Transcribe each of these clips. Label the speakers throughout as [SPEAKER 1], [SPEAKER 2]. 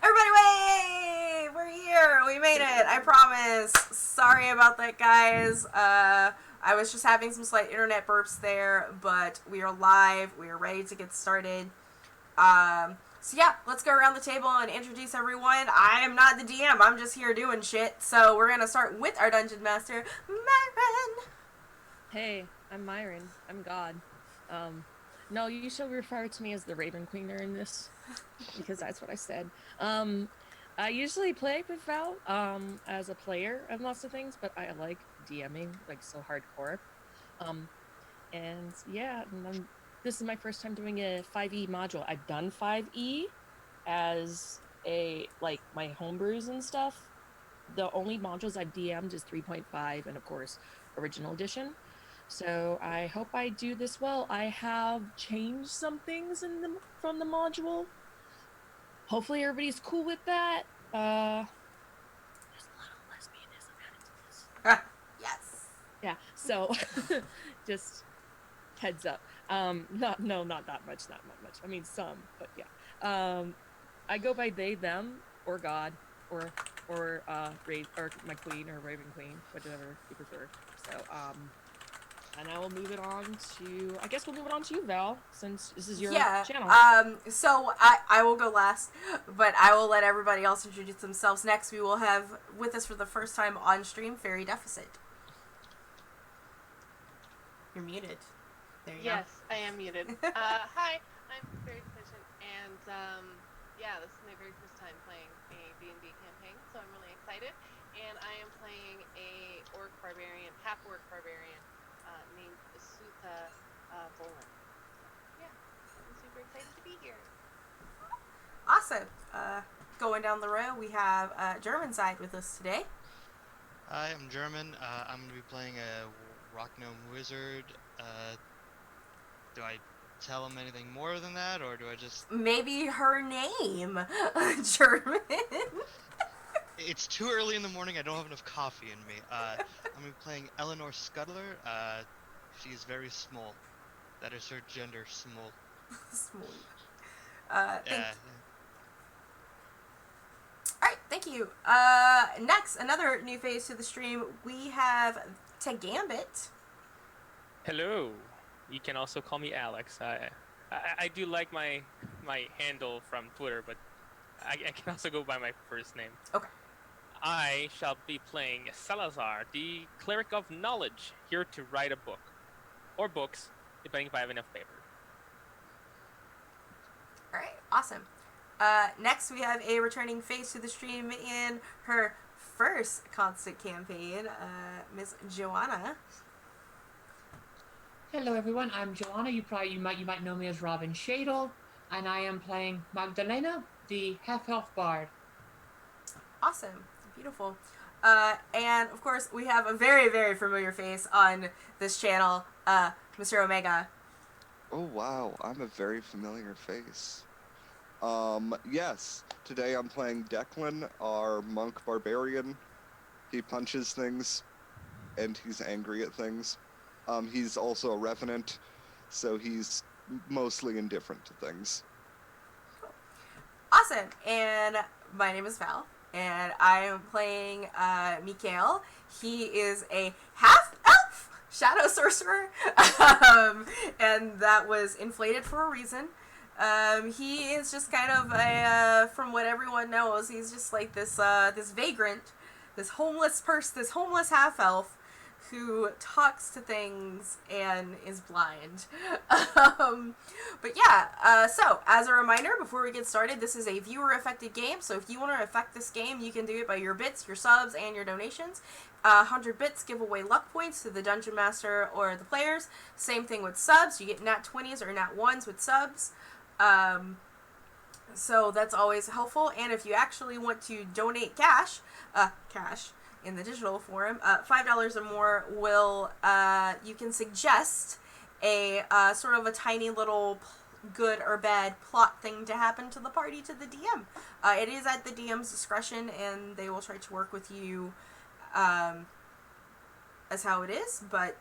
[SPEAKER 1] Everybody, wait! We're here. We made it. I promise. Sorry about that, guys. I was just having some slight internet burps there, but we are live. We are ready to get started. So yeah, let's go around the table and introduce everyone. I am not the DM. I'm just here doing shit. So we're gonna start with our dungeon master, Myron.
[SPEAKER 2] Hey, I'm Myron. I'm God. No, you shall refer to me as the Raven Queen during this, because that's what I said. I usually play with Val, as a player of lots of things, but I like DMing, like, so hardcore. Um, and yeah, this is my first time doing a 5e module. I've done 5e as my homebrews and stuff. The only modules I've DM'd is 3.5 and, of course, original edition. So I hope I do this well. I have changed some things from the module. Hopefully everybody's cool with that. There's a lot of lesbianism added to this.
[SPEAKER 1] Yes.
[SPEAKER 2] Yeah, so just heads up. Not that much, not that much. I mean some, but yeah. I go by they, them, or God, or my queen or Raven Queen, whatever you prefer. So and I will move it on to. I guess we'll move it on to you, Val, since this is your
[SPEAKER 1] Yeah.
[SPEAKER 2] channel.
[SPEAKER 1] So I will go last, but I will let everybody else introduce themselves next. We will have with us for the first time on stream Fairy Deficit. You're muted. There you
[SPEAKER 3] Yes, I am muted. Hi, I'm Fairy Deficient, and yeah, this is my very first time playing a D&D campaign, so I'm really excited. And I am playing a half-orc barbarian, named Sutha Volan. Yeah, I'm super excited to be here.
[SPEAKER 1] Awesome. Going down the row, we have German side with us today.
[SPEAKER 4] Hi, I'm German. I'm going to be playing a rock gnome wizard. Do I tell him anything more than that, or do I just...
[SPEAKER 1] Maybe her name, German.
[SPEAKER 4] It's too early in the morning, I don't have enough coffee in me. I'm going to be playing Eleanor Scuttler. She is very small. That is her gender, small.
[SPEAKER 1] Small.
[SPEAKER 4] Yeah.
[SPEAKER 1] Alright, thank you. Next, another new face to the stream, we have Gambit.
[SPEAKER 5] Hello. You can also call me Alex. I do like my handle from Twitter, but I can also go by my first name.
[SPEAKER 1] Okay.
[SPEAKER 5] I shall be playing Salazar, the Cleric of Knowledge, here to write a book. Or books, depending if I have enough paper.
[SPEAKER 1] Alright, awesome. Next, we have a returning face to the stream in her first constant campaign, Miss Joanna.
[SPEAKER 6] Hello everyone, I'm Joanna. You might know me as Robin Shadle, and I am playing Magdalena, the half-elf bard.
[SPEAKER 1] Awesome. Beautiful. And of course, we have a very, very familiar face on this channel, Mr. Omega.
[SPEAKER 7] Oh wow, I'm a very familiar face. Yes, today I'm playing Declan, our monk barbarian. He punches things, and he's angry at things. He's also a revenant, so he's mostly indifferent to things.
[SPEAKER 1] Cool. Awesome. And my name is Val, and I am playing Mikael. He is a half-elf shadow sorcerer, and that was inflated for a reason. He is just kind of from what everyone knows, he's just like this vagrant, this homeless half-elf who talks to things and is blind. But yeah, so as a reminder, before we get started, this is a viewer-affected game, so if you want to affect this game, you can do it by your bits, your subs, and your donations. 100 bits give away luck points to the Dungeon Master or the players. Same thing with subs, you get nat 20s or nat 1s with subs. So that's always helpful, and if you actually want to donate cash in the digital form, $5 or more will, you can suggest a sort of a tiny little good or bad plot thing to happen to the party, to the DM. It is at the DM's discretion, and they will try to work with you as how it is, but,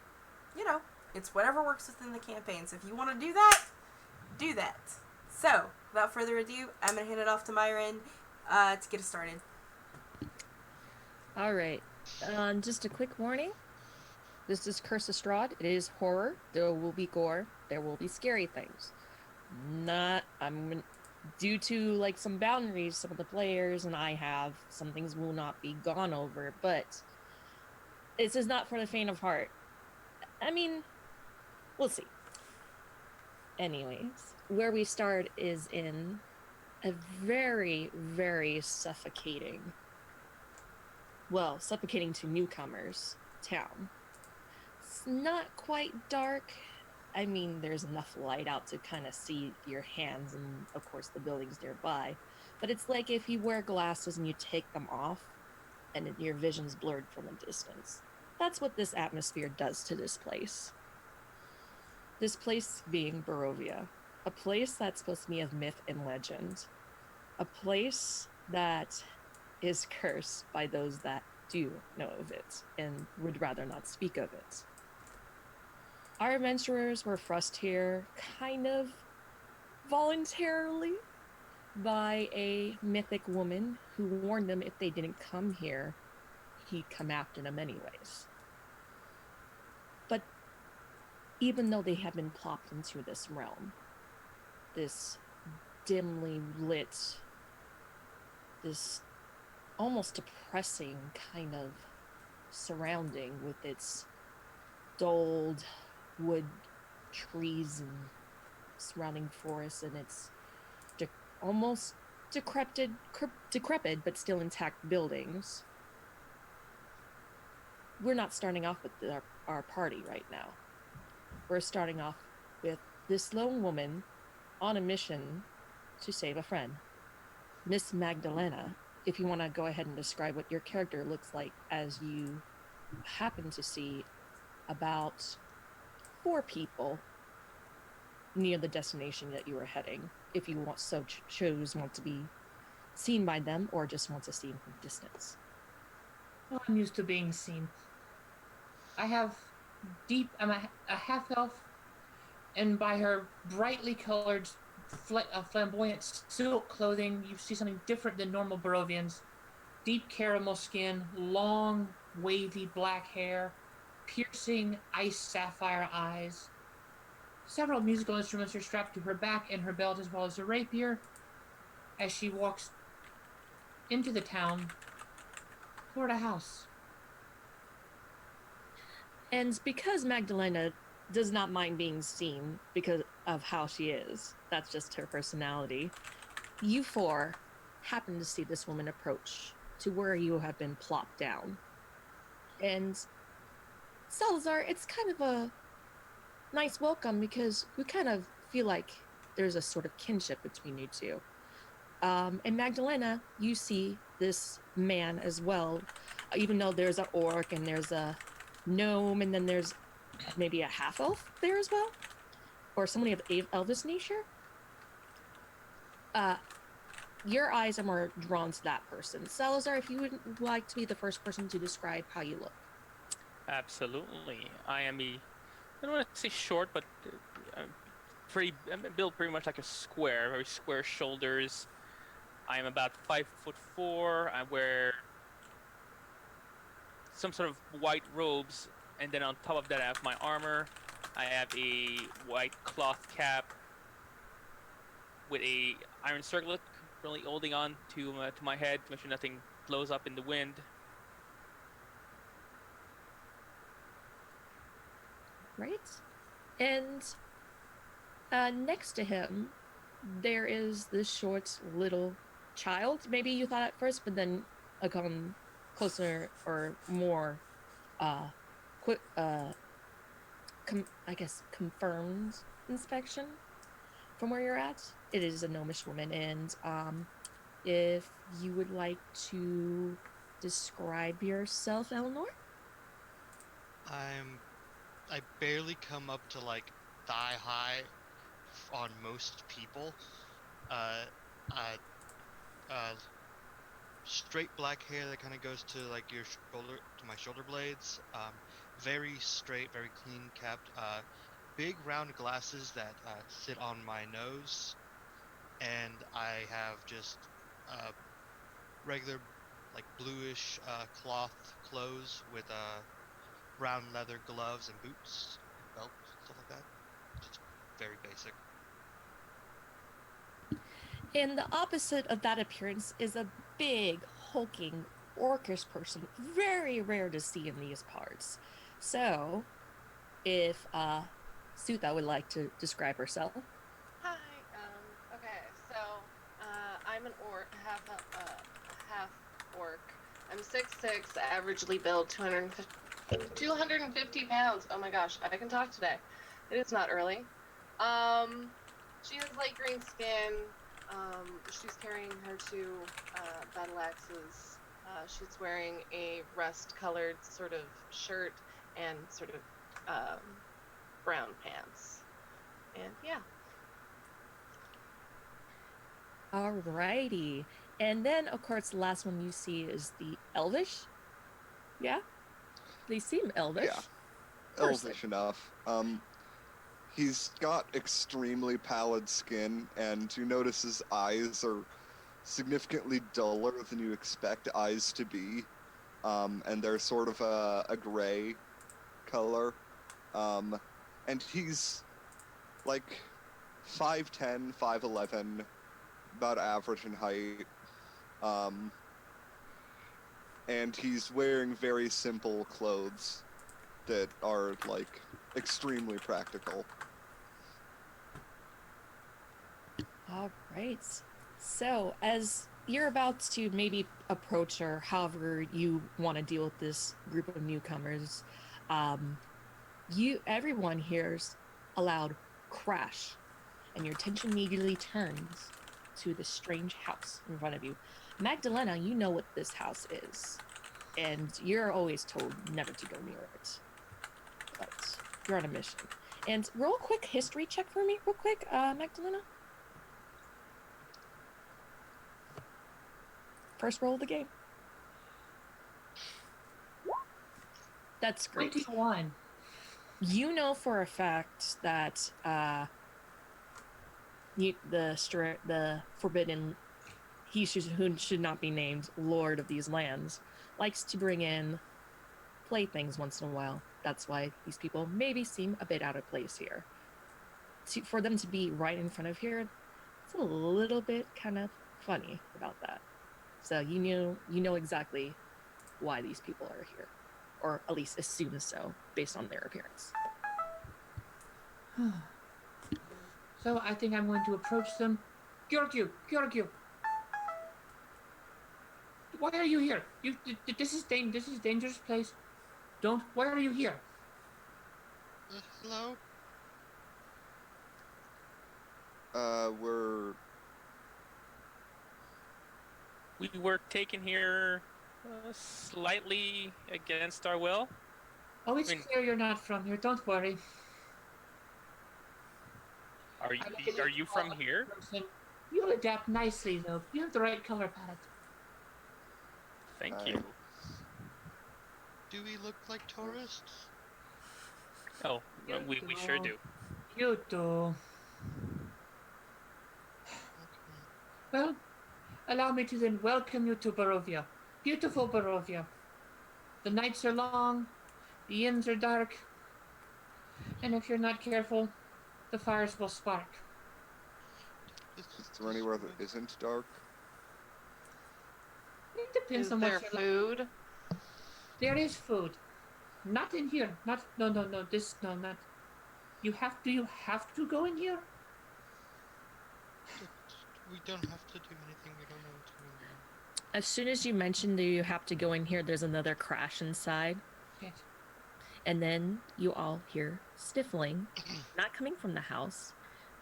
[SPEAKER 1] you know, it's whatever works within the campaign. So if you want to do that, do that. So, without further ado, I'm going to hand it off to Myron, to get us started.
[SPEAKER 2] All right. Just a quick warning. This is Curse of Strahd. It is horror. There will be gore. There will be scary things. Due to like some boundaries some of the players and I have, some things will not be gone over, but this is not for the faint of heart. I mean, we'll see. Anyways, where we start is in a very, very suffocating to newcomers town. It's not quite dark. I mean, there's enough light out to kind of see your hands and, of course, the buildings nearby. But it's like if you wear glasses and you take them off and your vision's blurred from a distance. That's what this atmosphere does to this place. This place being Barovia, a place that's supposed to be of myth and legend. A place that is cursed by those that do know of it and would rather not speak of it. Our adventurers were thrust here kind of voluntarily by a mythic woman who warned them if they didn't come here, he'd come after them anyways. But even though they have been plopped into this realm, this dimly lit, this almost depressing kind of surrounding with its dulled wood trees and surrounding forests and its almost decrepit but still intact buildings. We're not starting off with our party right now. We're starting off with this lone woman on a mission to save a friend. Miss Magdalena, if you want to go ahead and describe what your character looks like as you happen to see about 4 people near the destination that you are heading, if you want to be seen by them or just want to see them from distance.
[SPEAKER 6] Well, I'm used to being seen. I'm a half-elf, and by her brightly colored, flamboyant silk clothing, you see something different than normal Barovians. Deep caramel skin, long, wavy black hair, piercing ice sapphire eyes. Several musical instruments are strapped to her back and her belt, as well as a rapier, as she walks into the town toward a house.
[SPEAKER 2] And because Magdalena does not mind being seen because of how she is, that's just her personality, you 4 happen to see this woman approach to where you have been plopped down. And Salazar, it's kind of a nice welcome because we kind of feel like there's a sort of kinship between you two. And Magdalena, you see this man as well, even though there's an orc and there's a gnome and then there's maybe a half-elf there as well, or somebody of elvish nature. Your eyes are more drawn to that person. Salazar, if you would like to be the first person to describe how you look.
[SPEAKER 5] Absolutely. I don't want to say short, but I'm built pretty much like a square, very square shoulders. I am about 5'4". I wear some sort of white robes, and then on top of that I have my armor. I have a white cloth cap with a iron circlet currently holding on to my head to make sure nothing blows up in the wind.
[SPEAKER 2] Right? And next to him, there is this short little child. Maybe you thought at first, but then upon closer or more confirmed inspection from where you're at, it is a gnomish woman. And if you would like to describe yourself, Eleanor?
[SPEAKER 4] I barely come up to like thigh high on most people. Uh, uh, Straight black hair that kind of goes to like my shoulder blades. Very straight, very clean kept. Big round glasses that sit on my nose, and I have just regular, like bluish cloth clothes with brown leather gloves and boots, belt, stuff like that. Just very basic.
[SPEAKER 2] And the opposite of that appearance is a big, hulking, orcish person, very rare to see in these parts. So, if Sutha would like to describe herself.
[SPEAKER 3] Hi. Okay. So, I'm an half orc. I'm 6'6", averagely built, 250 pounds. Oh my gosh, I can talk today. It is not early. She has light green skin. She's carrying her two battle axes. She's wearing a rust-colored sort of shirt and sort of brown pants. And yeah.
[SPEAKER 2] Alrighty. And then, of course, the last one you see is the Elvish. Yeah? They seem Elvish.
[SPEAKER 7] Yeah. Elvish enough. He's got extremely pallid skin, and you notice his eyes are significantly duller than you expect eyes to be. And they're sort of a gray color. And he's like 5'10", 5'11", about average in height. And he's wearing very simple clothes that are like extremely practical.
[SPEAKER 2] All right. So, as you're about to maybe approach her, however you want to deal with this group of newcomers, everyone hears a loud crash, and your attention immediately turns to the strange house in front of you. Magdalena, you know what this house is, and you're always told never to go near it. But you're on a mission. And roll a quick history check for me, real quick, Magdalena. First roll of the game. That's great.
[SPEAKER 6] 21.
[SPEAKER 2] You know for a fact that the forbidden, who should not be named, lord of these lands, likes to bring in playthings once in a while. That's why these people maybe seem a bit out of place here. For them to be right in front of here, it's a little bit kind of funny about that. So you know exactly why these people are here, or at least assume so based on their appearance.
[SPEAKER 6] So I think I'm going to approach them. Georgiou, why are you here? This is dangerous place. Why are you here?
[SPEAKER 4] Hello?
[SPEAKER 5] We were taken here slightly against our will.
[SPEAKER 6] Oh, it's clear you're not from here. Don't worry.
[SPEAKER 5] Are you from here?
[SPEAKER 6] You'll adapt nicely, though. You have the right color palette.
[SPEAKER 5] Thank you.
[SPEAKER 4] Do we look like tourists?
[SPEAKER 5] Oh, we sure do.
[SPEAKER 6] You do. Well, allow me to then welcome you to Barovia. Beautiful Barovia. The nights are long, the inns are dark, and if you're not careful, the fires will spark.
[SPEAKER 7] Is there anywhere that isn't dark?
[SPEAKER 6] It depends
[SPEAKER 3] Is
[SPEAKER 6] on
[SPEAKER 3] there
[SPEAKER 6] what you're
[SPEAKER 3] food?
[SPEAKER 6] There is food. Not in here. No, not. You have to go in here?
[SPEAKER 4] We don't have to do anything we don't know to do.
[SPEAKER 2] As soon as you mentioned that you have to go in here, there's another crash inside.
[SPEAKER 6] Yes.
[SPEAKER 2] And then you all hear sniffling, not coming from the house,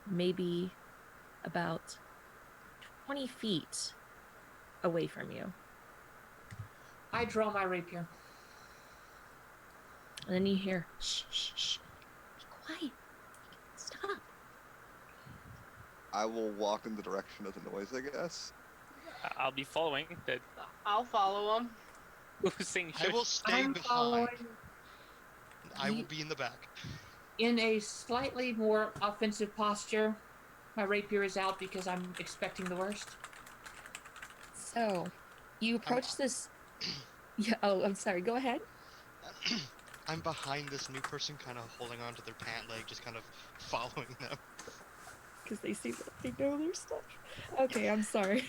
[SPEAKER 2] maybe about 20 feet away from you.
[SPEAKER 6] I draw my rapier.
[SPEAKER 2] And then you hear, shh, shh, shh, be quiet, stop.
[SPEAKER 7] I will walk in the direction of the noise, I guess.
[SPEAKER 5] I'll be following.
[SPEAKER 3] I'll follow them.
[SPEAKER 4] I will stay
[SPEAKER 6] I'm
[SPEAKER 4] behind.
[SPEAKER 6] following
[SPEAKER 4] I will be in the back.
[SPEAKER 6] in a slightly more offensive posture. My rapier is out because I'm expecting the worst.
[SPEAKER 2] So, You approach this. Yeah. Oh, I'm sorry. Go ahead.
[SPEAKER 4] I'm behind this new person, kind of holding onto their pant leg, just kind of following them.
[SPEAKER 2] Because they seem like they know their stuff. Okay, I'm sorry.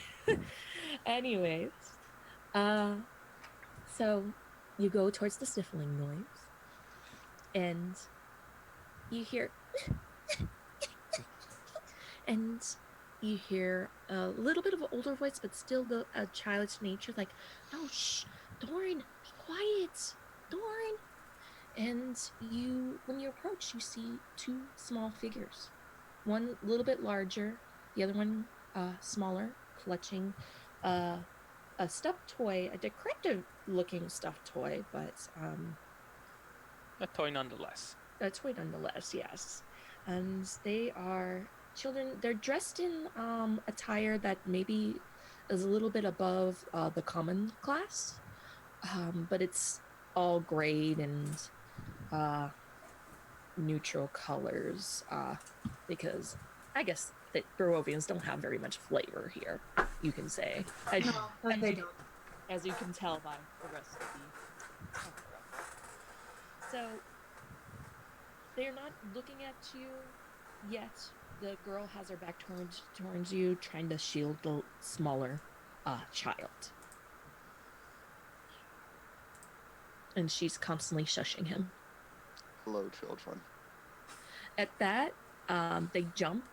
[SPEAKER 2] Anyways, uh, so you go towards the sniffling noise, and you hear, and you hear a little bit of an older voice, but still a childish nature, like, "No, shh, Doran, be quiet, Doran." And when you approach, you see two small figures, one a little bit larger, the other one smaller, clutching uh, a stuffed toy, a decrepit-looking stuffed toy, but
[SPEAKER 5] A toy nonetheless.
[SPEAKER 2] a toy nonetheless. Yes, and they are children. They're dressed in attire that maybe is a little bit above the common class, but it's all grayed and neutral colors because I guess that Barovians don't have very much flavor here, you can say.
[SPEAKER 6] No, they don't.
[SPEAKER 2] As you can tell by the rest of the tundra. So they're not looking at you yet. The girl has her back towards you, trying to shield the smaller child. And she's constantly shushing him.
[SPEAKER 7] Hello, children.
[SPEAKER 2] At that, they jump,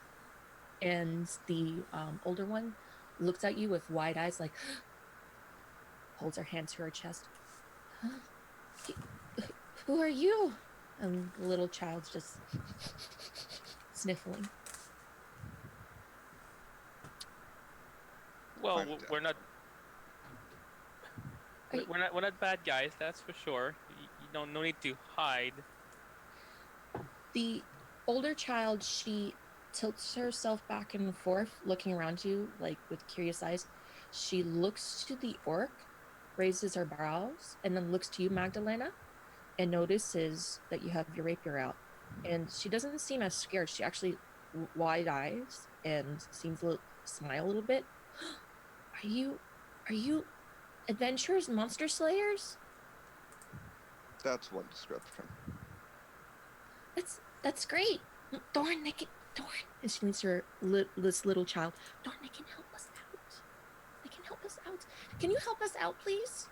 [SPEAKER 2] and the older one looks at you with wide eyes, like, holds her hand to her chest. Who are you? And the little child's just sniffling.
[SPEAKER 5] Well,
[SPEAKER 7] I'm
[SPEAKER 5] we're not.
[SPEAKER 2] Are you-
[SPEAKER 5] We're not bad guys, that's for sure. You don't no need to hide.
[SPEAKER 2] The older child, she tilts herself back and forth, looking around you, like with curious eyes. She looks to the orc, raises her brows, and then looks to you, Magdalena, and notices that you have your rapier out. And she doesn't seem as scared. She actually wide eyes and seems to smile a little bit. Are you adventurers, monster slayers?
[SPEAKER 7] That's one description.
[SPEAKER 2] That's great. Thorn, Thorn. And she leans to this little child. Thorn, they can help us out. They can help us out. Can you help us out, please?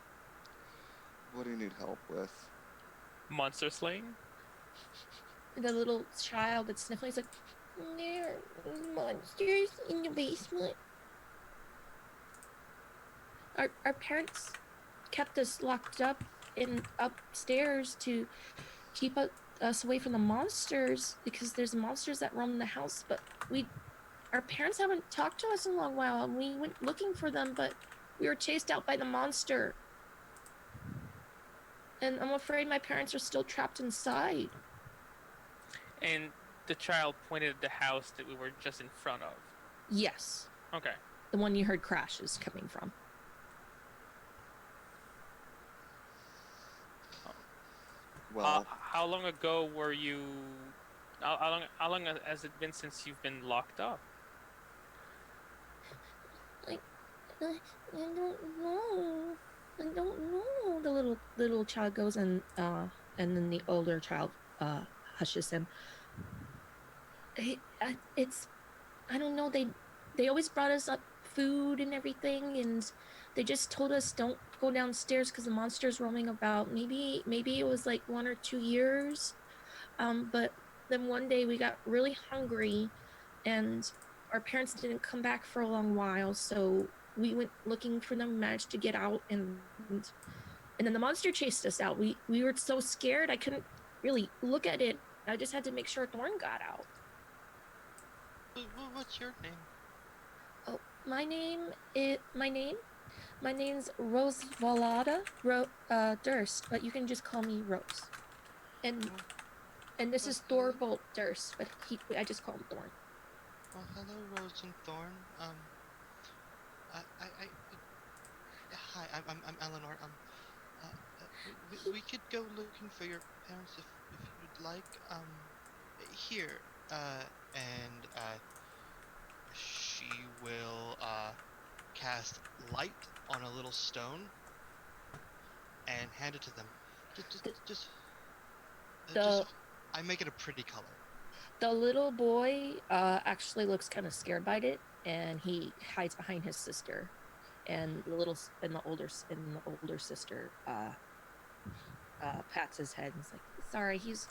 [SPEAKER 7] What do you need help with?
[SPEAKER 5] Monster slaying?
[SPEAKER 2] The little child that's sniffling is like, there are monsters in the basement. Our parents kept us locked up upstairs to keep us away from the monsters because there's monsters that roam the house. But our parents haven't talked to us in a long while, and we went looking for them, but we were chased out by the monster. And I'm afraid my parents are still trapped inside.
[SPEAKER 5] And the child pointed at the house that we were just in front of.
[SPEAKER 2] Yes.
[SPEAKER 5] Okay.
[SPEAKER 2] The one you heard crashes coming from.
[SPEAKER 7] Well,
[SPEAKER 5] How long ago were you? How long has it been since you've been locked up?
[SPEAKER 2] I don't know. I don't know. The little child goes and then the older child hushes him. It's I don't know. They always brought us up food and everything, and they just told us don't go downstairs because the monster's roaming about. Maybe it was like 1 or 2 years. But then one day we got really hungry, and our parents didn't come back for a long while, so we went looking for them, managed to get out, and then the monster chased us out. We were so scared I couldn't really look at it. I just had to make sure Thorn got out.
[SPEAKER 4] What's your name?
[SPEAKER 2] Oh, my name's Rose Valada Durst, but you can just call me Rose. And this is Thorbolt Durst, but I just call him Thorn.
[SPEAKER 4] Well, hello, Rose and Thorn. Hi, I'm Eleanor. We could go looking for your parents if you'd like. Here, and she will cast light on a little stone and hand it to them.
[SPEAKER 2] The
[SPEAKER 4] I make it a pretty color.
[SPEAKER 2] the little boy actually looks kind of scared by it, and he hides behind his sister, and the older sister pats his head and is like, sorry, he's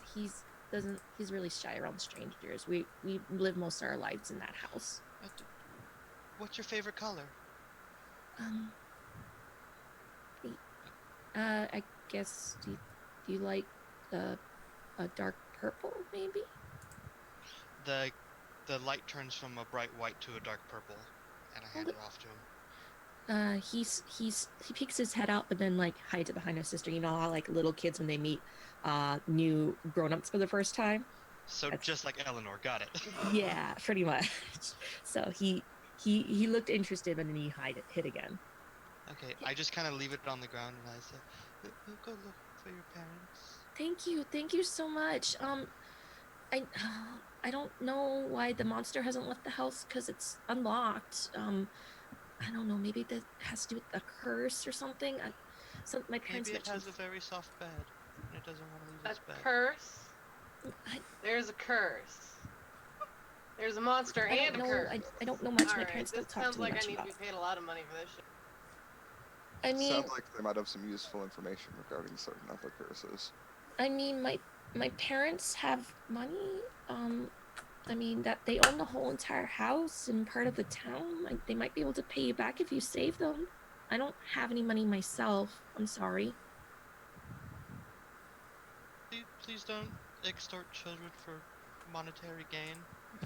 [SPEAKER 2] really shy around strangers. We live most of our lives in that house.
[SPEAKER 4] What's your favorite color?
[SPEAKER 2] I guess do you like a dark purple maybe?
[SPEAKER 4] The light turns from a bright white to a dark purple, and I hand it off to him.
[SPEAKER 2] He peeks his head out, but then like hides it behind his sister. You know how like little kids when they meet new grown-ups for the first time.
[SPEAKER 4] So just like Eleanor, got it.
[SPEAKER 2] Yeah, pretty much. So he looked interested, but then he hid again.
[SPEAKER 4] Okay, I just kind of leave it on the ground and I say, Go look for your parents."
[SPEAKER 2] Thank you so much. I don't know why the monster hasn't left the house because it's unlocked. I don't know. Maybe that has to do with a curse or something. My parents
[SPEAKER 4] Maybe it
[SPEAKER 2] mentioned
[SPEAKER 4] has a very soft bed, and it doesn't want to leave its bed.
[SPEAKER 3] A curse? There's a curse. There's a monster and a curse.
[SPEAKER 2] I don't know much.
[SPEAKER 3] All
[SPEAKER 2] My
[SPEAKER 3] right,
[SPEAKER 2] parents
[SPEAKER 3] this
[SPEAKER 2] don't talk
[SPEAKER 3] sounds
[SPEAKER 2] to me
[SPEAKER 3] like
[SPEAKER 2] much
[SPEAKER 3] I need to
[SPEAKER 2] about.
[SPEAKER 3] be paid a lot of money for this shit.
[SPEAKER 2] I mean,
[SPEAKER 7] Sounds like they might have some useful information regarding certain other curses.
[SPEAKER 2] I mean, my parents have money. I mean that they own the whole entire house and part of the town. Like they might be able to pay you back if you save them. I don't have any money myself. I'm sorry.
[SPEAKER 4] Please don't extort children for monetary gain.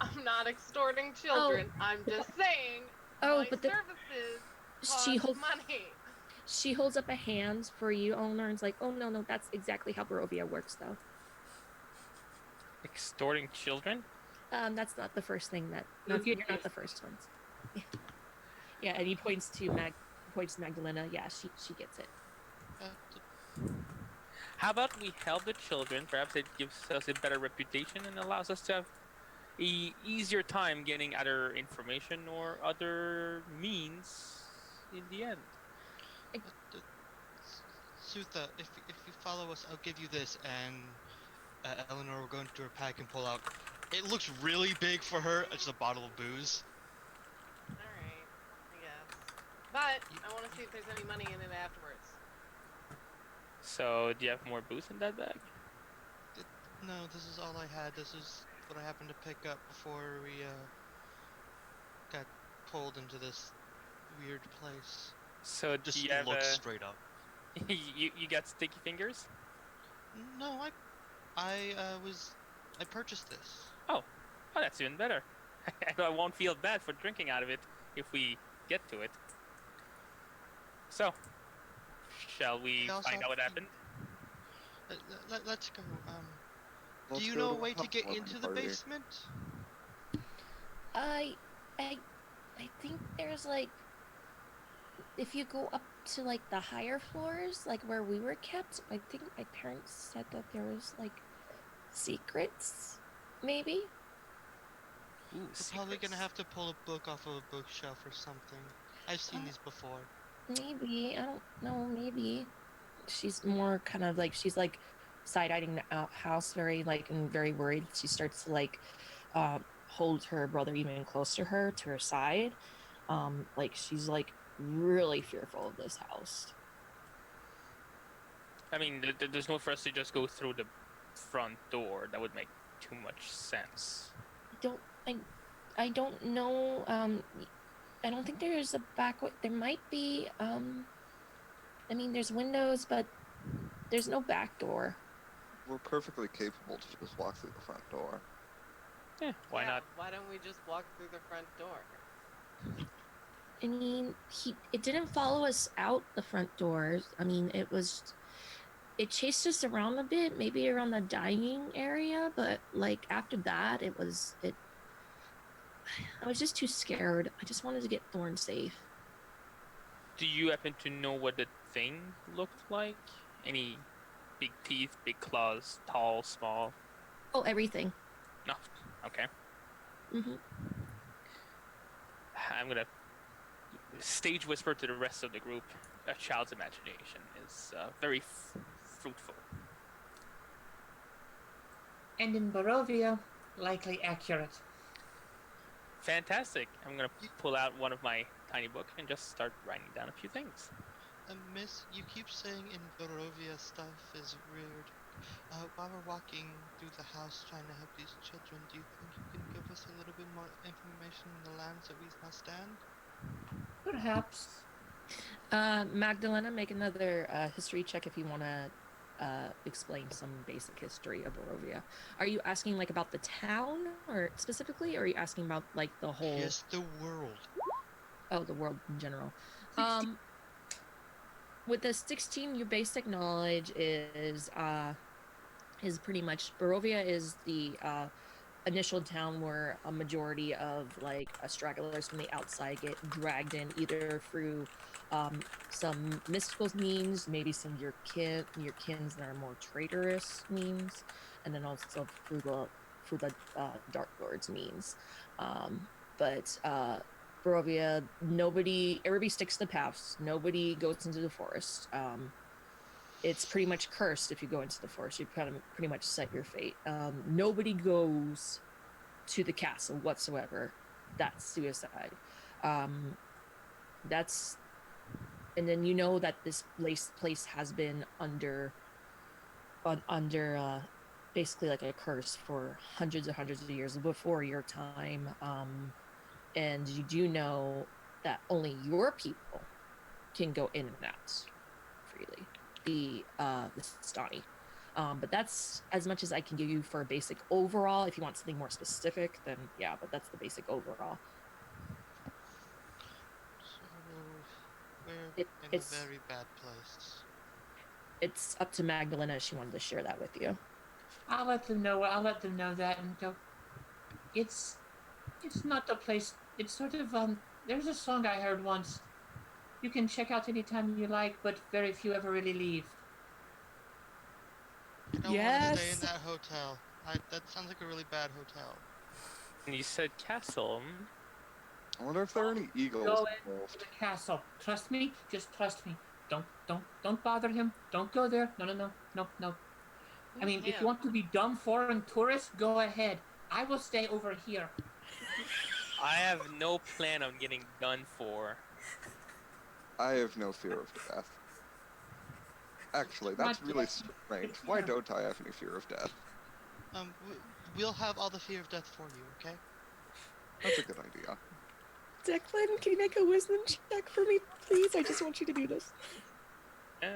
[SPEAKER 3] I'm not extorting children. I'm just saying my services cost money.
[SPEAKER 2] She holds up a hand for you, owner, and is like, oh no, that's exactly how Barovia works though.
[SPEAKER 5] Extorting children?
[SPEAKER 2] That's not the first thing you're not the first ones. Yeah, and he points to Magdalena. Yeah, she gets it.
[SPEAKER 5] How about we help the children? Perhaps it gives us a better reputation and allows us to have a easier time getting other information or other means in the end.
[SPEAKER 4] Sutha, if you follow us, I'll give you this. And Eleanor will go into her pack and pull out. It looks really big for her. It's a bottle of booze.
[SPEAKER 3] Alright, I guess. But I want to see if there's any money in it afterwards.
[SPEAKER 5] So, do you have more booze in that bag?
[SPEAKER 4] No, this is all I had. This is what I happened to pick up before we got pulled into this weird place.
[SPEAKER 5] So,
[SPEAKER 4] just
[SPEAKER 5] do you have
[SPEAKER 4] look straight up.
[SPEAKER 5] you got sticky fingers?
[SPEAKER 4] No, I purchased this.
[SPEAKER 5] Oh, that's even better. I won't feel bad for drinking out of it if we get to it. So, shall we find out what happened?
[SPEAKER 4] Let's go.
[SPEAKER 7] Let's
[SPEAKER 4] do you
[SPEAKER 7] go
[SPEAKER 4] know
[SPEAKER 7] to
[SPEAKER 4] a way to get
[SPEAKER 7] housewarming
[SPEAKER 4] into the
[SPEAKER 7] party.
[SPEAKER 4] basement?
[SPEAKER 2] I think there's like, if you go up to like the higher floors, like where we were kept, I think my parents said that there was like secrets, maybe.
[SPEAKER 5] Ooh,
[SPEAKER 4] We're probably gonna have to pull a book off of a bookshelf or something. I've seen these before.
[SPEAKER 2] Maybe, I don't know, maybe. She's more kind of like, she's like side-eyeing the house very like and very worried. She starts to like hold her brother even closer to her side. Like she's like really fearful of this house.
[SPEAKER 5] I mean, there's no for us to just go through the front door. That would make too much sense.
[SPEAKER 2] I don't know. I don't think there's a back way. There might be. I mean, there's windows, but there's no back door.
[SPEAKER 7] We're perfectly capable to just walk through the front door.
[SPEAKER 5] Yeah, why not?
[SPEAKER 3] Why don't we just walk through the front door?
[SPEAKER 2] I mean, it didn't follow us out the front doors. I mean, it chased us around a bit, maybe around the dining area, but like after that, I was just too scared. I just wanted to get Thorn safe.
[SPEAKER 5] Do you happen to know what the thing looked like? Any big teeth, big claws, tall, small?
[SPEAKER 2] Oh, everything.
[SPEAKER 5] No. Okay.
[SPEAKER 2] Mm-hmm.
[SPEAKER 5] I'm gonna stage whisper to the rest of the group, a child's imagination is very fruitful.
[SPEAKER 6] And in Barovia, likely accurate.
[SPEAKER 5] Fantastic. I'm gonna pull out one of my tiny book and just start writing down a few things.
[SPEAKER 4] Miss, you keep saying in Barovia stuff is weird. While we're walking through the house trying to help these children, do you think you can give us a little bit more information on the lands that we now stand?
[SPEAKER 6] Perhaps.
[SPEAKER 2] Magdalena, make another history check if you want to explain some basic history of Barovia. Are you asking like about the town or specifically, or are you asking about like the whole?
[SPEAKER 4] Yes, the world.
[SPEAKER 2] Oh, the world in general.
[SPEAKER 6] 16.
[SPEAKER 2] With the 16, your basic knowledge is pretty much Barovia is the initial town where a majority of like stragglers from the outside get dragged in either through some mystical means, maybe some your kins that are more traitorous means, and then also through the Dark Lord's means. But Barovia, everybody sticks to the paths. Nobody goes into the forest. It's pretty much cursed if you go into the forest. You kind of pretty much set your fate. Nobody goes to the castle whatsoever. That's suicide. That's, and then you know that this place has been under basically like a curse for hundreds of years before your time. And you do know that only your people can go in and out freely. The Stani. But that's as much as I can give you for a basic overall. If you want something more specific, then yeah, but that's the basic overall.
[SPEAKER 4] So, we're in a very bad place.
[SPEAKER 2] It's up to Magdalena if she wanted to share that with you.
[SPEAKER 6] I'll let them know that and go. It's not the place. It's sort of there's a song I heard once. You can check out anytime you like, but very few ever really leave.
[SPEAKER 4] I don't want to stay in that hotel. That sounds like a really bad hotel.
[SPEAKER 5] And you said castle.
[SPEAKER 7] I wonder if there are any eagles
[SPEAKER 6] Go
[SPEAKER 7] involved.
[SPEAKER 6] into the castle. Trust me. Just trust me. Don't bother him. Don't go there. No. I mean, if you want to be dumb foreign tourists, go ahead. I will stay over here.
[SPEAKER 5] I have no plan on getting done for.
[SPEAKER 7] I have no fear of death. Actually, that's really strange. Why don't I have any fear of death?
[SPEAKER 4] We'll have all the fear of death for you, okay?
[SPEAKER 7] That's a good idea.
[SPEAKER 2] Declan, can you make a wisdom check for me, please? I just want you to do this. You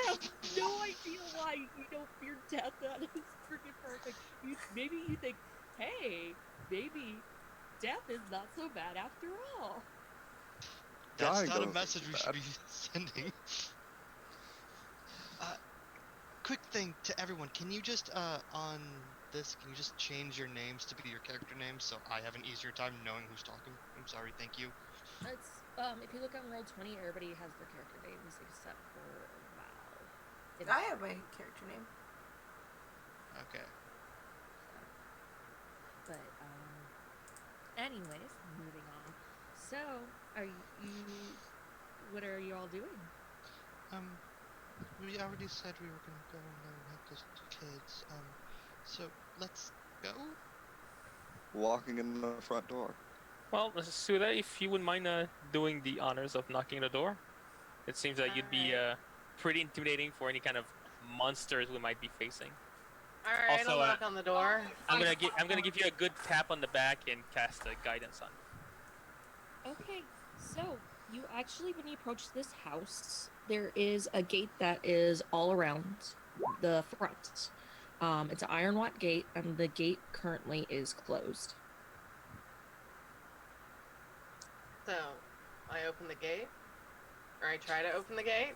[SPEAKER 2] have no idea why you don't fear death. That is freaking perfect. Maybe you think, hey, maybe death is not so bad after all.
[SPEAKER 4] That's not a message we should be sending. Quick thing to everyone, can you just, on this, can you just change your names to be your character names so I have an easier time knowing who's talking? I'm sorry, thank you.
[SPEAKER 2] It's, if you look on Roll20, everybody has their character names except for Val.
[SPEAKER 1] I have my character name.
[SPEAKER 4] Okay.
[SPEAKER 2] But, anyways, moving on. So, what are you all doing?
[SPEAKER 4] We already said we were gonna go and help those kids, so let's go?
[SPEAKER 7] Walking in the front door.
[SPEAKER 5] Well, Suda, if you wouldn't mind doing the honors of knocking the door. It seems that you'd be pretty intimidating for any kind of monsters we might be facing.
[SPEAKER 3] Alright,
[SPEAKER 5] Also,
[SPEAKER 3] I'll knock on the door.
[SPEAKER 5] I'm gonna give you a good tap on the back and cast a guidance on you.
[SPEAKER 2] Okay, so you actually, when you approach this house, there is a gate that is all around the front. It's an iron-wrought gate, and the gate currently is closed.
[SPEAKER 3] So, I open the gate? Or I try to open the gate?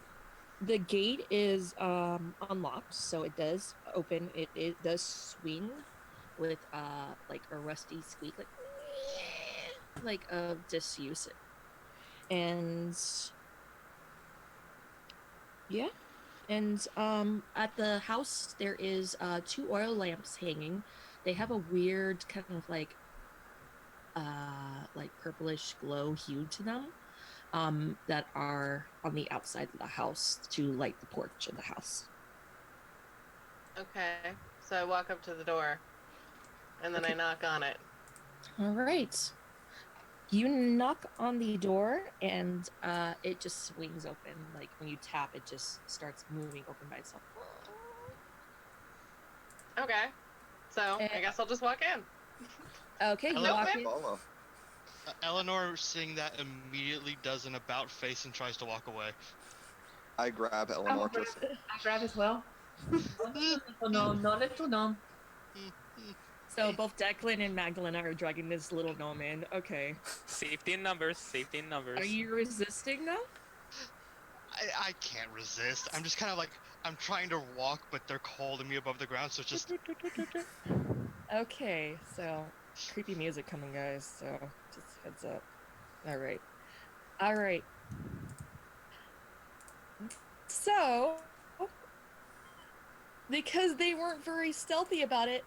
[SPEAKER 2] The gate is unlocked, so it does open. It does swing with like a rusty squeak, like disuse it. And yeah, and at the house there is 2 oil lamps hanging. They have a weird kind of like like purplish glow hue to them, that are on the outside of the house to light the porch of the house.
[SPEAKER 3] Okay. So I walk up to the door, and then I
[SPEAKER 2] Okay.
[SPEAKER 3] knock on it.
[SPEAKER 2] All right. You knock on the door, and it just swings open. Like when you tap, it just starts moving open by itself.
[SPEAKER 3] Okay. So I
[SPEAKER 2] And-
[SPEAKER 3] guess I'll just walk in.
[SPEAKER 2] Okay, you
[SPEAKER 3] Hello,
[SPEAKER 2] walk
[SPEAKER 3] Ben?
[SPEAKER 2] in.
[SPEAKER 7] Follow.
[SPEAKER 4] Eleanor, seeing that, immediately does an about face and tries to walk away.
[SPEAKER 7] I grab
[SPEAKER 6] I
[SPEAKER 7] Eleanor.
[SPEAKER 6] grab, I grab as well. No, little gnome.
[SPEAKER 2] So both Declan and Magdalena are dragging this little gnome in. Okay.
[SPEAKER 5] Safety in numbers. Safety in numbers.
[SPEAKER 2] Are you resisting though?
[SPEAKER 4] I can't resist. I'm just kind of like, I'm trying to walk, but they're holding me above the ground, so it's just...
[SPEAKER 2] Okay, so creepy music coming, guys. So just heads up. All right. So because they weren't very stealthy about it,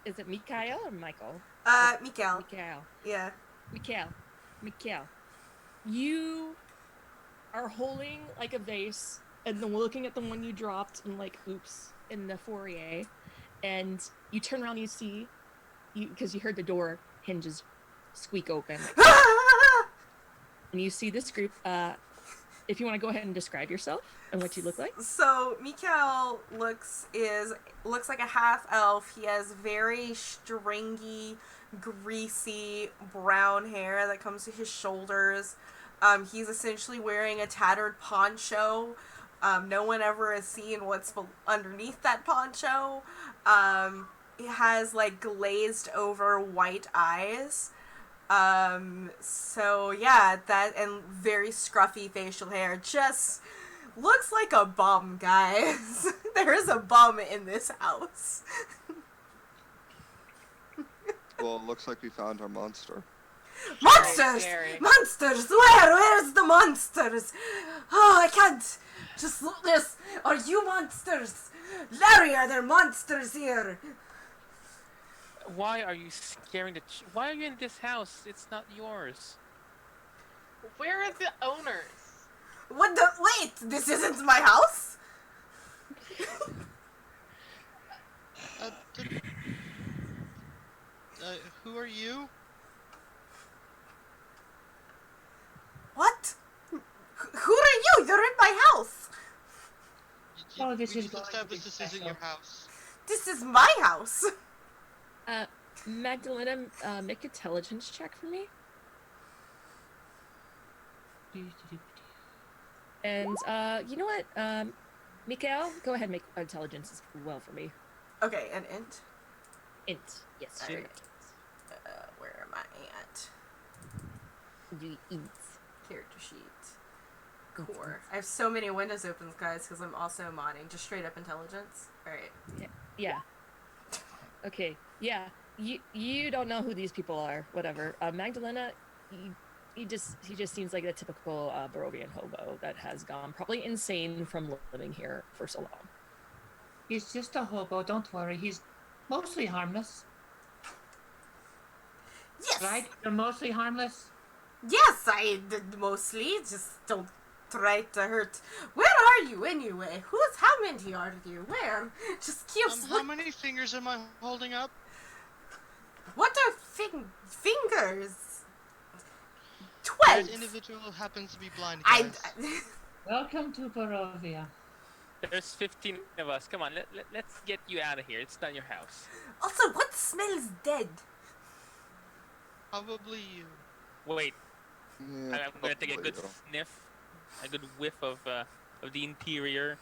[SPEAKER 2] is it Mikhail or Michael?
[SPEAKER 1] Mikael.
[SPEAKER 2] Mikhail.
[SPEAKER 1] Yeah.
[SPEAKER 2] Mikhail. You are holding like a vase and then looking at the one you dropped and like, oops, in the foyer. And you turn around and you see, because you heard the door hinges squeak open. And you see this group. If you want to go ahead and describe yourself and what you look like.
[SPEAKER 1] So Mikael looks like a half elf. He has very stringy, greasy brown hair that comes to his shoulders. He's essentially wearing a tattered poncho. No one ever has seen what's underneath that poncho. He has like glazed over white eyes. So yeah, that and very scruffy facial hair just looks like a bum, guys. There is a bum in this house.
[SPEAKER 7] Well, it looks like we found our monster.
[SPEAKER 1] Monsters!
[SPEAKER 3] Scary.
[SPEAKER 1] Monsters! Where's the monsters? Oh, I can't. Just look this. Are you monsters? Larry, are there monsters here?
[SPEAKER 5] Why are you scaring the? Why are you in this house? It's not yours.
[SPEAKER 3] Where are the owners?
[SPEAKER 1] What the? Wait, this isn't my house?
[SPEAKER 4] d- who are you?
[SPEAKER 1] What? Who are you? You're in my house.
[SPEAKER 6] Oh, this
[SPEAKER 4] we
[SPEAKER 6] is
[SPEAKER 4] just
[SPEAKER 6] going to be
[SPEAKER 4] established this isn't
[SPEAKER 6] special.
[SPEAKER 4] your house.
[SPEAKER 1] This is my house.
[SPEAKER 2] Magdalena, make an intelligence check for me. And you know what? Mikhail, go ahead and make intelligence as well for me.
[SPEAKER 1] Okay, an int.
[SPEAKER 2] Int. Yes, straight
[SPEAKER 1] Alright.
[SPEAKER 2] up.
[SPEAKER 1] Where am I at?
[SPEAKER 2] Do int.
[SPEAKER 1] Character sheet. Core. I have so many windows open, guys, because I'm also modding. Just straight up intelligence. Alright.
[SPEAKER 2] Yeah. Okay. Yeah. You don't know who these people are. Whatever. Magdalena, he just seems like a typical Barovian hobo that has gone probably insane from living here for so long.
[SPEAKER 6] He's just a hobo, don't worry. He's mostly harmless.
[SPEAKER 1] Yes!
[SPEAKER 6] Right? You're mostly harmless?
[SPEAKER 1] Yes, I did mostly. Just don't try to hurt. Where are you anyway? How many are you? Where? Just keeps
[SPEAKER 4] How many fingers am I holding up?
[SPEAKER 1] What are fingers?
[SPEAKER 4] That
[SPEAKER 1] 12.
[SPEAKER 4] individual happens to be blind,
[SPEAKER 1] I.
[SPEAKER 4] guys.
[SPEAKER 6] Welcome to Barovia.
[SPEAKER 5] There's 15 of us. Come on, let's get you out of here. It's not your house.
[SPEAKER 1] Also, what smells dead?
[SPEAKER 4] Probably you.
[SPEAKER 5] Wait,
[SPEAKER 7] Yeah,
[SPEAKER 5] I'm gonna take a
[SPEAKER 7] probably
[SPEAKER 5] good
[SPEAKER 7] you.
[SPEAKER 5] sniff, a good whiff of the interior.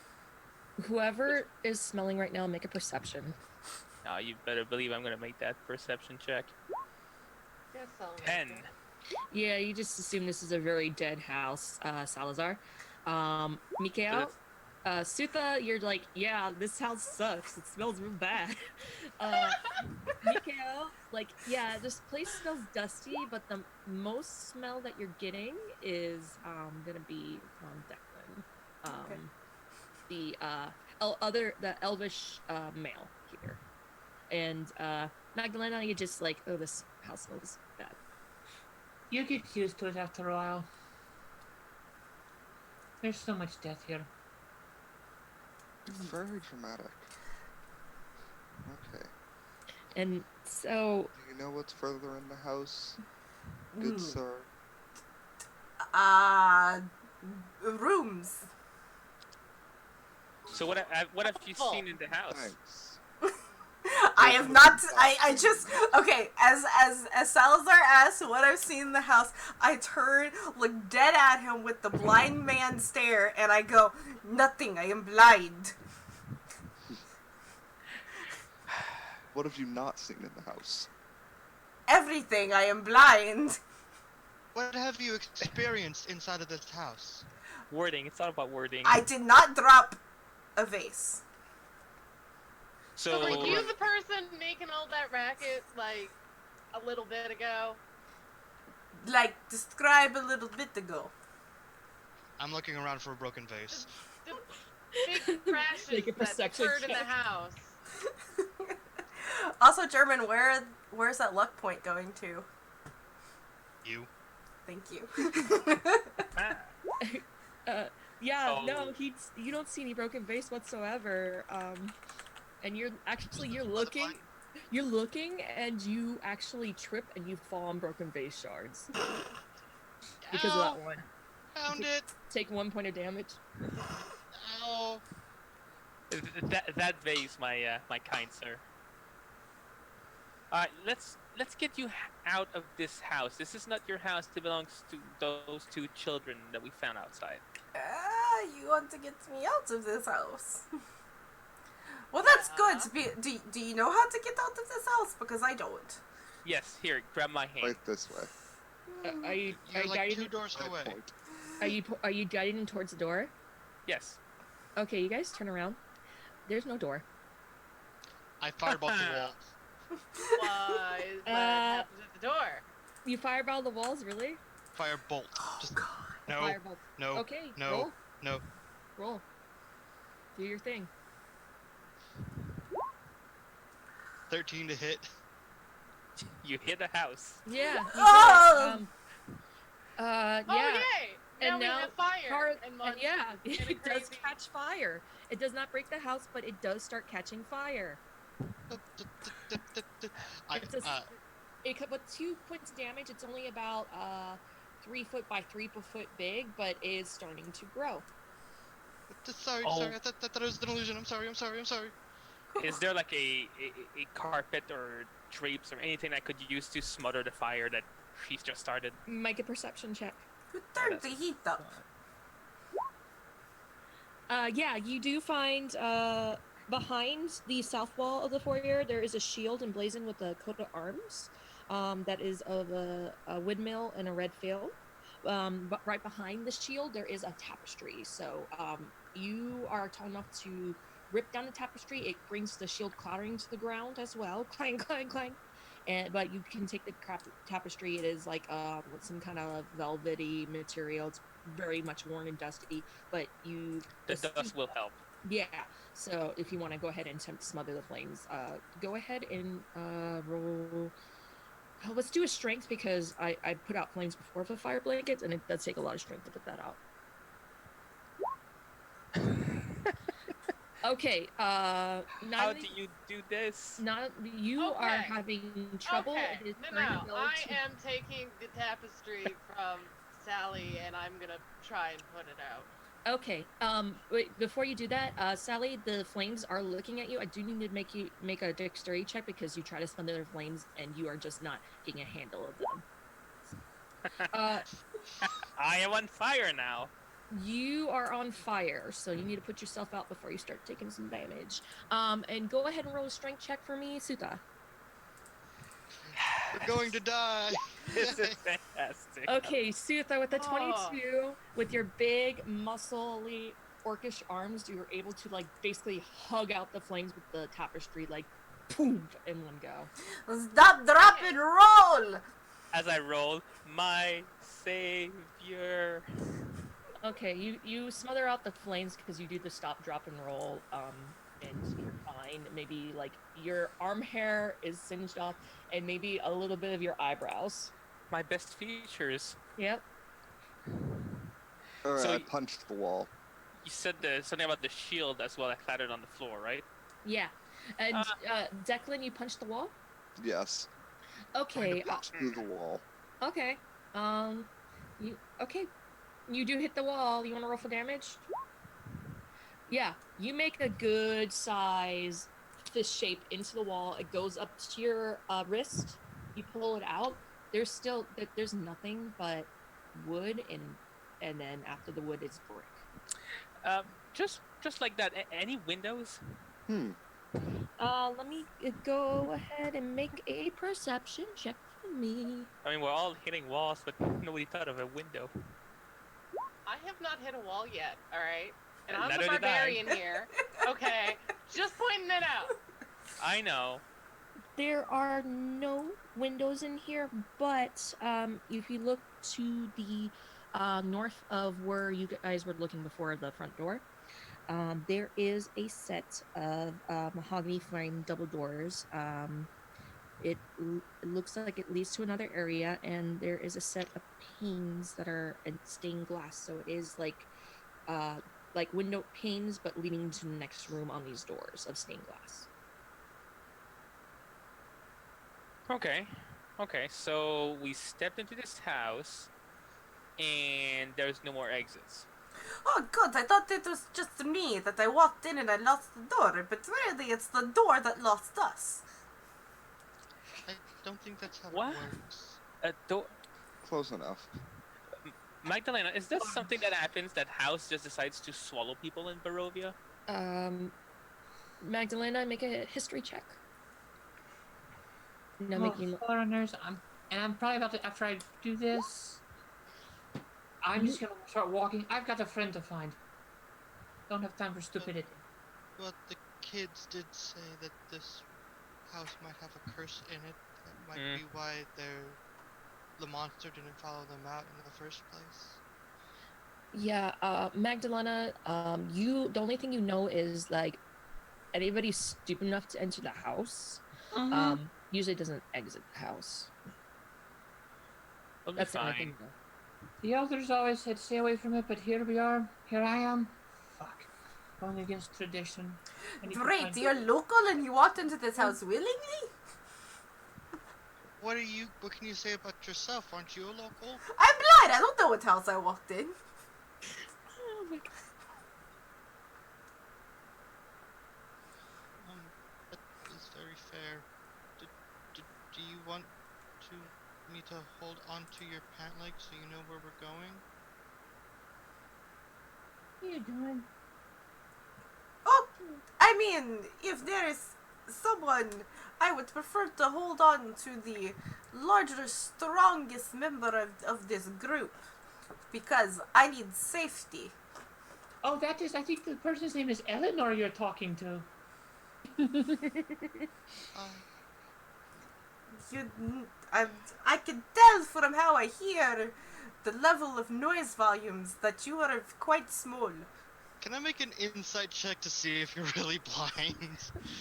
[SPEAKER 2] Whoever is smelling right now, make a perception.
[SPEAKER 5] Oh, you better believe I'm gonna make that perception check.
[SPEAKER 3] Yes, I'll make
[SPEAKER 5] 10.
[SPEAKER 3] it.
[SPEAKER 2] Yeah, you just assume this is a very dead house, Salazar. Mikhail, Sutha, you're like, yeah, this house sucks. It smells real bad. Mikhail, like, yeah, this place smells dusty, but the most smell that you're getting is gonna be from Declan.
[SPEAKER 1] Okay.
[SPEAKER 2] The elvish male here. And Magdalena, you're just like, oh, this house smells bad.
[SPEAKER 6] You get used to it after a while. There's so much death here.
[SPEAKER 7] Very dramatic. Okay.
[SPEAKER 2] And so,
[SPEAKER 7] Do you know what's further in the house, good sir?
[SPEAKER 1] Rooms.
[SPEAKER 5] So what have you seen in the house?
[SPEAKER 7] Thanks.
[SPEAKER 1] I have not. I just okay. As Salazar asks what I've seen in the house, I turn, look dead at him with the blind man stare, and I go, "Nothing. I am blind."
[SPEAKER 7] What have you not seen in the house?
[SPEAKER 1] Everything. I am blind.
[SPEAKER 4] What have you experienced inside of this house?
[SPEAKER 5] Wording. It's all about wording.
[SPEAKER 1] I did not drop a vase.
[SPEAKER 5] So
[SPEAKER 3] were you the person making all that racket, like, a little bit ago?
[SPEAKER 1] Like, describe a little bit ago.
[SPEAKER 4] I'm looking around for a broken vase.
[SPEAKER 3] The big crashes
[SPEAKER 2] Make a
[SPEAKER 3] that
[SPEAKER 2] perception
[SPEAKER 3] occurred in the
[SPEAKER 2] check.
[SPEAKER 3] house.
[SPEAKER 1] Also, German, where's that luck point going to?
[SPEAKER 4] You.
[SPEAKER 1] Thank you.
[SPEAKER 2] yeah,
[SPEAKER 5] Oh.
[SPEAKER 2] no, you don't see any broken vase whatsoever. And you're looking, and you actually trip and you fall on broken vase shards because of that one.
[SPEAKER 4] Found it.
[SPEAKER 2] Take 1 point of damage.
[SPEAKER 4] Ow.
[SPEAKER 5] that vase, my kind sir. Let's get you out of this house. This is not your house. It belongs to those two children that we found outside.
[SPEAKER 1] You want to get me out of this house? Well, that's good. Do you know how to get out of this house? Because I don't.
[SPEAKER 5] Yes, here, grab my hand.
[SPEAKER 7] Right this way.
[SPEAKER 2] Are you
[SPEAKER 4] You're like
[SPEAKER 2] guiding?
[SPEAKER 4] 2 doors
[SPEAKER 7] I
[SPEAKER 4] away.
[SPEAKER 7] point.
[SPEAKER 2] Are you guiding him towards the door?
[SPEAKER 5] Yes.
[SPEAKER 2] Okay, you guys turn around. There's no door.
[SPEAKER 4] I fireball the wall.
[SPEAKER 3] Why? What happens at the door?
[SPEAKER 2] You fireball the walls, really?
[SPEAKER 4] Firebolt. Just no,
[SPEAKER 2] Firebolt.
[SPEAKER 4] no,
[SPEAKER 2] Okay.
[SPEAKER 4] no,
[SPEAKER 2] Roll.
[SPEAKER 4] no.
[SPEAKER 2] Roll. Do your thing.
[SPEAKER 4] 13 to hit.
[SPEAKER 5] You hit a house.
[SPEAKER 2] Yeah. You
[SPEAKER 1] Oh!
[SPEAKER 2] did.
[SPEAKER 3] Oh,
[SPEAKER 2] Yeah.
[SPEAKER 3] yay! Now
[SPEAKER 2] And
[SPEAKER 3] we
[SPEAKER 2] now
[SPEAKER 3] have fire and
[SPEAKER 2] and yeah,
[SPEAKER 3] monsters and a
[SPEAKER 2] it does
[SPEAKER 3] crazy-
[SPEAKER 2] catch fire. It does not break the house, but it does start catching fire. It's with 2 points of damage. It's only about 3 foot by 3 foot big, but is starting to grow.
[SPEAKER 4] Sorry,
[SPEAKER 5] Oh.
[SPEAKER 4] sorry. I thought it was an illusion. I'm sorry.
[SPEAKER 5] Is there like a carpet or drapes or anything I could use to smother the fire that she's just started?
[SPEAKER 2] Make a perception check.
[SPEAKER 1] Who turned the heat up?
[SPEAKER 2] Yeah, you do find behind the south wall of the foyer there is a shield emblazoned with a coat of arms that is of a windmill and a red field. But right behind the shield there is a tapestry. So you are tall enough to rip down the tapestry. It brings the shield clattering to the ground as well. Clang, clang, clang. But you can take the tapestry. It is like some kind of velvety material. It's very much worn and dusty. But
[SPEAKER 5] The dust will help.
[SPEAKER 2] yeah. So if you want to go ahead and attempt to smother the flames, go ahead and roll. Let's do a strength because I put out flames before for fire blankets, and it does take a lot of strength to put that out. Okay.
[SPEAKER 5] How do you do this?
[SPEAKER 2] You are
[SPEAKER 3] Okay.
[SPEAKER 2] having trouble.
[SPEAKER 3] Okay.
[SPEAKER 2] It is
[SPEAKER 3] No,
[SPEAKER 2] current
[SPEAKER 3] I
[SPEAKER 2] ability.
[SPEAKER 3] am taking the tapestry from Sally, and I'm gonna try and put it out.
[SPEAKER 2] Okay. Wait, before you do that, Sally, the flames are looking at you. I do need to make a dexterity check because you try to smother the flames and you are just not getting a handle of them.
[SPEAKER 5] I am on fire now.
[SPEAKER 2] You are on fire, so you need to put yourself out before you start taking some damage. And go ahead and roll a strength check for me, Suta.
[SPEAKER 4] We're going to die.
[SPEAKER 5] This is fantastic.
[SPEAKER 2] Okay, Sutha, with the
[SPEAKER 3] Oh.
[SPEAKER 2] 22, with your big, muscly, orcish arms, you were able to, like, basically hug out the flames with the tapestry, like, boom, in one go.
[SPEAKER 1] Stop, drop, and roll!
[SPEAKER 5] As I roll, my savior.
[SPEAKER 2] Okay, you smother out the flames because you do the stop, drop, and roll and you're fine. Maybe like your arm hair is singed off, and maybe a little bit of your eyebrows.
[SPEAKER 5] My best features.
[SPEAKER 2] Yep.
[SPEAKER 7] Alright,
[SPEAKER 5] So
[SPEAKER 7] I punched the wall.
[SPEAKER 5] you said something about the shield as well that clattered on the floor, right?
[SPEAKER 2] Yeah. And
[SPEAKER 5] Uh,
[SPEAKER 2] Declan, you punched the wall.
[SPEAKER 7] Yes.
[SPEAKER 2] Okay.
[SPEAKER 7] Through the wall.
[SPEAKER 2] Okay. You okay? You do hit the wall. You want to roll for damage? Yeah. You make a good size fist shape into the wall. It goes up to your wrist. You pull it out. There's nothing but wood and then after the wood is brick.
[SPEAKER 5] just like that. Any windows?
[SPEAKER 2] Let me go ahead and make a perception check for me.
[SPEAKER 5] I mean, we're all hitting walls, but nobody thought of a window.
[SPEAKER 3] I have not hit a wall yet, alright? And I'm
[SPEAKER 5] Neither
[SPEAKER 3] the
[SPEAKER 5] did I.
[SPEAKER 3] barbarian here. Okay, just pointing it out.
[SPEAKER 5] I know.
[SPEAKER 2] There are no windows in here, but if you look to the north of where you guys were looking before the front door, there is a set of mahogany frame double doors. It looks like it leads to another area, and there is a set of panes that are in stained glass. So it is like window panes, but leading to the next room on these doors of stained glass.
[SPEAKER 5] Okay, so we stepped into this house, and there's no more exits.
[SPEAKER 1] Oh, good. I thought it was just me, that I walked in and I lost the door, but really it's the door that lost us.
[SPEAKER 4] I don't think that's how
[SPEAKER 5] What?
[SPEAKER 4] it works.
[SPEAKER 7] Close enough.
[SPEAKER 5] Magdalena, is this something that happens that house just decides to swallow people in Barovia?
[SPEAKER 2] Magdalena, make a history check. No,
[SPEAKER 6] Oh,
[SPEAKER 2] making
[SPEAKER 6] foreigners. I'm probably about to, after I do this, I'm just gonna start walking. I've got a friend to find. Don't have time for stupidity.
[SPEAKER 4] But the kids did say that this house might have a curse in it. That might be why the monster didn't follow them out in the first place.
[SPEAKER 2] Yeah, Magdalena, the only thing you know is like anybody stupid enough to enter the house, usually doesn't exit the house.
[SPEAKER 5] We'll be
[SPEAKER 2] That's the only
[SPEAKER 5] fine.
[SPEAKER 2] thing you know.
[SPEAKER 6] The elders always said stay away from it, but here we are. Here I am. Fuck. Going against tradition. I need to
[SPEAKER 1] Great,
[SPEAKER 6] find-
[SPEAKER 1] you're local and you walked into this house willingly?
[SPEAKER 4] What can you say about yourself? Aren't you a local?
[SPEAKER 1] I'm blind, I don't know what house I walked in.
[SPEAKER 2] Oh my god.
[SPEAKER 4] That is very fair. Do you want me to hold onto your pant leg so you know where we're going?
[SPEAKER 6] What are you doing?
[SPEAKER 1] Oh, I mean, if there is someone, I would prefer to hold on to the larger, strongest member of this group, because I need safety.
[SPEAKER 6] Oh, that is, I think the person's name is Eleanor you're talking to.
[SPEAKER 1] I can tell from how I hear the level of noise volumes that you are quite small.
[SPEAKER 4] Can I make an insight check to see if you're really blind?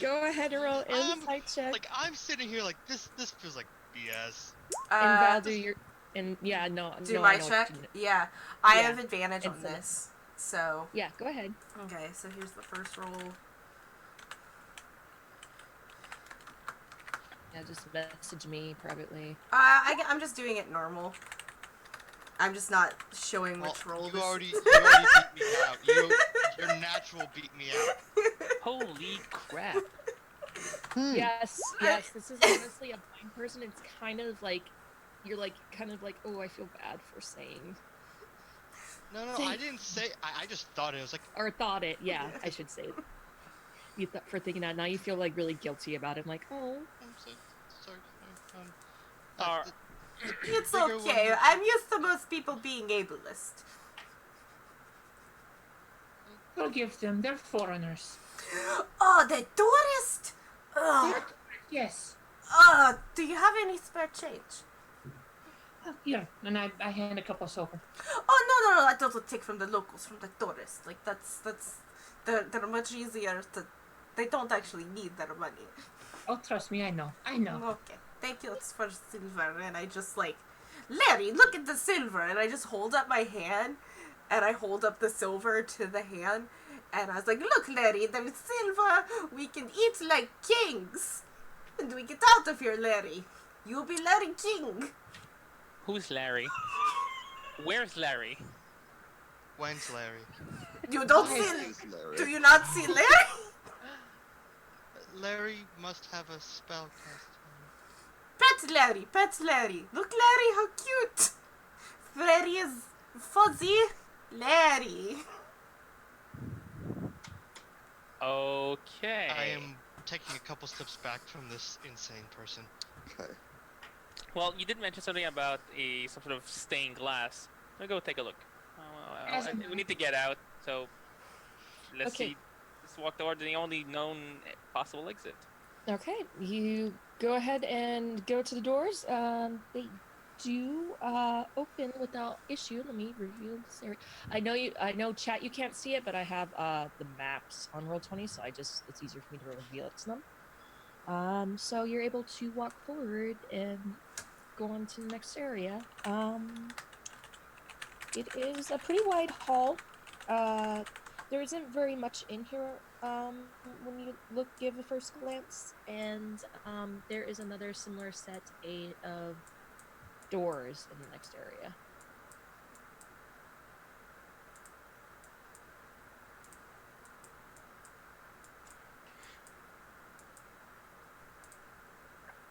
[SPEAKER 2] Go ahead and roll insight check.
[SPEAKER 4] Like, I'm sitting here like, this feels like BS.
[SPEAKER 2] And Val, do your... And yeah, no.
[SPEAKER 1] Do
[SPEAKER 2] no,
[SPEAKER 1] my
[SPEAKER 2] I know
[SPEAKER 1] check?
[SPEAKER 2] what you-
[SPEAKER 1] Yeah, I
[SPEAKER 2] Yeah.
[SPEAKER 1] have advantage on
[SPEAKER 2] Infinite.
[SPEAKER 1] this. So,
[SPEAKER 2] Yeah, go ahead.
[SPEAKER 1] okay, so here's the first roll.
[SPEAKER 2] Yeah, just message me privately.
[SPEAKER 1] I'm just doing it normal. I'm just not showing
[SPEAKER 4] Well,
[SPEAKER 1] which roll
[SPEAKER 4] you
[SPEAKER 1] this
[SPEAKER 4] already
[SPEAKER 1] is.
[SPEAKER 4] beat me out. Your natural beat me out.
[SPEAKER 5] Holy crap.
[SPEAKER 2] Yes, this is honestly a blind person. It's kind of like, you're like, oh, I feel bad for saying.
[SPEAKER 4] No,
[SPEAKER 2] See-
[SPEAKER 4] I didn't say. I just thought it was like.
[SPEAKER 2] Or thought it, yeah, I should say it. You thought for thinking that, now you feel like really guilty about it. I'm like, oh.
[SPEAKER 4] I'm so sorry.
[SPEAKER 5] Alright.
[SPEAKER 1] It's
[SPEAKER 4] bigger
[SPEAKER 1] okay.
[SPEAKER 4] one-
[SPEAKER 1] I'm used to most people being ableist.
[SPEAKER 6] Forgive them, they're foreigners.
[SPEAKER 1] Oh, the tourist! Ugh.
[SPEAKER 6] Yes.
[SPEAKER 1] Do you have any spare change?
[SPEAKER 6] Oh, here, and I hand a couple of silver.
[SPEAKER 1] Oh, no, I don't take from the locals, from the tourists. Like, they're much easier to They don't actually need their money.
[SPEAKER 6] Oh, trust me, I know. I know.
[SPEAKER 1] Okay, thank you for silver. And I just like, Larry, look at the silver. And I just hold up my hand, and I hold up the silver to the hand. And I was like, look, Larry, there's silver. We can eat like kings. And we get out of here, Larry. You'll be Larry King.
[SPEAKER 5] Who's Larry? Where's Larry?
[SPEAKER 4] When's Larry?
[SPEAKER 1] You don't
[SPEAKER 6] Why
[SPEAKER 1] see...
[SPEAKER 7] Is Larry.
[SPEAKER 1] Do you not see Larry?
[SPEAKER 4] Larry must have a spell cast on him.
[SPEAKER 1] Pet Larry, pet Larry. Look, Larry, how cute. Larry is fuzzy. Larry.
[SPEAKER 5] Okay.
[SPEAKER 4] I am taking a couple steps back from this insane person.
[SPEAKER 7] Okay.
[SPEAKER 5] Well, you did mention something about some sort of stained glass. I'll go take a look. We need to get out, so let's
[SPEAKER 2] Okay.
[SPEAKER 5] see. Let's walk towards the only known possible exit.
[SPEAKER 2] Okay, you go ahead and go to the doors. They do open without issue. Let me reveal this area. I know, chat. You can't see it, but I have the maps on Roll20, so it's easier for me to reveal it to them. So you're able to walk forward and go on to the next area. It is a pretty wide hall. There isn't very much in here when you give a first glance, and there is another similar set of doors in the next area.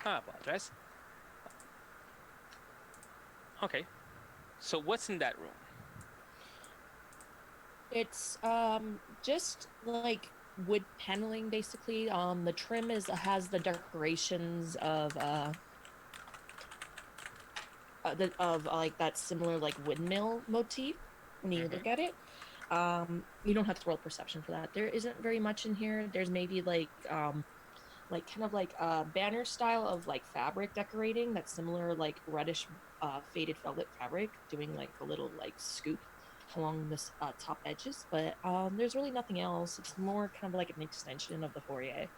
[SPEAKER 5] I apologize. Okay. So what's in that room?
[SPEAKER 2] It's just like wood paneling basically. The trim has the decorations of like that similar like windmill motif when you look at it. You don't have to roll perception for that. There isn't very much in here. There's maybe like kind of like a banner style of like fabric decorating that's similar, like reddish faded velvet fabric, doing like a little like scoop along the top edges, but there's really nothing else. It's more kind of like an extension of the foyer.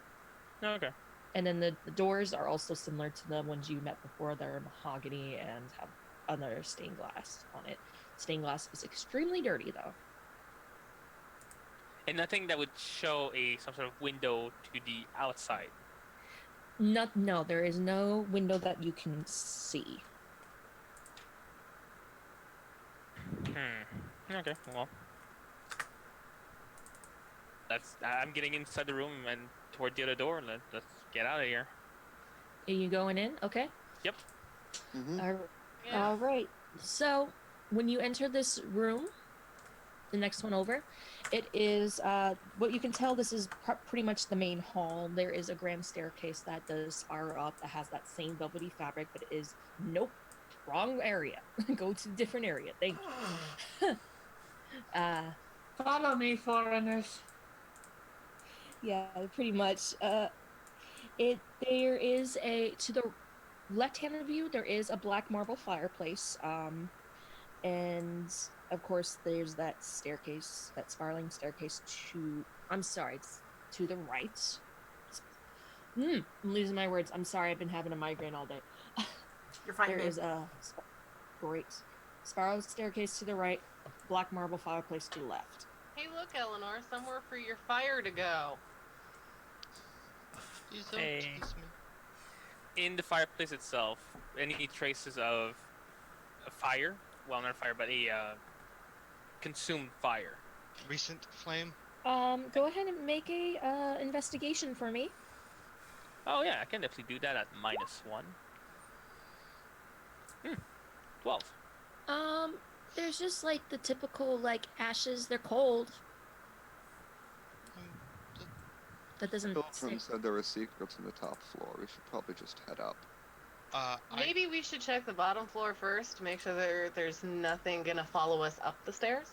[SPEAKER 5] Okay.
[SPEAKER 2] And then the doors are also similar to the ones you met before. They're mahogany and have another stained glass on it. Stained glass is extremely dirty though.
[SPEAKER 5] And nothing that would show some sort of window to the outside.
[SPEAKER 2] No, there is no window that you can see.
[SPEAKER 5] Okay, well. I'm getting inside the room and toward the other door. Let's get out of here.
[SPEAKER 2] Are you going in? Okay.
[SPEAKER 5] Yep.
[SPEAKER 7] Mm-hmm.
[SPEAKER 2] All right. So when you enter this room, the next one over, it is what you can tell. This is pretty much the main hall. There is a grand staircase that does spiral up that has that same velvety fabric, but it is wrong area. Go to a different area. Thank you.
[SPEAKER 6] Follow me, foreigners.
[SPEAKER 2] Yeah, pretty much. There is to the left hand of you, there is a black marble fireplace. And of course there's that staircase, that spiraling staircase it's to the right. I'm losing my words. I'm sorry, I've been having a migraine all day.
[SPEAKER 1] You're fine,
[SPEAKER 2] There
[SPEAKER 1] babe.
[SPEAKER 2] is a great spiral staircase to the right, black marble fireplace to the left.
[SPEAKER 3] Hey, look, Eleanor, somewhere for your fire to go.
[SPEAKER 4] Please don't
[SPEAKER 5] Hey.
[SPEAKER 4] tease me.
[SPEAKER 5] In the fireplace itself, any traces of a fire? Well, not a fire, but a consumed fire.
[SPEAKER 4] Recent flame?
[SPEAKER 2] Go ahead and make a investigation for me.
[SPEAKER 5] Oh yeah, I can definitely do that at -1. 12.
[SPEAKER 2] There's just like the typical like ashes. They're cold. That doesn't.
[SPEAKER 7] Pilgrim said there were secrets on the top floor. We should probably just head up.
[SPEAKER 3] Maybe we should check the bottom floor first to make sure there's nothing gonna follow us up the stairs.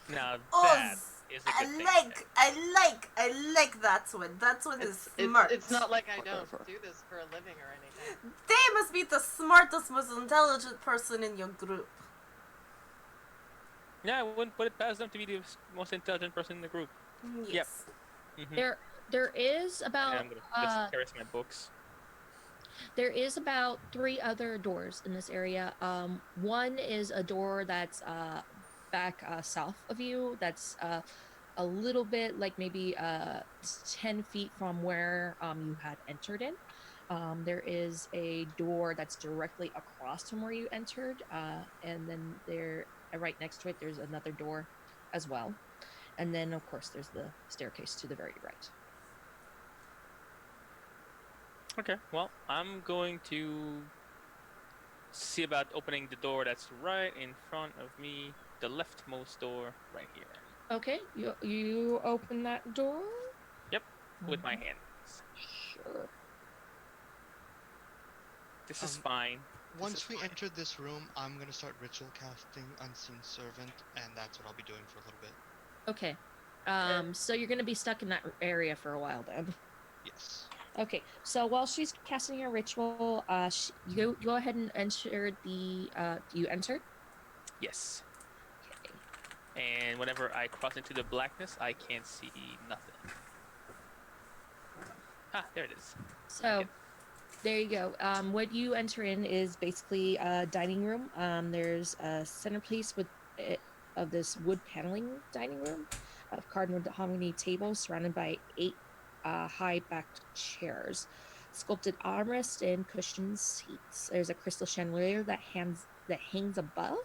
[SPEAKER 5] Now
[SPEAKER 1] Oh,
[SPEAKER 5] that is a good thing.
[SPEAKER 1] I like that one. That one is smart.
[SPEAKER 3] It's not like I don't
[SPEAKER 7] Whatever.
[SPEAKER 3] do this for a living or anything.
[SPEAKER 1] They must be the smartest, most intelligent person in your group.
[SPEAKER 5] Yeah, I wouldn't put it past them to be the most intelligent person in the group.
[SPEAKER 1] Yes.
[SPEAKER 5] Mhm.
[SPEAKER 2] There is
[SPEAKER 5] And
[SPEAKER 2] about
[SPEAKER 5] I'm gonna just carry my books.
[SPEAKER 2] there is about 3 other doors in this area. One is a door that's back south of you. That's a little bit like maybe 10 feet from where you had entered in. There is a door that's directly across from where you entered, and then there, right next to it, there's another door as well. And then, of course, there's the staircase to the very right.
[SPEAKER 5] Okay, well, I'm going to see about opening the door that's right in front of me, the leftmost door right here.
[SPEAKER 2] Okay, you open that door.
[SPEAKER 5] Yep, with my hands.
[SPEAKER 2] Sure.
[SPEAKER 5] This is
[SPEAKER 4] Um,
[SPEAKER 5] fine.
[SPEAKER 4] Once we enter this room, I'm gonna start ritual casting Unseen Servant, and that's what I'll be doing for a little bit.
[SPEAKER 2] Okay. So you're gonna be stuck in that area for a while then.
[SPEAKER 4] Yes.
[SPEAKER 2] Okay. So while she's casting your ritual, you go ahead and enter the. You entered.
[SPEAKER 5] Yes.
[SPEAKER 2] Okay.
[SPEAKER 5] And whenever I cross into the blackness, I can't see nothing. Ah, there it is.
[SPEAKER 2] So, there you go. What you enter in is basically a dining room. There's a centerpiece of this wood paneling dining room of carved mahogany tables surrounded by 8 high-backed chairs, sculpted armrests and cushioned seats. There's a crystal chandelier that hangs above,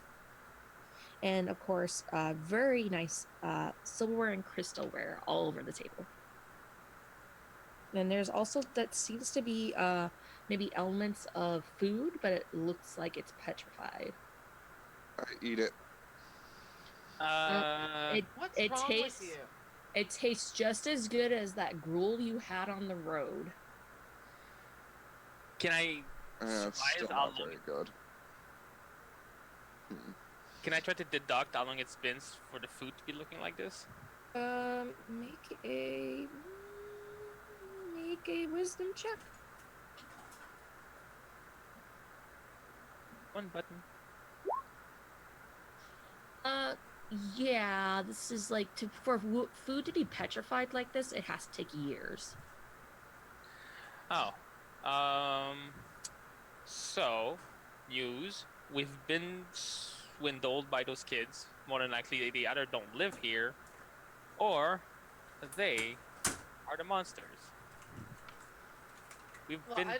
[SPEAKER 2] and of course, very nice silverware and crystalware all over the table. And there's also that seems to be maybe elements of food, but it looks like it's petrified.
[SPEAKER 7] I eat it.
[SPEAKER 2] It
[SPEAKER 3] What's
[SPEAKER 2] it
[SPEAKER 3] wrong
[SPEAKER 2] tastes
[SPEAKER 3] with you?
[SPEAKER 2] it tastes just as good as that gruel you had on the road.
[SPEAKER 5] Can I
[SPEAKER 7] It's
[SPEAKER 5] surmise
[SPEAKER 7] still
[SPEAKER 5] how
[SPEAKER 7] not
[SPEAKER 5] long?
[SPEAKER 7] very good.
[SPEAKER 5] Can I try to deduct how long it's been for the food to be looking like this?
[SPEAKER 2] Make a wisdom check.
[SPEAKER 5] One button.
[SPEAKER 2] Yeah, this is like for food to be petrified like this, it has to take years.
[SPEAKER 5] Oh. So, news. We've been swindled by those kids. More than likely, they either don't live here, or they are the monsters. We've
[SPEAKER 3] Well,
[SPEAKER 5] been.
[SPEAKER 3] I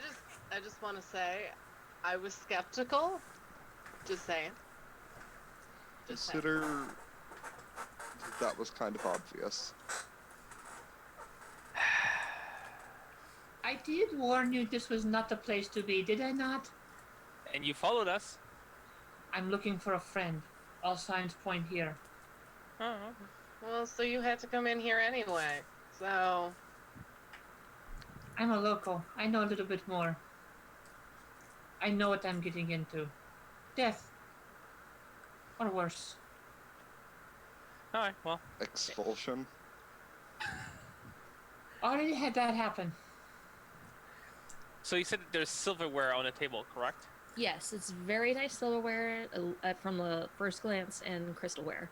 [SPEAKER 3] just want to say, I was skeptical. Just saying. Just saying.
[SPEAKER 7] Consider that was kind of obvious.
[SPEAKER 6] I did warn you this was not the place to be, did I not?
[SPEAKER 5] And you followed us.
[SPEAKER 6] I'm looking for a friend. All signs point here.
[SPEAKER 5] Oh,
[SPEAKER 3] Well, so you had to come in here anyway. So,
[SPEAKER 6] I'm a local. I know a little bit more. I know what I'm getting into. Death. Or worse.
[SPEAKER 5] alright, well.
[SPEAKER 7] Expulsion.
[SPEAKER 6] Already had that happen.
[SPEAKER 5] So you said that there's silverware on the table, correct?
[SPEAKER 2] Yes, it's very nice silverware from the first glance and crystalware.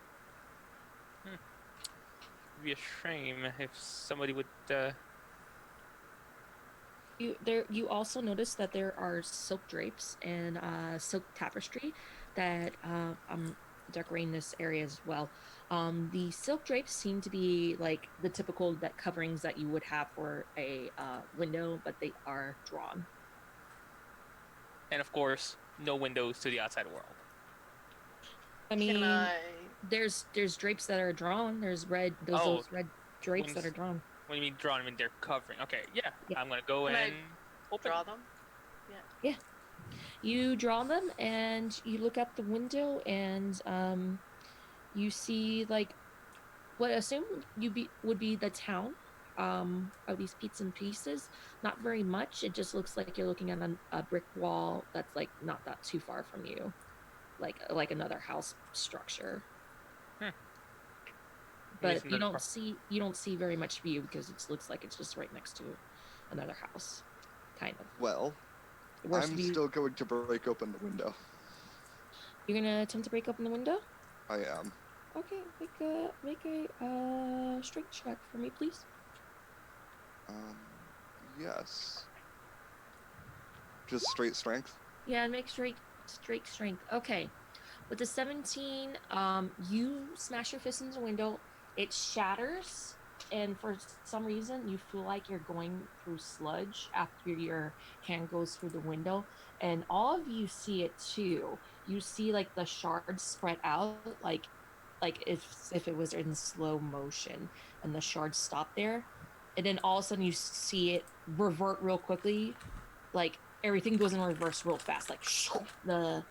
[SPEAKER 5] It'd be a shame if somebody would.
[SPEAKER 2] You also notice that there are silk drapes and silk tapestry that decorating this area as well. The silk drapes seem to be like the typical coverings that you would have for a window, but they are drawn.
[SPEAKER 5] And of course, no windows to the outside world.
[SPEAKER 2] I mean,
[SPEAKER 3] can I?
[SPEAKER 2] there's drapes that are drawn. There's those red drapes that are drawn.
[SPEAKER 5] What do you mean drawn? I mean they're covering. Okay, yeah. I'm gonna go
[SPEAKER 3] Can I
[SPEAKER 5] and open.
[SPEAKER 3] Draw them?
[SPEAKER 2] You draw them and you look out the window and you see like what I assume would be the town of these bits and pieces. Not very much. It just looks like you're looking at a brick wall that's like not that too far from you, like another house structure. But you don't see very much view because it looks like it's just right next to another house, kind of.
[SPEAKER 7] Well,
[SPEAKER 2] Worst
[SPEAKER 7] I'm
[SPEAKER 2] view.
[SPEAKER 7] still going to break open the window.
[SPEAKER 2] You're gonna attempt to break open the window.
[SPEAKER 7] I am.
[SPEAKER 2] Okay, make a strength check for me, please.
[SPEAKER 7] Um, yes. Just straight strength.
[SPEAKER 2] Yeah, and make straight strength. Okay. With the 17, you smash your fist into the window. It shatters, and for some reason, you feel like you're going through sludge after your hand goes through the window. And all of you see it too. You see like the shards spread out, like if it was in slow motion, and the shards stop there. And then all of a sudden, you see it revert real quickly, like everything goes in reverse real fast. Like the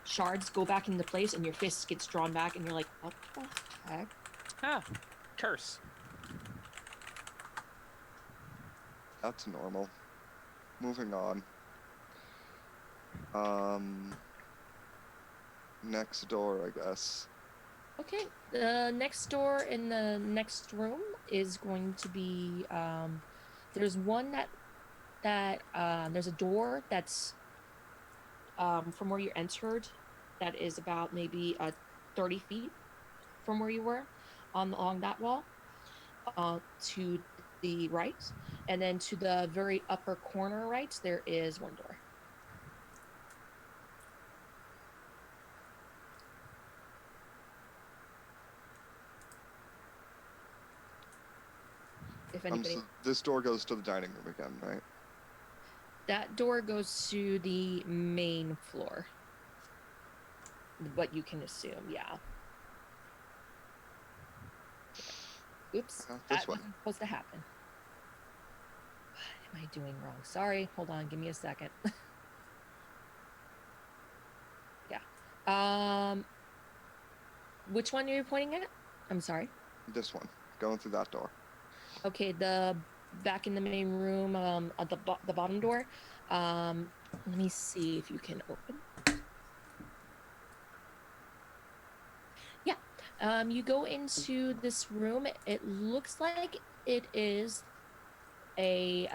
[SPEAKER 2] shards go back into place, and your fist gets drawn back, and you're like, "What the heck?"
[SPEAKER 5] Ah, curse.
[SPEAKER 7] That's normal. Moving on. Um, next door, I guess.
[SPEAKER 2] Okay, the next door in the next room is going to be. There's one that there's a door that's from where you entered, that is about maybe 30 feet from where you were on along that wall, to the right, and then to the very upper corner right there is one door. If anybody,
[SPEAKER 7] So this door goes to the dining room again, right?
[SPEAKER 2] that door goes to the main floor. What you can assume, yeah. Oops,
[SPEAKER 7] This
[SPEAKER 2] that
[SPEAKER 7] way.
[SPEAKER 2] wasn't supposed to happen. What am I doing wrong? Sorry, hold on, give me a second. Yeah. Which one are you pointing at? I'm sorry.
[SPEAKER 7] This one. Going through that door.
[SPEAKER 2] Okay, the back in the main room, at the bottom door. Let me see if you can open. Yeah. You go into this room. It looks like it is a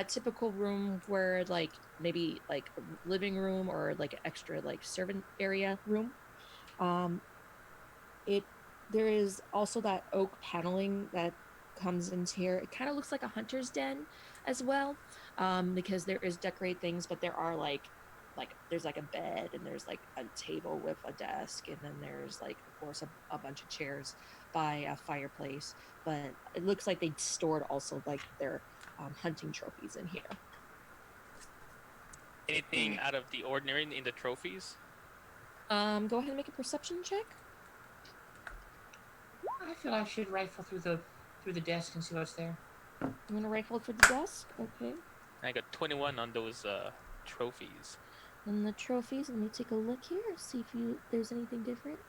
[SPEAKER 2] typical room where like maybe like a living room or like an extra like servant area room. Um, it There is also that oak paneling that comes into here. It kind of looks like a hunter's den as well, because there is decorate things, but there are like there's like a bed, and there's like a table with a desk, and then there's like of course a bunch of chairs by a fireplace. But it looks like they stored also like their hunting trophies in here.
[SPEAKER 5] Anything out of the ordinary in the trophies?
[SPEAKER 2] Go ahead and make a perception check.
[SPEAKER 6] I feel I should rifle through the desk and see what's there.
[SPEAKER 2] You want to rifle for the desk? Okay.
[SPEAKER 5] I got 21 on those trophies.
[SPEAKER 2] And the trophies, let me take a look here, see if there's anything different.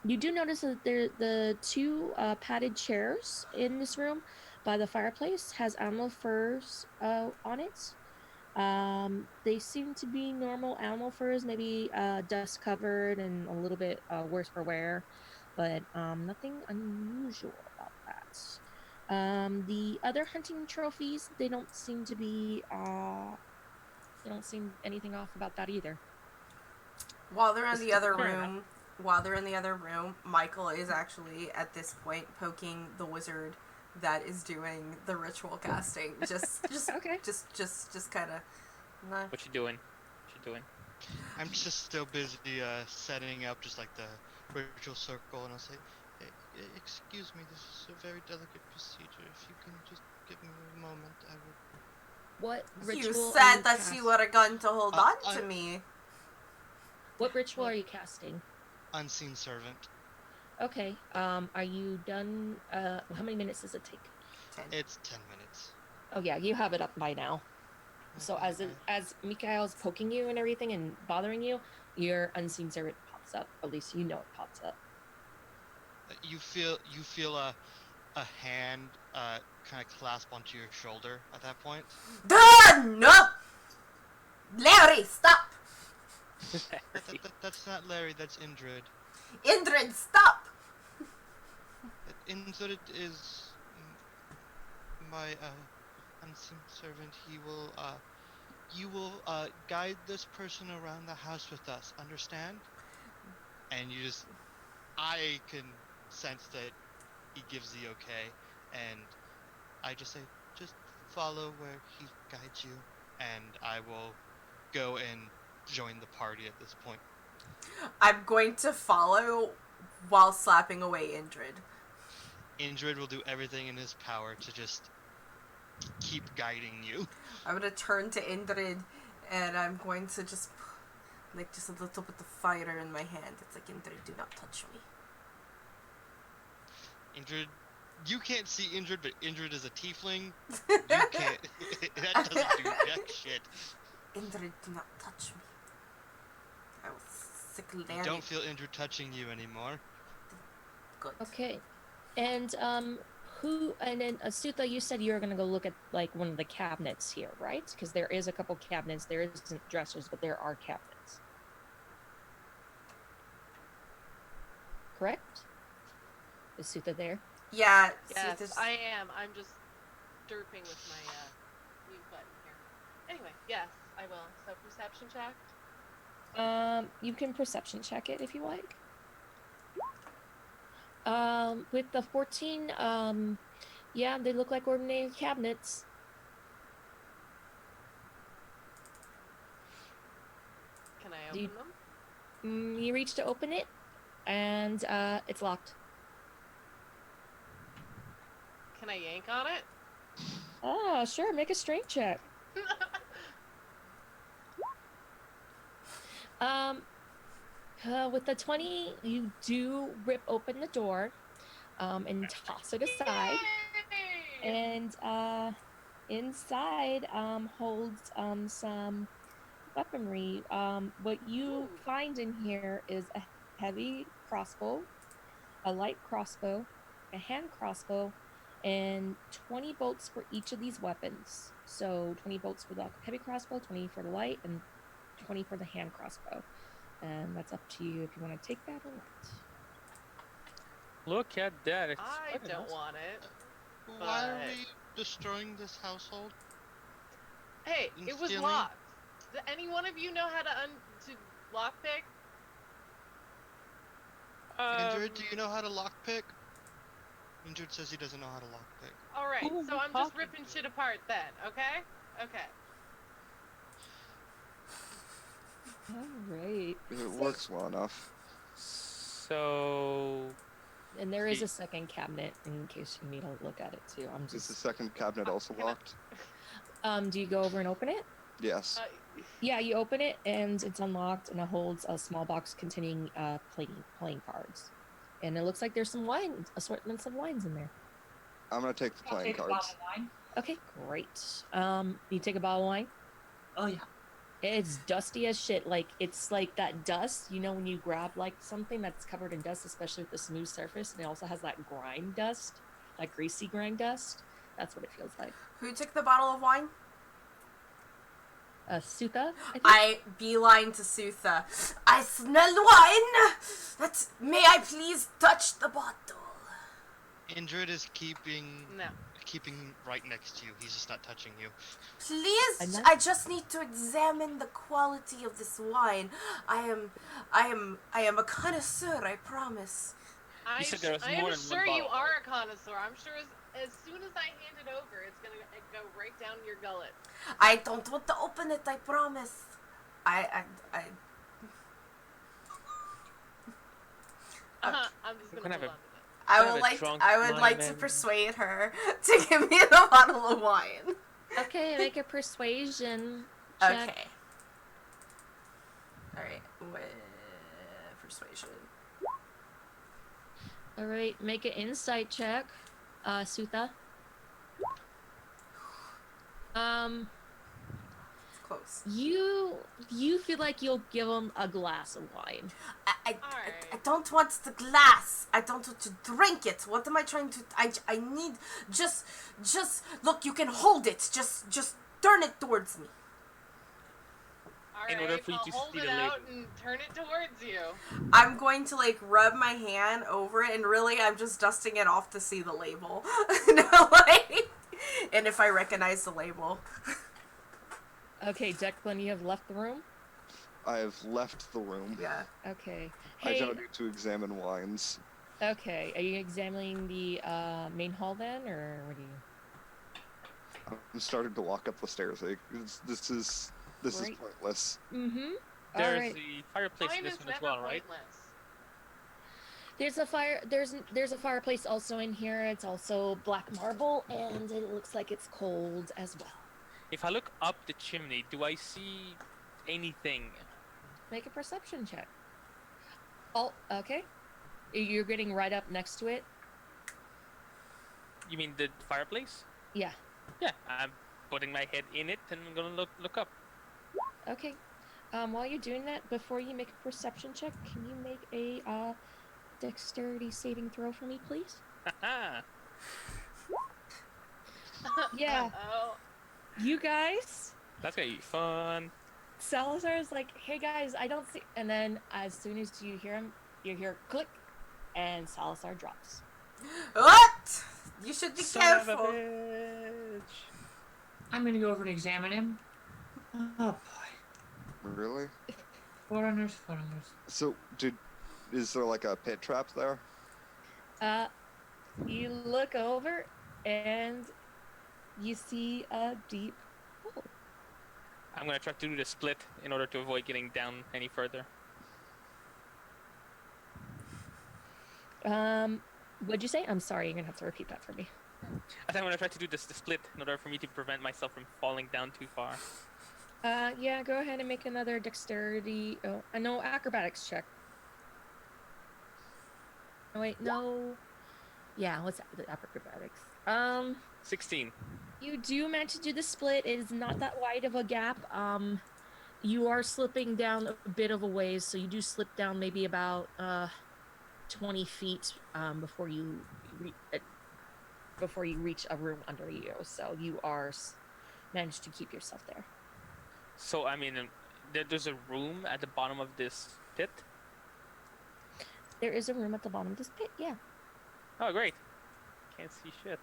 [SPEAKER 2] You do notice that the two padded chairs in this room by the fireplace has animal furs on it. They seem to be normal animal furs, maybe dust covered and a little bit worse for wear, but nothing unusual about that. The other hunting trophies, they don't seem to be they don't seem anything off about that either.
[SPEAKER 1] While they're in the other
[SPEAKER 5] fair enough.
[SPEAKER 1] room, while they're in the other room, Michael is actually at this point poking the wizard that is doing the ritual casting. Just
[SPEAKER 2] Okay.
[SPEAKER 1] just kind of.
[SPEAKER 5] What you doing? What you doing?
[SPEAKER 4] I'm just still busy setting up just like the ritual circle, and I'll say, excuse me, this is a very delicate procedure. If you can just give me a moment, I will.
[SPEAKER 2] What
[SPEAKER 1] You
[SPEAKER 2] ritual?
[SPEAKER 1] said that you were going to hold on to
[SPEAKER 4] I-
[SPEAKER 1] me.
[SPEAKER 2] What ritual are you casting?
[SPEAKER 4] Unseen servant.
[SPEAKER 2] Okay. Are you done? How many minutes does it take?
[SPEAKER 1] 10.
[SPEAKER 4] It's 10 minutes.
[SPEAKER 2] Oh yeah, you have it up by now. So as Mikhail's poking you and everything and bothering you, your unseen servant pops up. At least you know it pops up.
[SPEAKER 4] You feel a hand kind of clasp onto your shoulder at that point.
[SPEAKER 1] No! Larry, stop!
[SPEAKER 4] That's not Larry, that's Indrid.
[SPEAKER 1] Indrid, stop!
[SPEAKER 4] Indrid is my unseen servant. You will guide this person around the house with us, understand? And I can sense that he gives the okay, and I just say, just follow where he guides you, and I will go and join the party at this point.
[SPEAKER 1] I'm going to follow while slapping away Indrid.
[SPEAKER 4] Indrid will do everything in his power to just keep guiding you.
[SPEAKER 1] I'm going to turn to Indrid, and I'm going to just a little bit of fire in my hand. It's like, Indrid, do not touch me.
[SPEAKER 4] Indrid, you can't see Indrid, but Indrid is a tiefling. You can't. That doesn't do jack shit.
[SPEAKER 1] Indrid, do not touch me. I will sickle
[SPEAKER 4] You don't feel Indrid touching you anymore.
[SPEAKER 1] Good.
[SPEAKER 2] Okay. And then Asutha, you said you were gonna go look at like one of the cabinets here, right? Because there is a couple cabinets. There isn't dressers, but there are cabinets. Correct? Is Sutha there?
[SPEAKER 1] Yeah.
[SPEAKER 3] Yes,
[SPEAKER 1] this-
[SPEAKER 3] I am. I'm just derping with my mute button here. Anyway, yes, I will. So perception check.
[SPEAKER 2] You can perception check it if you like. With the 14, yeah, they look like ordinary cabinets.
[SPEAKER 3] Can I
[SPEAKER 2] Do you-
[SPEAKER 3] open them?
[SPEAKER 2] You reach to open it, and it's locked.
[SPEAKER 3] Can I yank on it?
[SPEAKER 2] Oh, sure, make a strength check. With the 20, you do rip open the door, and toss it aside.
[SPEAKER 3] Yay!
[SPEAKER 2] And inside holds some weaponry. What you
[SPEAKER 3] Ooh.
[SPEAKER 2] find in here is a heavy crossbow, a light crossbow, a hand crossbow, and 20 bolts for each of these weapons. So 20 bolts for the heavy crossbow, 20 for the light, and 20 for the hand crossbow. And that's up to you if you want to take that or not.
[SPEAKER 5] Look at that. It's
[SPEAKER 3] I
[SPEAKER 5] fucking
[SPEAKER 3] don't
[SPEAKER 5] awesome.
[SPEAKER 3] want it.
[SPEAKER 4] Why are
[SPEAKER 3] But-
[SPEAKER 4] we destroying this household?
[SPEAKER 3] Hey,
[SPEAKER 4] And
[SPEAKER 3] it was
[SPEAKER 4] stealing?
[SPEAKER 3] locked. Does any one of you know how to lockpick?
[SPEAKER 4] Indrid, do you know how to lockpick? Indrid says he doesn't know how to lockpick.
[SPEAKER 3] All right,
[SPEAKER 5] Who are
[SPEAKER 3] so
[SPEAKER 5] we
[SPEAKER 3] I'm just
[SPEAKER 5] talking
[SPEAKER 3] ripping
[SPEAKER 5] to?
[SPEAKER 3] shit apart then. Okay. Okay.
[SPEAKER 2] All right.
[SPEAKER 7] It works well enough.
[SPEAKER 5] So
[SPEAKER 2] And there is
[SPEAKER 5] Ye-
[SPEAKER 2] a second cabinet in case you need to look at it too. I'm
[SPEAKER 7] Is the
[SPEAKER 2] just.
[SPEAKER 7] second cabinet also
[SPEAKER 3] Can I-
[SPEAKER 7] locked?
[SPEAKER 2] Do you go over and open it?
[SPEAKER 7] Yes.
[SPEAKER 2] Yeah, you open it and it's unlocked and it holds a small box containing playing cards. And it looks like there's some wine, assortments of wines in there.
[SPEAKER 7] I'm gonna take the
[SPEAKER 6] I'll
[SPEAKER 7] playing
[SPEAKER 6] take a
[SPEAKER 7] cards.
[SPEAKER 6] bottle of wine.
[SPEAKER 2] Okay, great. You take a bottle of wine.
[SPEAKER 6] Oh yeah.
[SPEAKER 2] It's dusty as shit. Like it's like that dust, you know, when you grab like something that's covered in dust, especially with the smooth surface, and it also has that grind dust, that greasy grind dust. That's what it feels like.
[SPEAKER 1] Who took the bottle of wine?
[SPEAKER 2] Sutha, I think?
[SPEAKER 1] I beeline to Sutha. I smell wine! May I please touch the bottle?
[SPEAKER 4] Indrid is keeping
[SPEAKER 3] No.
[SPEAKER 4] right next to you. He's just not touching you.
[SPEAKER 1] Please,
[SPEAKER 2] I'm not-
[SPEAKER 1] I just need to examine the quality of this wine. I am a connoisseur, I promise.
[SPEAKER 3] I
[SPEAKER 5] said there was
[SPEAKER 3] I
[SPEAKER 5] more
[SPEAKER 3] am
[SPEAKER 5] than one
[SPEAKER 3] sure you
[SPEAKER 5] bottle,
[SPEAKER 3] are a connoisseur. I'm sure as soon as I hand it over, it's gonna go right down your gullet.
[SPEAKER 1] I don't want to open it, I promise. I
[SPEAKER 3] I'm just
[SPEAKER 5] We're
[SPEAKER 3] gonna
[SPEAKER 5] gonna
[SPEAKER 3] hold
[SPEAKER 5] have
[SPEAKER 3] on to this.
[SPEAKER 1] I
[SPEAKER 5] Kind of
[SPEAKER 1] would
[SPEAKER 5] a
[SPEAKER 1] like
[SPEAKER 5] drunk
[SPEAKER 1] I would like to
[SPEAKER 5] wine.
[SPEAKER 1] persuade her to give me the bottle of wine.
[SPEAKER 2] Okay, make a persuasion check.
[SPEAKER 1] Okay. All right. Persuasion.
[SPEAKER 2] All right, make an insight check, Sutha.
[SPEAKER 1] Close.
[SPEAKER 2] You feel like you'll give him a glass of wine.
[SPEAKER 1] I
[SPEAKER 3] Alright.
[SPEAKER 1] don't want the glass. I don't want to drink it. What am I trying to? I need just look. You can hold it. Just turn it towards me.
[SPEAKER 3] All
[SPEAKER 5] In
[SPEAKER 3] right,
[SPEAKER 5] order for you
[SPEAKER 3] I'll
[SPEAKER 5] to
[SPEAKER 3] hold
[SPEAKER 5] see
[SPEAKER 3] it
[SPEAKER 5] the
[SPEAKER 3] out
[SPEAKER 5] label.
[SPEAKER 3] and turn it towards you.
[SPEAKER 1] I'm going to like rub my hand over it, and really, I'm just dusting it off to see the label. No, like, and if I recognize the label.
[SPEAKER 2] Okay, Declan, you have left the room.
[SPEAKER 7] I have left the room.
[SPEAKER 1] Yeah.
[SPEAKER 2] Okay.
[SPEAKER 7] I
[SPEAKER 2] Hey,
[SPEAKER 7] don't need to examine wines.
[SPEAKER 2] okay. Are you examining the main hall then, or what do you?
[SPEAKER 7] I'm starting to walk up the stairs. This is
[SPEAKER 2] Great.
[SPEAKER 7] pointless.
[SPEAKER 2] Mm-hmm. All
[SPEAKER 5] There's
[SPEAKER 2] right.
[SPEAKER 5] the fireplace in
[SPEAKER 3] Mine
[SPEAKER 5] this
[SPEAKER 3] is
[SPEAKER 5] one as
[SPEAKER 3] never
[SPEAKER 5] well, right?
[SPEAKER 3] pointless.
[SPEAKER 2] There's a fire. There's a fireplace also in here. It's also black marble, and it looks like it's cold as well.
[SPEAKER 5] If I look up the chimney, do I see anything?
[SPEAKER 2] Make a perception check. Oh, okay. You're getting right up next to it.
[SPEAKER 5] You mean the fireplace?
[SPEAKER 2] Yeah.
[SPEAKER 5] Yeah, I'm putting my head in it and I'm gonna look up.
[SPEAKER 2] Okay. While you're doing that, before you make a perception check, can you make a dexterity saving throw for me, please?
[SPEAKER 5] Haha.
[SPEAKER 2] Yeah.
[SPEAKER 3] Oh,
[SPEAKER 2] You guys.
[SPEAKER 5] That's gonna be fun.
[SPEAKER 2] Salazar's like, hey guys, I don't see. And then as soon as you hear him, you hear click, and Salazar drops.
[SPEAKER 1] What? You should be
[SPEAKER 5] Son of a
[SPEAKER 1] careful.
[SPEAKER 5] bitch.
[SPEAKER 6] I'm gonna go over and examine him. Oh boy.
[SPEAKER 7] Really?
[SPEAKER 6] Foreigners.
[SPEAKER 7] So, is there like a pit trap there?
[SPEAKER 2] You look over and you see a deep hole.
[SPEAKER 5] I'm gonna try to do the split in order to avoid getting down any further.
[SPEAKER 2] What'd you say? I'm sorry, you're gonna have to repeat that for me.
[SPEAKER 5] I think I'm gonna try to do the split in order for me to prevent myself from falling down too far.
[SPEAKER 2] Yeah, go ahead and make another dexterity. Oh, no, acrobatics check. Oh, wait, no. Yeah, what's the acrobatics?
[SPEAKER 5] 16.
[SPEAKER 2] You do manage to do the split. It is not that wide of a gap. You are slipping down a bit of a ways, so you do slip down maybe about 20 feet before you reach a room under you. So you are managed to keep yourself there.
[SPEAKER 5] So, I mean, there's a room at the bottom of this pit?
[SPEAKER 2] There is a room at the bottom of this pit, yeah.
[SPEAKER 5] Oh, great. Can't see shit.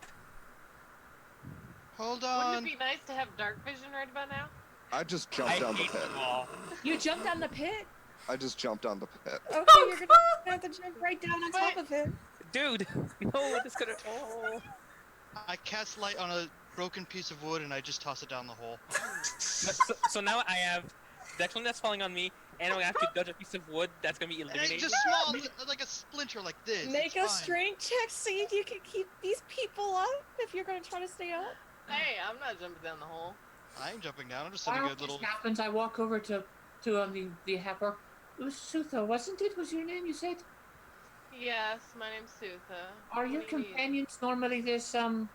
[SPEAKER 4] Hold
[SPEAKER 3] wouldn't
[SPEAKER 4] on.
[SPEAKER 3] it be nice to have dark vision right about now?
[SPEAKER 7] I just jumped down the
[SPEAKER 5] hate
[SPEAKER 7] pit.
[SPEAKER 5] you all.
[SPEAKER 2] You jumped down the pit?
[SPEAKER 7] I just jumped down the pit.
[SPEAKER 2] Okay, you're gonna have to jump right down on top of it.
[SPEAKER 5] Dude, no, this could have. Oh.
[SPEAKER 4] I cast light on a broken piece of wood and I just toss it down the hole.
[SPEAKER 5] So now I have Declan that's falling on me, and I have to dodge a piece of wood that's gonna be
[SPEAKER 4] And
[SPEAKER 5] eliminated.
[SPEAKER 4] just small, like a splinter like this.
[SPEAKER 2] Make
[SPEAKER 4] it's
[SPEAKER 2] a
[SPEAKER 4] fine.
[SPEAKER 2] strength check, see if you can keep these people up if you're gonna try to stay up.
[SPEAKER 3] Hey, I'm not jumping down the hole.
[SPEAKER 4] I ain't jumping down. I'm just setting a
[SPEAKER 6] While
[SPEAKER 4] good
[SPEAKER 6] this
[SPEAKER 4] little.
[SPEAKER 6] happens, I walk over to the half orc. It was Sutha, wasn't it? Was your name? You said.
[SPEAKER 3] Yes, my name's Sutha.
[SPEAKER 6] Are
[SPEAKER 3] What
[SPEAKER 6] your
[SPEAKER 3] do you need?
[SPEAKER 6] companions normally this
[SPEAKER 3] Uh,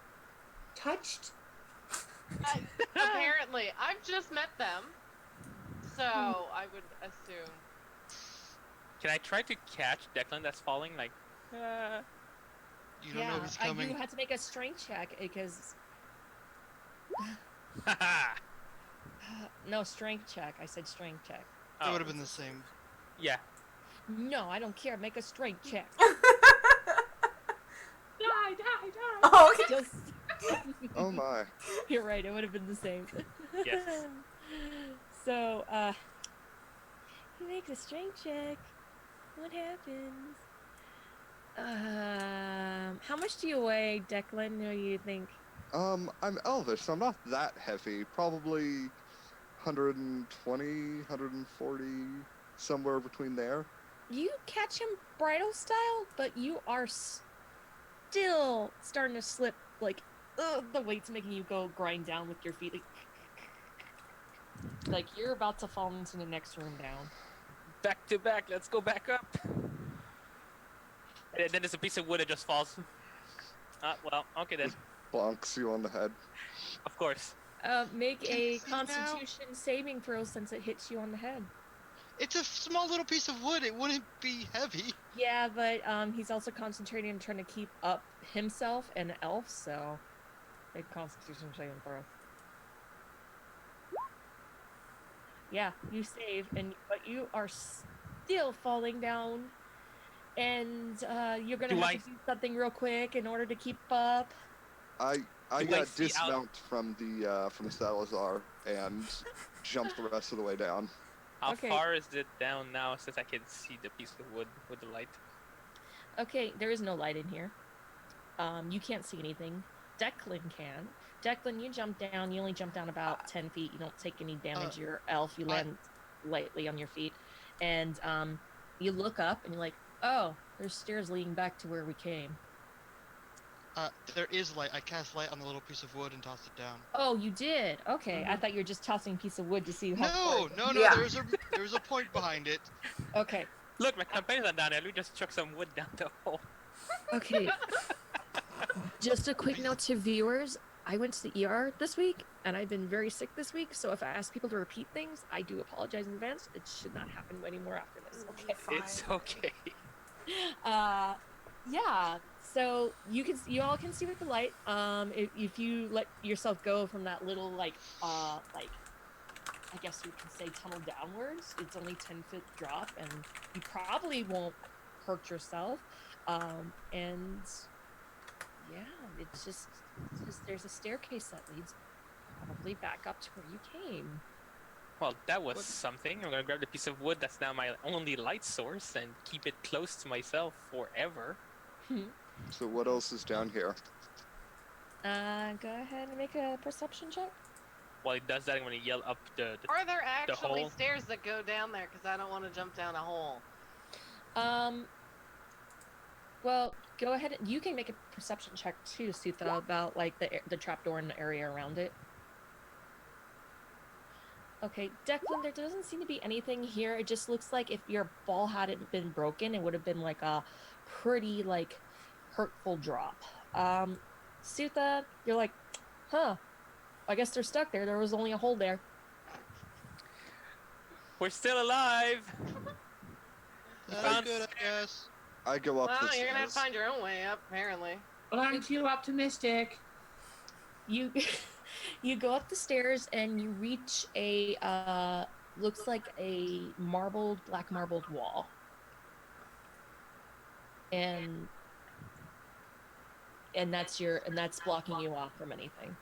[SPEAKER 6] touched?
[SPEAKER 3] apparently, I've just met them, so I would assume.
[SPEAKER 5] Can I try to catch Declan that's falling? Like,
[SPEAKER 4] You don't know if he's coming.
[SPEAKER 2] you had to make a strength check because
[SPEAKER 5] haha.
[SPEAKER 2] no strength check. I said strength check.
[SPEAKER 4] That would have been the same.
[SPEAKER 5] Yeah.
[SPEAKER 2] No, I don't care. Make a strength check. Die.
[SPEAKER 1] Oh, okay.
[SPEAKER 2] Just
[SPEAKER 7] Oh my.
[SPEAKER 2] you're right. It would have been the same.
[SPEAKER 5] Yes.
[SPEAKER 2] So, he makes a strength check. What happens? How much do you weigh, Declan? What do you think?
[SPEAKER 7] I'm elvish, so I'm not that heavy. Probably 120, 140, somewhere between there.
[SPEAKER 2] You catch him bridal style, but you are still starting to slip. Like, the weight's making you go grind down with your feet. Like you're about to fall into the next room down.
[SPEAKER 5] Back to back. Let's go back up. And then there's a piece of wood that just falls. Well, okay then.
[SPEAKER 7] Bonks you on the head.
[SPEAKER 5] Of course.
[SPEAKER 2] Make
[SPEAKER 4] Can
[SPEAKER 2] a
[SPEAKER 4] you see now?
[SPEAKER 2] Constitution saving throw since it hits you on the head.
[SPEAKER 4] It's a small little piece of wood. It wouldn't be heavy.
[SPEAKER 2] Yeah, but he's also concentrating on trying to keep up himself and the elf, so a Constitution saving throw. Yeah, you save, but you are still falling down, and you're gonna
[SPEAKER 5] Do
[SPEAKER 2] have
[SPEAKER 5] I-
[SPEAKER 2] to do something real quick in order to keep up.
[SPEAKER 7] I
[SPEAKER 5] Do I see
[SPEAKER 7] dismount from Salazar and jump the rest of the way down.
[SPEAKER 5] How
[SPEAKER 2] Okay.
[SPEAKER 5] far is it down now since I can see the piece of wood with the light?
[SPEAKER 2] Okay, there is no light in here. You can't see anything. Declan can. Declan, you jump down. You only jump down about 10 feet. You don't take any damage. You're elf. You land lightly on your feet. And you look up and you're like, oh, there's stairs leading back to where we came.
[SPEAKER 4] There is light. I cast light on the little piece of wood and tossed it down.
[SPEAKER 2] Oh, you did? Okay. I thought you were just tossing a piece of wood to see how far.
[SPEAKER 4] No.
[SPEAKER 1] Yeah.
[SPEAKER 4] There's a point behind it.
[SPEAKER 2] Okay.
[SPEAKER 5] Look, my campaign's not down there. We just chuck some wood down the hole.
[SPEAKER 2] Okay. Just a quick note to viewers. I went to the ER this week, and I've been very sick this week, so if I ask people to repeat things, I do apologize in advance. It should not happen anymore after this, okay?
[SPEAKER 5] It's okay.
[SPEAKER 2] Yeah, so you all can see with the light. If you let yourself go from that little, I guess you can say tunnel downwards, it's only 10-foot drop, and you probably won't hurt yourself. And yeah, it's just there's a staircase that leads probably back up to where you came.
[SPEAKER 5] Well, that was something. I'm gonna grab the piece of wood that's now my only light source and keep it close to myself forever.
[SPEAKER 7] So what else is down here?
[SPEAKER 2] Go ahead and make a perception check.
[SPEAKER 5] While he does that, I'm gonna yell up the
[SPEAKER 3] Are there actually
[SPEAKER 5] hole?
[SPEAKER 3] stairs that go down there? Because I don't want to jump down a hole.
[SPEAKER 2] Well, go ahead. You can make a perception check too, Sutha, about the trapdoor and the area around it. Okay, Declan, there doesn't seem to be anything here. It just looks like if your ball hadn't been broken, it would have been like a pretty hurtful drop. Sutha, you're like, huh? I guess they're stuck there. There was only a hole there.
[SPEAKER 5] We're still alive.
[SPEAKER 4] That's good, I guess.
[SPEAKER 7] I go up the
[SPEAKER 3] Well,
[SPEAKER 7] stairs.
[SPEAKER 3] you're gonna have to find your own way up, apparently.
[SPEAKER 6] Well, I'm too optimistic.
[SPEAKER 2] You you go up the stairs and you reach a looks like a black marbled wall. And that's blocking you off from anything.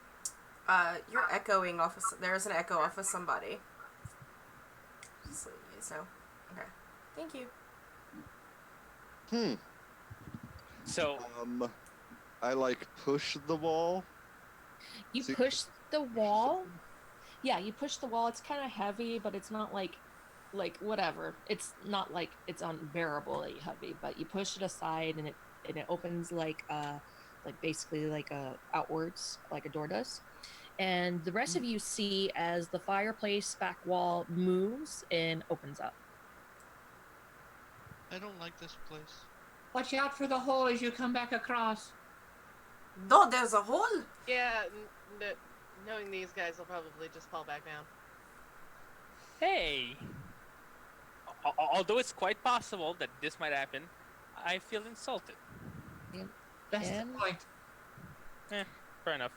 [SPEAKER 1] You're echoing off of, there's an echo off of somebody. So, okay. Thank you.
[SPEAKER 5] So
[SPEAKER 7] I push the wall.
[SPEAKER 2] You
[SPEAKER 7] See-
[SPEAKER 2] push the wall. Yeah, you push the wall. It's kind of heavy, but it's not like whatever. It's not like it's unbearably heavy, but you push it aside and it opens basically outwards like a door does. And the rest of you see as the fireplace back wall moves and opens up.
[SPEAKER 4] I don't like this place.
[SPEAKER 6] Watch out for the hole as you come back across.
[SPEAKER 1] No, there's a hole.
[SPEAKER 3] Yeah, knowing these guys, will probably just fall back down.
[SPEAKER 5] hey, although it's quite possible that this might happen, I feel insulted.
[SPEAKER 6] That's
[SPEAKER 2] And-
[SPEAKER 6] the point.
[SPEAKER 5] Fair enough.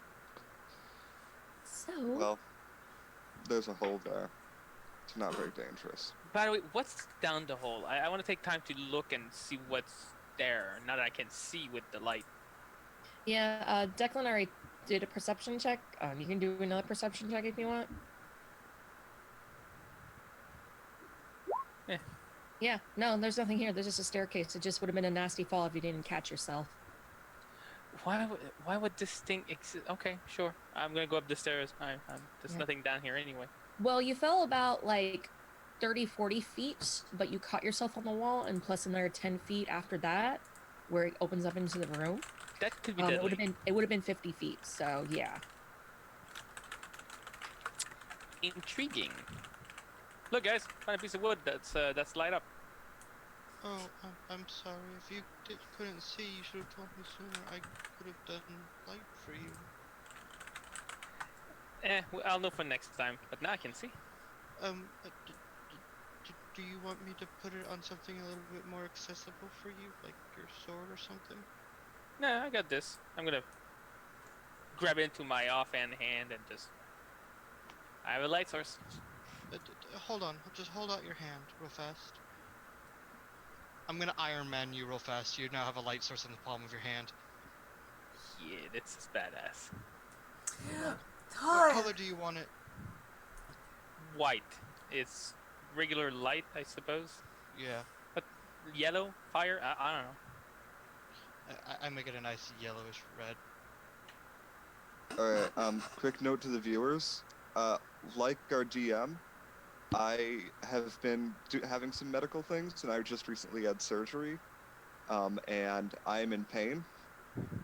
[SPEAKER 2] So
[SPEAKER 7] Well, there's a hole there. It's not very dangerous.
[SPEAKER 5] By the way, what's down the hole? I want to take time to look and see what's there. Now that I can see with the light.
[SPEAKER 2] yeah, Declan already did a perception check. You can do another perception check if you want.
[SPEAKER 5] Eh.
[SPEAKER 2] Yeah, no, there's nothing here. There's just a staircase. It just would have been a nasty fall if you didn't catch yourself.
[SPEAKER 5] Why would this thing exist? Okay, sure. I'm gonna go up the stairs. There's
[SPEAKER 2] Yeah.
[SPEAKER 5] nothing down here anyway.
[SPEAKER 2] Well, you fell about 30, 40 feet, but you caught yourself on the wall, and plus another 10 feet after that, where it opens up into the room.
[SPEAKER 5] That could be
[SPEAKER 2] It would
[SPEAKER 5] deadly.
[SPEAKER 2] have been 50 feet. So yeah.
[SPEAKER 5] Intriguing. Look, guys, find a piece of wood that's light up.
[SPEAKER 4] Oh, I'm sorry. If you couldn't see, you should have told me sooner. I could have done light for you.
[SPEAKER 5] Well, I'll know for next time. But now I can see.
[SPEAKER 4] Do you want me to put it on something a little bit more accessible for you, like your sword or something?
[SPEAKER 5] No, I got this. I'm gonna grab it into my offhand hand and just. I have a light source.
[SPEAKER 4] Hold on. Just hold out your hand real fast. I'm gonna Iron Man you real fast. You now have a light source in the palm of your hand.
[SPEAKER 5] Yeah, this is badass.
[SPEAKER 4] What color do you want it?
[SPEAKER 5] White. It's regular light, I suppose.
[SPEAKER 4] Yeah.
[SPEAKER 5] Yellow? Fire? I don't know.
[SPEAKER 4] I make it a nice yellowish red.
[SPEAKER 7] Alright, quick note to the viewers. Like our GM, I have been having some medical things, and I just recently had surgery. And I am in pain,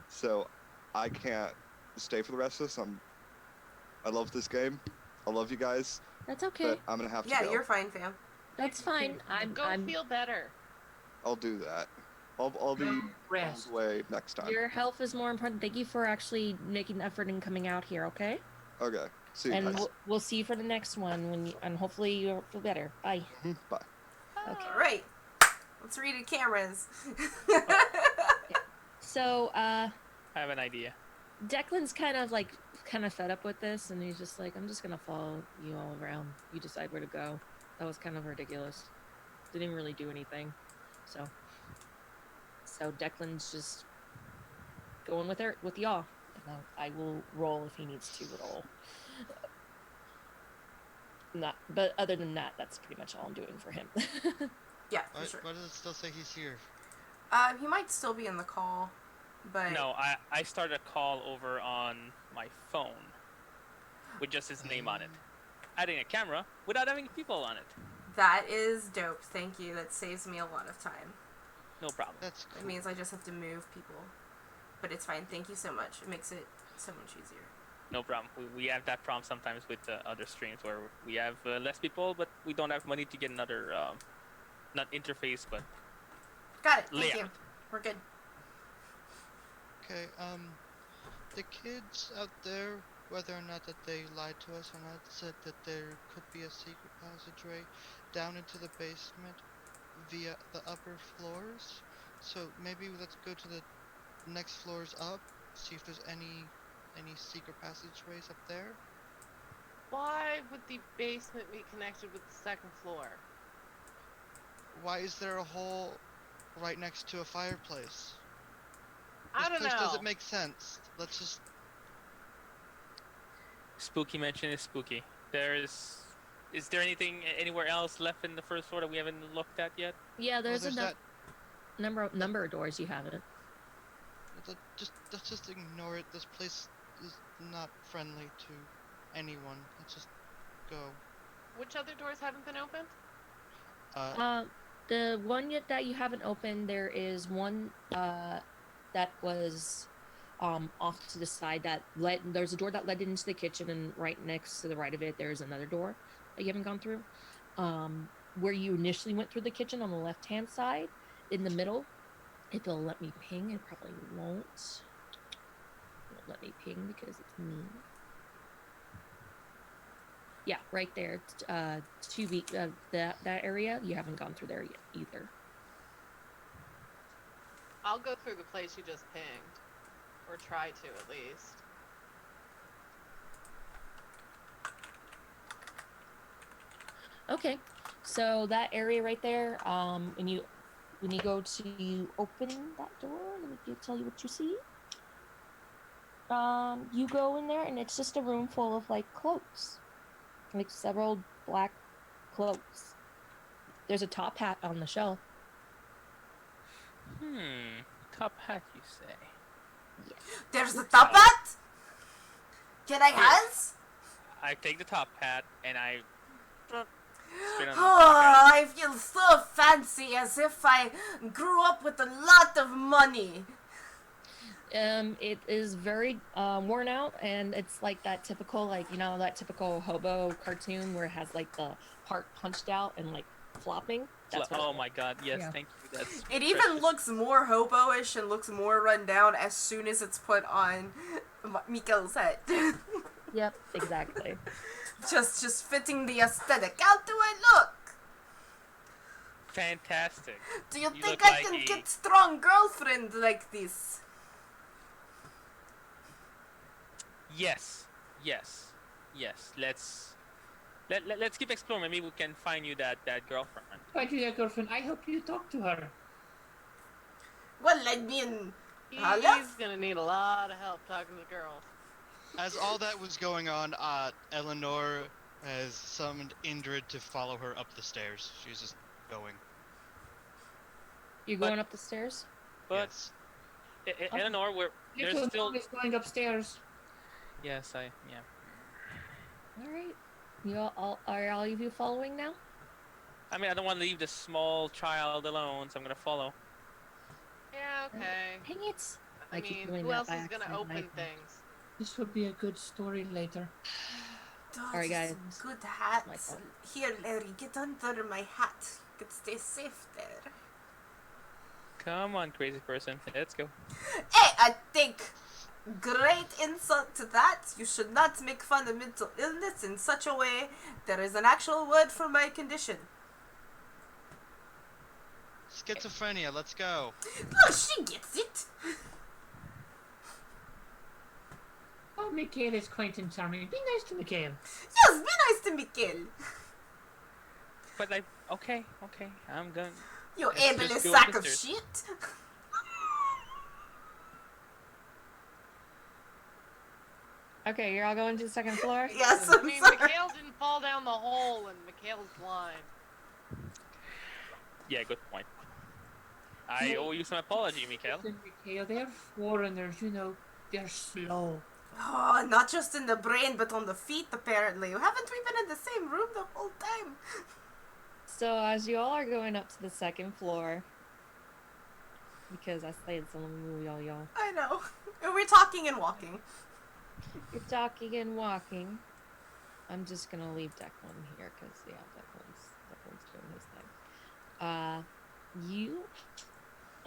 [SPEAKER 7] so I can't stay for the rest of this. I love this game. I love you guys,
[SPEAKER 2] That's okay.
[SPEAKER 7] but I'm gonna have to
[SPEAKER 1] Yeah,
[SPEAKER 7] go.
[SPEAKER 1] you're fine, fam.
[SPEAKER 2] That's fine.
[SPEAKER 3] Go feel better.
[SPEAKER 7] I'll do that. I'll be
[SPEAKER 6] Rest.
[SPEAKER 7] away next time.
[SPEAKER 2] Your health is more important. Thank you for actually making the effort and coming out here. Okay.
[SPEAKER 7] Okay. See you
[SPEAKER 2] And
[SPEAKER 7] guys.
[SPEAKER 2] we'll see you for the next one and hopefully you'll feel better. Bye.
[SPEAKER 7] Bye.
[SPEAKER 2] Okay.
[SPEAKER 1] All right. Let's read the cameras.
[SPEAKER 2] So,
[SPEAKER 5] I have an idea.
[SPEAKER 2] Declan's kind of fed up with this, and he's just like, I'm just gonna follow you all around. You decide where to go. That was kind of ridiculous. Didn't really do anything. So Declan's just going with y'all. And I will roll if he needs to roll. But other than that, that's pretty much all I'm doing for him.
[SPEAKER 1] Yeah, for sure.
[SPEAKER 4] Why does it still say he's here?
[SPEAKER 1] He might still be in the call, but
[SPEAKER 5] No, I started a call over on my phone with just his name on it. Adding a camera without having people on it.
[SPEAKER 1] that is dope. Thank you. That saves me a lot of time.
[SPEAKER 5] No problem.
[SPEAKER 4] That's cool.
[SPEAKER 1] It means I just have to move people, but it's fine. Thank you so much. It makes it so much easier.
[SPEAKER 5] No problem. We have that problem sometimes with other streams where we have less people, but we don't have money to get another, not interface, but
[SPEAKER 1] Got it. Thank
[SPEAKER 5] layout.
[SPEAKER 1] you. We're good.
[SPEAKER 4] Okay, the kids out there, whether or not that they lied to us or not, said that there could be a secret passageway down into the basement via the upper floors. So maybe let's go to the next floors up, see if there's any secret passageways up there.
[SPEAKER 3] Why would the basement be connected with the second floor?
[SPEAKER 4] Why is there a hole right next to a fireplace?
[SPEAKER 3] I don't
[SPEAKER 4] This place
[SPEAKER 3] know.
[SPEAKER 4] doesn't make sense. Let's just...
[SPEAKER 5] Spooky mention is spooky. Is there anything anywhere else left in the first floor that we haven't looked at yet?
[SPEAKER 2] Yeah, there's
[SPEAKER 4] there's
[SPEAKER 2] a number of doors you haven't.
[SPEAKER 4] Let's just ignore it. This place is not friendly to anyone. Let's just go.
[SPEAKER 3] Which other doors haven't been opened?
[SPEAKER 2] The one that you haven't opened, there is one that was off to the side there's a door that led into the kitchen, and right next to the right of it there's another door that you haven't gone through. Where you initially went through the kitchen on the left hand side, in the middle, if it'll let me ping, it probably won't. It won't let me ping because it's me. Yeah, right there. That area, you haven't gone through there yet either.
[SPEAKER 3] I'll go through the place you just pinged. Or try to, at least.
[SPEAKER 2] Okay, so that area right there, when you go to open that door, let me tell you what you see. You go in there and it's just a room full of like cloaks, like several black cloaks. There's a top hat on the shelf.
[SPEAKER 5] Top hat, you say?
[SPEAKER 1] There's the top hat. Can I has?
[SPEAKER 5] I take the top hat and I. Straight on the top
[SPEAKER 1] Oh,
[SPEAKER 5] hat.
[SPEAKER 1] I feel so fancy, as if I grew up with a lot of money.
[SPEAKER 2] It is very worn out, and it's like that typical, that typical hobo cartoon where it has like the part punched out and like flopping. That's what
[SPEAKER 5] Oh my god, yes,
[SPEAKER 2] Yeah.
[SPEAKER 5] thank you. That's
[SPEAKER 1] It even
[SPEAKER 5] precious.
[SPEAKER 1] looks more hobo-ish and looks more run down as soon as it's put on Mikael's head.
[SPEAKER 2] Yep, exactly.
[SPEAKER 1] just fitting the aesthetic. How do I look?
[SPEAKER 5] fantastic.
[SPEAKER 1] Do you
[SPEAKER 5] You
[SPEAKER 1] think
[SPEAKER 5] look
[SPEAKER 1] I
[SPEAKER 5] like
[SPEAKER 1] can
[SPEAKER 5] a-
[SPEAKER 1] get strong girlfriend like this?
[SPEAKER 5] Yes. Let's keep exploring. Maybe we can find you that girlfriend.
[SPEAKER 6] Find you that girlfriend. I hope you talk to her.
[SPEAKER 1] Well, I mean,
[SPEAKER 3] He's
[SPEAKER 1] Hello?
[SPEAKER 3] gonna need a lot of help talking to girls.
[SPEAKER 4] As all that was going on, Eleanor has summoned Indrid to follow her up the stairs. She's just going.
[SPEAKER 2] You're
[SPEAKER 5] But-
[SPEAKER 2] going up the stairs?
[SPEAKER 5] But
[SPEAKER 4] Yes.
[SPEAKER 5] Eleanor, there's
[SPEAKER 6] Little
[SPEAKER 5] still
[SPEAKER 6] Mom is going upstairs.
[SPEAKER 5] Yes, yeah.
[SPEAKER 2] All right. Are all of you following now?
[SPEAKER 5] I mean, I don't want to leave the small child alone, so I'm gonna follow.
[SPEAKER 3] Yeah, okay.
[SPEAKER 2] Dang it!
[SPEAKER 3] I
[SPEAKER 2] I keep
[SPEAKER 3] mean,
[SPEAKER 2] doing
[SPEAKER 3] who
[SPEAKER 2] that
[SPEAKER 3] else
[SPEAKER 2] by
[SPEAKER 3] is gonna
[SPEAKER 2] accident. My
[SPEAKER 3] open
[SPEAKER 2] apologies.
[SPEAKER 3] things?
[SPEAKER 6] This would be a good story later.
[SPEAKER 1] Oh,
[SPEAKER 2] Sorry,
[SPEAKER 1] just
[SPEAKER 2] guys.
[SPEAKER 1] some good
[SPEAKER 2] My
[SPEAKER 1] hats.
[SPEAKER 2] fault.
[SPEAKER 1] Here, Larry, get under my hat. You can stay safe there.
[SPEAKER 5] Come on, crazy person, let's go.
[SPEAKER 1] Hey, I think great insult to that. You should not make fun of mental illness in such a way. There is an actual word for my condition.
[SPEAKER 4] Schizophrenia, let's go.
[SPEAKER 1] Oh, she gets it.
[SPEAKER 6] Oh, Mikhail is quaint and charming. Be nice to Mikhail.
[SPEAKER 1] Yes, be nice to Mikhail.
[SPEAKER 5] But okay, I'm gonna.
[SPEAKER 1] You
[SPEAKER 5] Let's just
[SPEAKER 1] ableist
[SPEAKER 5] go up
[SPEAKER 1] sack
[SPEAKER 5] the
[SPEAKER 1] of
[SPEAKER 5] stairs.
[SPEAKER 1] shit.
[SPEAKER 2] Okay, you're all going to the second floor?
[SPEAKER 1] Yes,
[SPEAKER 3] I
[SPEAKER 1] I'm
[SPEAKER 3] mean,
[SPEAKER 1] sorry.
[SPEAKER 3] Mikhail didn't fall down the hole, and Mikhail's blind.
[SPEAKER 5] Yeah, good point. I owe you some apology, Mikael.
[SPEAKER 6] Listen, Mikhail, they're foreigners, you know. They're slow.
[SPEAKER 1] Oh, not just in the brain, but on the feet, apparently. Haven't we been in the same room the whole time?
[SPEAKER 2] So as you all are going up to the second floor, because I played some movie, y'all.
[SPEAKER 1] I know. And we're talking and walking.
[SPEAKER 2] You're talking and walking. I'm just gonna leave Declan here because yeah, Declan's doing his thing. You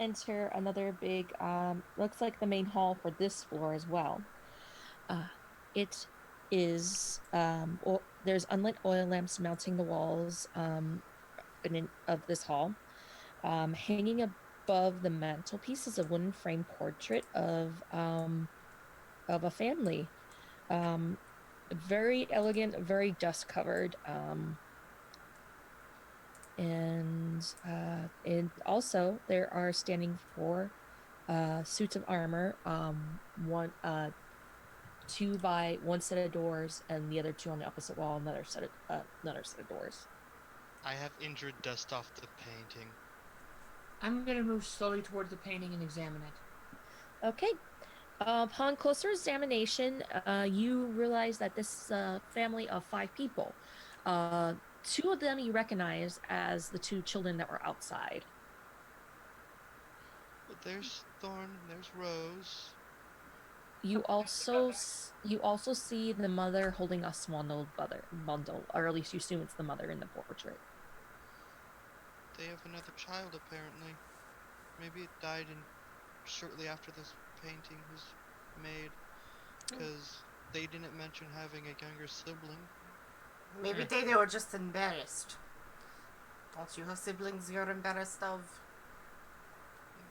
[SPEAKER 2] enter another big looks like the main hall for this floor as well. It is there's unlit oil lamps mounting the walls of this hall. Hanging above the mantelpiece is a wooden frame portrait of a family. Very elegant, very dust covered. And also there are standing 4 suits of armor. One 2 by one set of doors, and the other 2 on the opposite wall. Another set of doors.
[SPEAKER 4] I have injured dust off the painting.
[SPEAKER 6] I'm gonna move slowly toward the painting and examine it.
[SPEAKER 2] Okay. Upon closer examination, you realize that this is a family of 5 people. 2 of them you recognize as the 2 children that were outside.
[SPEAKER 4] But there's Thorn and there's Rose.
[SPEAKER 2] You also see the mother holding a swaddled bundle, or at least you assume it's the mother in the portrait.
[SPEAKER 4] They have another child apparently. Maybe it died shortly after this painting was made, because they didn't mention having a younger sibling.
[SPEAKER 1] Maybe they were just embarrassed. Don't you have siblings you're embarrassed of?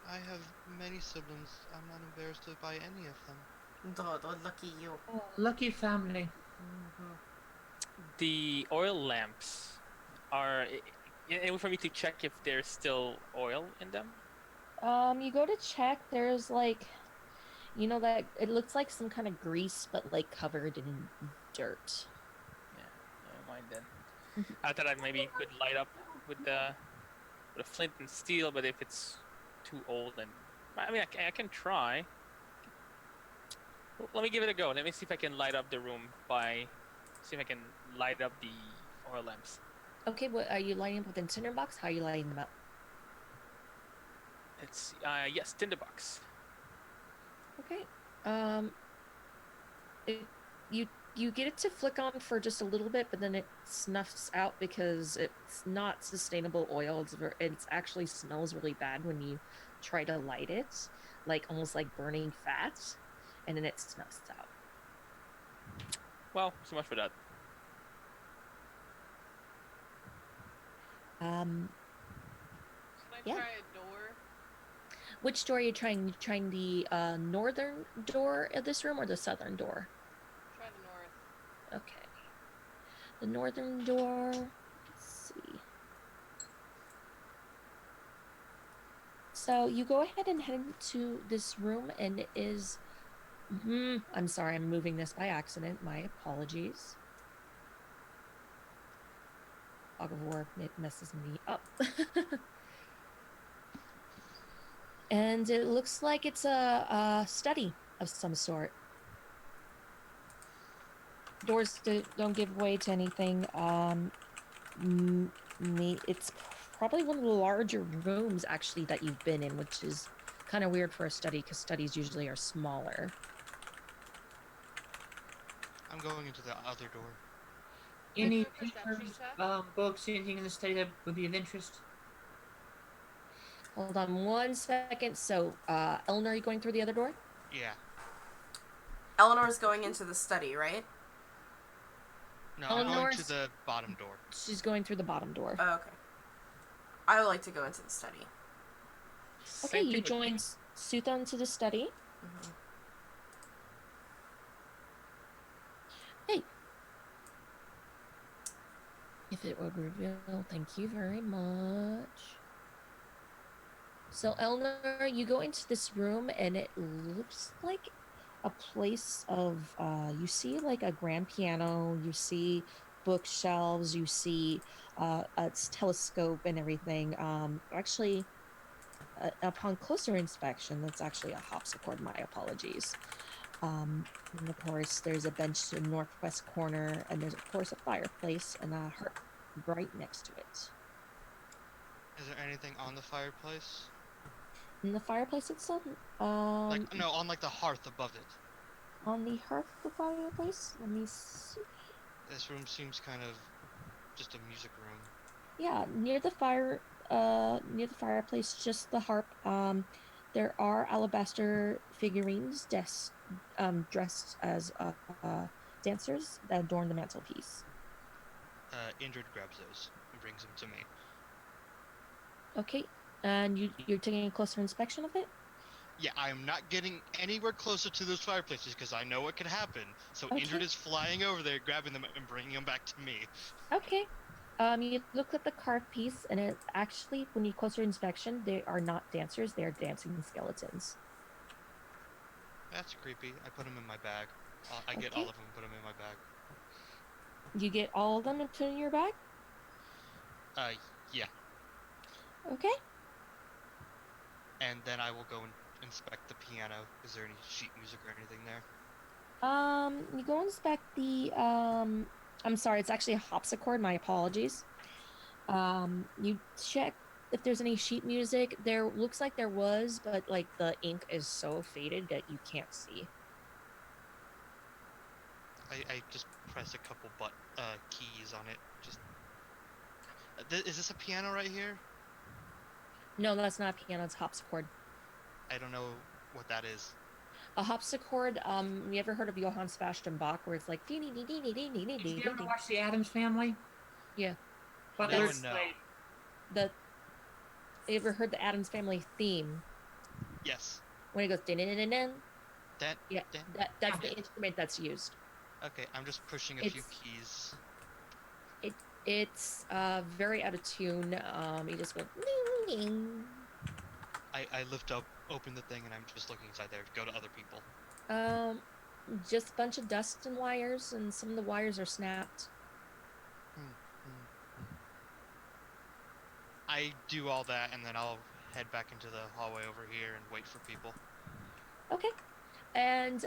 [SPEAKER 4] I have many siblings. I'm not embarrassed by any of them.
[SPEAKER 1] Oh, lucky you.
[SPEAKER 6] Oh, lucky family.
[SPEAKER 1] Mm-hmm.
[SPEAKER 5] The oil lamps are. It was for me to check if there's still oil in them.
[SPEAKER 2] You go to check. There's like, that it looks like some kind of grease, but like covered in dirt.
[SPEAKER 5] Yeah, never mind then. I thought I maybe could light up with a flint and steel, but if it's too old, then I mean I can try. Let me give it a go. Let me see if I can light up the room see if I can light up the oil lamps.
[SPEAKER 2] Okay, what are you lighting up with a tinderbox? How are you lighting them up?
[SPEAKER 5] It's yes, tinderbox.
[SPEAKER 2] Okay. You get it to flick on for just a little bit, but then it snuffs out because it's not sustainable oil. It actually smells really bad when you try to light it, like almost like burning fat, and then it snuffs out.
[SPEAKER 5] Well, so much for that.
[SPEAKER 3] Should I
[SPEAKER 2] Yeah.
[SPEAKER 3] try a door?
[SPEAKER 2] Which door are you trying? You trying the northern door of this room or the southern door?
[SPEAKER 3] Try the north.
[SPEAKER 2] Okay. The northern door. Let's see. So you go ahead and head into this room, and it is. I'm sorry, I'm moving this by accident. My apologies. Fog of War messes me up. And it looks like it's a study of some sort. Doors don't give way to anything. It's probably one of the larger rooms actually that you've been in, which is kind of weird for a study because studies usually are smaller.
[SPEAKER 4] I'm going into the other door.
[SPEAKER 3] Can I
[SPEAKER 6] Any
[SPEAKER 3] do a perception
[SPEAKER 6] papers,
[SPEAKER 3] check?
[SPEAKER 6] books, anything in the study that would be of interest?
[SPEAKER 2] Hold on 1 second. So, Eleanor, are you going through the other door?
[SPEAKER 4] Yeah.
[SPEAKER 1] Eleanor's going into the study, right?
[SPEAKER 4] No, I'm going to
[SPEAKER 2] Eleanor's-
[SPEAKER 4] the bottom door.
[SPEAKER 2] She's going through the bottom door.
[SPEAKER 1] Oh, okay. I would like to go into the study.
[SPEAKER 2] Okay,
[SPEAKER 5] Same
[SPEAKER 2] you
[SPEAKER 5] thing with
[SPEAKER 2] join
[SPEAKER 5] me.
[SPEAKER 2] Sutha into the study.
[SPEAKER 1] Mm-hmm.
[SPEAKER 2] Hey. If it would reveal, thank you very much. So, Eleanor, you go into this room and it looks like a place of, you see like a grand piano, you see bookshelves, you see a telescope and everything. Actually, upon closer inspection, that's actually a harpsichord. My apologies. And of course, there's a bench in the northwest corner, and there's of course a fireplace and a hearth right next to it.
[SPEAKER 4] Is there anything on the fireplace?
[SPEAKER 2] And the fireplace itself,
[SPEAKER 4] Like, no, on like the hearth above it.
[SPEAKER 2] on the hearth of the fireplace. Let me see.
[SPEAKER 4] This room seems kind of just a music room.
[SPEAKER 2] Yeah, near the fireplace, just the harp. There are alabaster figurines, dressed as dancers that adorn the mantelpiece.
[SPEAKER 4] Indrid grabs those and brings them to me.
[SPEAKER 2] Okay, and you're taking a closer inspection of it.
[SPEAKER 4] Yeah, I am not getting anywhere closer to those fireplaces because I know what could happen. So
[SPEAKER 2] Okay.
[SPEAKER 4] Indrid is flying over there, grabbing them and bringing them back to me.
[SPEAKER 2] Okay. You look at the carved piece, and it actually, when you closer inspection, they are not dancers; they are dancing skeletons.
[SPEAKER 4] That's creepy. I put them in my bag. I get
[SPEAKER 2] Okay.
[SPEAKER 4] all of them and put them in my bag.
[SPEAKER 2] You get all of them and put in your bag.
[SPEAKER 4] Yeah.
[SPEAKER 2] Okay.
[SPEAKER 4] And then I will go and inspect the piano. Is there any sheet music or anything there?
[SPEAKER 2] You go inspect the I'm sorry, it's actually a harpsichord, my apologies. You check if there's any sheet music. There looks like there was, but like the ink is so faded that you can't see.
[SPEAKER 4] I just press a couple keys on it. Just. Is this a piano right here?
[SPEAKER 2] No, that's not a piano, it's a harpsichord.
[SPEAKER 4] I don't know what that is.
[SPEAKER 2] A harpsichord, you ever heard of Johann Sebastian Bach where it's like
[SPEAKER 6] Did you ever watch The Addams Family?
[SPEAKER 2] Yeah.
[SPEAKER 6] What
[SPEAKER 4] No
[SPEAKER 6] lyrics
[SPEAKER 4] and no.
[SPEAKER 6] played?
[SPEAKER 2] You ever heard the Addams Family theme?
[SPEAKER 4] Yes.
[SPEAKER 2] When it goes din din din din?
[SPEAKER 4] That.
[SPEAKER 2] Yeah,
[SPEAKER 4] that-
[SPEAKER 2] that's the instrument that's used.
[SPEAKER 4] Okay, I'm just pushing a few
[SPEAKER 2] It's-
[SPEAKER 4] keys.
[SPEAKER 2] It's very out of tune. You just go ding ding.
[SPEAKER 4] I lift up, open the thing, and I'm just looking inside there to go to other people.
[SPEAKER 2] Just a bunch of dust and wires, and some of the wires are snapped.
[SPEAKER 4] I do all that, and then I'll head back into the hallway over here and wait for people.
[SPEAKER 2] Okay. And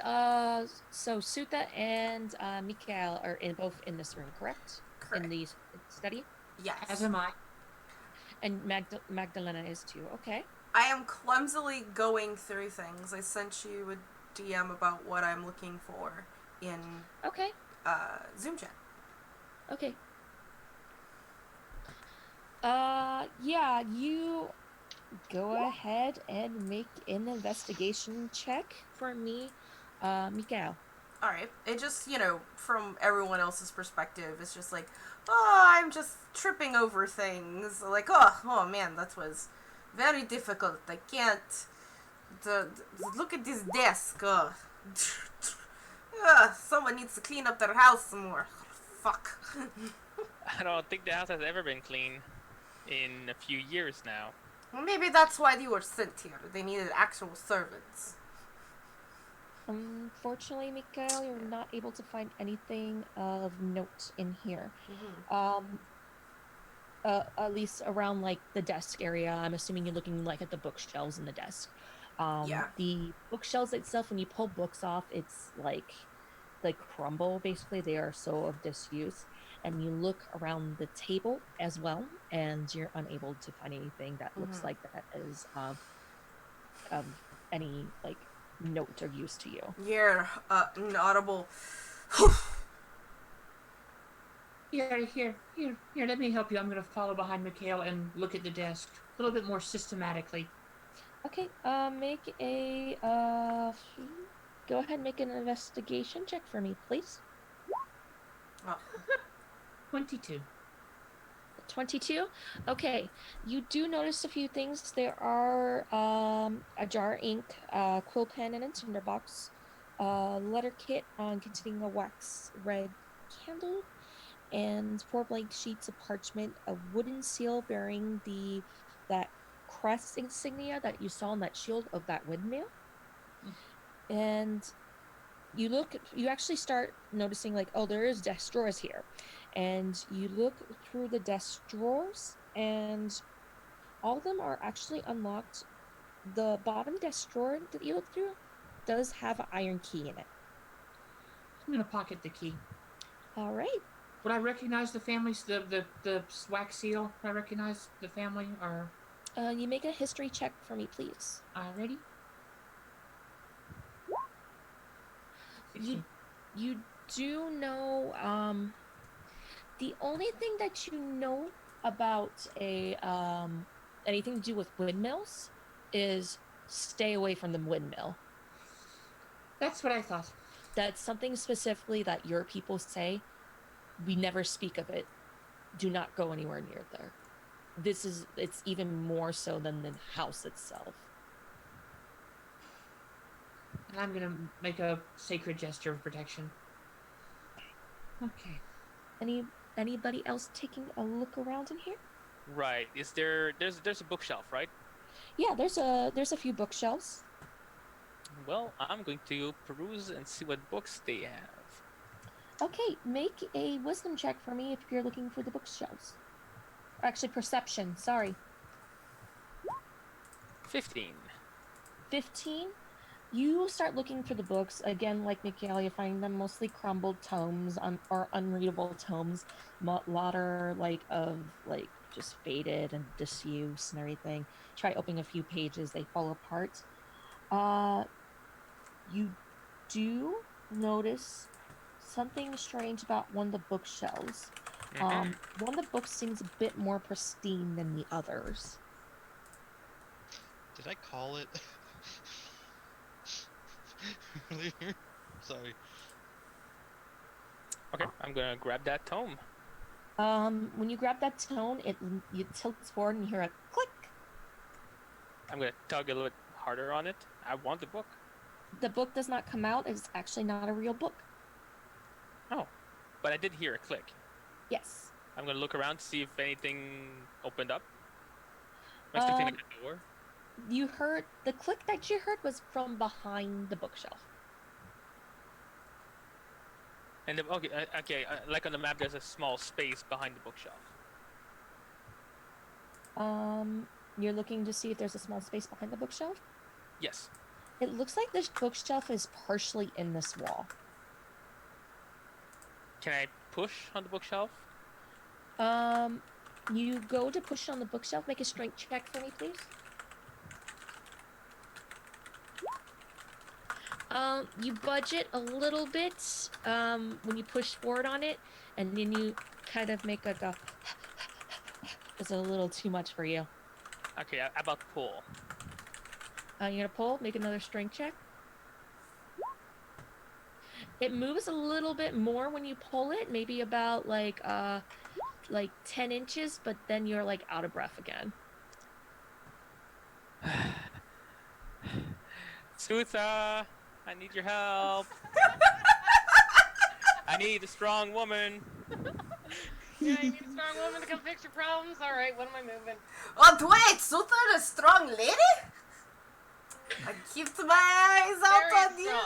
[SPEAKER 2] so Sutha and Mikael are both in this room, correct?
[SPEAKER 1] Correct.
[SPEAKER 2] In the study?
[SPEAKER 1] Yes.
[SPEAKER 6] As am I.
[SPEAKER 2] And Magdalena is too. Okay.
[SPEAKER 1] I am clumsily going through things. I sent you a DM about what I'm looking for in
[SPEAKER 2] Okay.
[SPEAKER 1] Zoom chat.
[SPEAKER 2] Okay. Yeah, you go ahead and make an investigation check for me, Mikael.
[SPEAKER 1] Alright. It just, from everyone else's perspective, it's just like, oh, I'm just tripping over things. Like, oh man, that was very difficult. I can't. Look at this desk. Someone needs to clean up their house some more. Fuck.
[SPEAKER 5] I don't think the house has ever been clean in a few years now.
[SPEAKER 1] Well, maybe that's why you were sent here. They needed actual servants.
[SPEAKER 2] Unfortunately, Mikael, you're not able to find anything of note in here.
[SPEAKER 1] Mm-hmm.
[SPEAKER 2] At least around like the desk area. I'm assuming you're looking like at the bookshelves in the desk.
[SPEAKER 1] Yeah.
[SPEAKER 2] The bookshelves itself, when you pull books off, it's like like crumble. Basically, they are so of disuse. And you look around the table as well, and you're unable to find anything that looks like that is of any like note or use to you.
[SPEAKER 1] You're an audible.
[SPEAKER 6] Here. Let me help you. I'm gonna follow behind Mikhail and look at the desk a little bit more systematically.
[SPEAKER 2] Okay, make a go ahead and make an investigation check for me, please.
[SPEAKER 1] Oh.
[SPEAKER 6] 22.
[SPEAKER 2] 22. Okay, you do notice a few things. There are a jar of ink, quill pen, and a tinderbox, letter kit containing a wax red candle, and 4 blank sheets of parchment, a wooden seal bearing that crest insignia that you saw on that shield of that windmill. And you actually start noticing like, oh, there is desk drawers here. And you look through the desk drawers and all of them are actually unlocked. The bottom desk drawer that you look through does have an iron key in it.
[SPEAKER 6] I'm gonna pocket the key.
[SPEAKER 2] All right.
[SPEAKER 6] Would I recognize the family's the wax seal? Would I recognize the family or?
[SPEAKER 2] You make a history check for me, please.
[SPEAKER 6] Ready?
[SPEAKER 2] You do know the only thing that you know about anything to do with windmills is stay away from the windmill.
[SPEAKER 6] That's what I thought.
[SPEAKER 2] That's something specifically that your people say. We never speak of it. Do not go anywhere near there. It's even more so than the house itself.
[SPEAKER 6] And I'm gonna make a sacred gesture of protection. Okay.
[SPEAKER 2] Anybody else taking a look around in here?
[SPEAKER 5] Right. There's a bookshelf, right?
[SPEAKER 2] Yeah, there's a few bookshelves.
[SPEAKER 5] Well, I'm going to peruse and see what books they have.
[SPEAKER 2] Okay, make a wisdom check for me if you're looking for the bookshelves. Or actually, perception, sorry.
[SPEAKER 5] 15.
[SPEAKER 2] 15? You start looking for the books. Again, like Mikhail, you find them mostly crumbled tomes or unreadable tomes. Lot are just faded and disuse and everything. Try opening a few pages, they fall apart. You do notice something strange about one of the bookshelves. One of the books seems a bit more pristine than the others.
[SPEAKER 4] Did I call it? Earlier? Sorry.
[SPEAKER 5] Okay, I'm gonna grab that tome.
[SPEAKER 2] When you grab that tome, it tilts forward and you hear a click.
[SPEAKER 5] I'm gonna tug a little bit harder on it. I want the book.
[SPEAKER 2] The book does not come out. It's actually not a real book.
[SPEAKER 5] Oh, but I did hear a click.
[SPEAKER 2] Yes.
[SPEAKER 5] I'm gonna look around to see if anything opened up. Am I sticking at the door?
[SPEAKER 2] You heard the click that you heard was from behind the bookshelf.
[SPEAKER 5] And like on the map, there's a small space behind the bookshelf.
[SPEAKER 2] You're looking to see if there's a small space behind the bookshelf?
[SPEAKER 5] Yes.
[SPEAKER 2] It looks like this bookshelf is partially in this wall.
[SPEAKER 5] Can I push on the bookshelf?
[SPEAKER 2] You go to push on the bookshelf. Make a strength check for me, please. You budget a little bit when you push forward on it, and then you kind of make a go. It's a little too much for you.
[SPEAKER 5] Okay, I about to pull.
[SPEAKER 2] You're gonna pull. Make another strength check. It moves a little bit more when you pull it, maybe about like 10 inches, but then you're like out of breath again.
[SPEAKER 5] Sutha, I need your help. I need a strong woman.
[SPEAKER 3] Yeah, you need a strong woman to come fix your problems? Alright, what am I moving?
[SPEAKER 1] Oh, wait, Sutha, the strong lady? I keep my eyes out
[SPEAKER 3] Very
[SPEAKER 1] on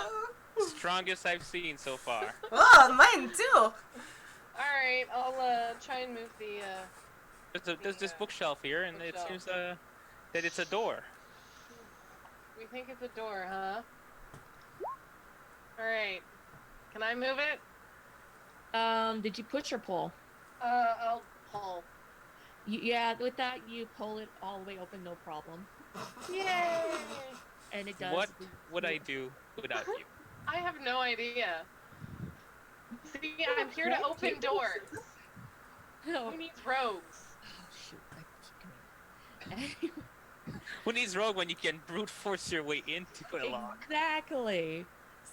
[SPEAKER 1] you.
[SPEAKER 5] Strongest I've seen so far.
[SPEAKER 1] Oh, mine too.
[SPEAKER 3] Alright, I'll try and move the
[SPEAKER 5] There's this bookshelf here, and it
[SPEAKER 3] bookshelf.
[SPEAKER 5] seems that it's a door.
[SPEAKER 3] We think it's a door, huh? Alright. Can I move it?
[SPEAKER 2] Did you push or pull?
[SPEAKER 3] I'll pull.
[SPEAKER 2] Yeah, with that, you pull it all the way open, no problem.
[SPEAKER 3] Yay!
[SPEAKER 2] And it does.
[SPEAKER 5] What would I do without you?
[SPEAKER 3] I have no idea. See, I'm here to
[SPEAKER 6] Right,
[SPEAKER 3] open
[SPEAKER 6] tables.
[SPEAKER 3] doors.
[SPEAKER 2] No.
[SPEAKER 3] Who needs rogues?
[SPEAKER 2] Oh, shoot. I keep coming.
[SPEAKER 5] Who needs rogue when you can brute force your way into a lock?
[SPEAKER 2] Exactly.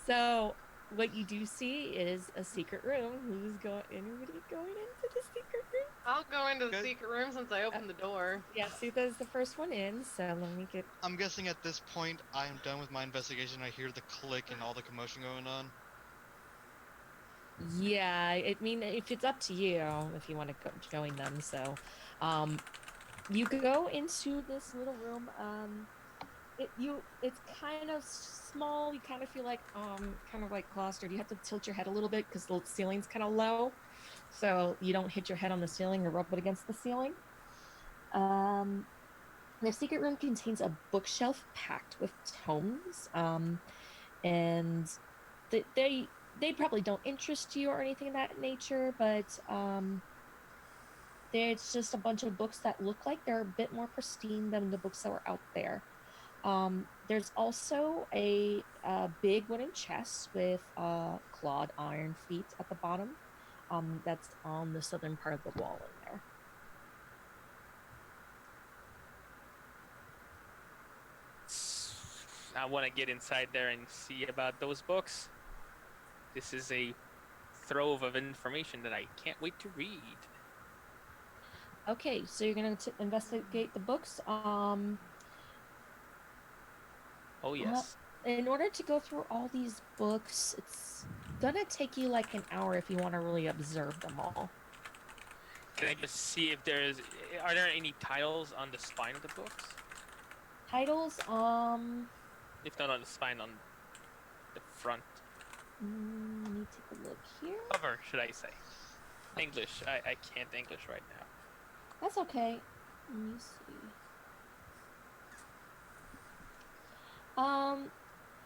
[SPEAKER 2] So, what you do see is a secret room. Anybody going into the secret room?
[SPEAKER 3] I'll go into the
[SPEAKER 4] Good.
[SPEAKER 3] secret room since I opened the door.
[SPEAKER 2] Yeah, Sutha's the first one in, so let me get...
[SPEAKER 4] I'm guessing at this point I am done with my investigation. I hear the click and all the commotion going on.
[SPEAKER 2] Yeah, I mean, if it's up to you, if you want to join them, so... you go into this little room, it's kind of small. You kind of feel like kind of like clustered. You have to tilt your head a little bit because the ceiling's kind of low, so you don't hit your head on the ceiling or rub it against the ceiling. The secret room contains a bookshelf packed with tomes, and they probably don't interest you or anything of that nature, but there's just a bunch of books that look like they're a bit more pristine than the books that were out there. There's also a big wooden chest with clawed iron feet at the bottom. That's on the southern part of the wall in there.
[SPEAKER 5] I want to get inside there and see about those books. This is a trove of information that I can't wait to read.
[SPEAKER 2] Okay, so you're gonna investigate the books.
[SPEAKER 5] Oh yes.
[SPEAKER 2] In order to go through all these books, it's gonna take you like an hour if you want to really observe them all.
[SPEAKER 5] Can I just see if are there any titles on the spine of the books?
[SPEAKER 2] Titles,
[SPEAKER 5] If not on the spine, on the front.
[SPEAKER 2] let me take a look here.
[SPEAKER 5] Cover, should I say. English. I can't English right now.
[SPEAKER 2] That's okay. Let me see.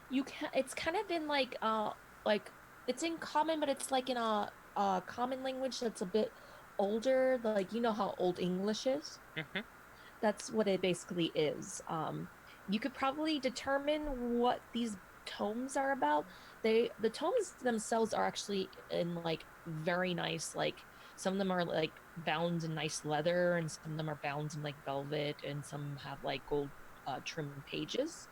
[SPEAKER 2] You can. It's kind of in like it's in common, but it's like in a common language that's a bit older. Like you know how Old English is.
[SPEAKER 5] Mm-hmm.
[SPEAKER 2] That's what it basically is. You could probably determine what these tomes are about. The tomes themselves are actually in like very nice, like some of them are like bound in nice leather, and some of them are bound in like velvet, and some have like gold trim pages.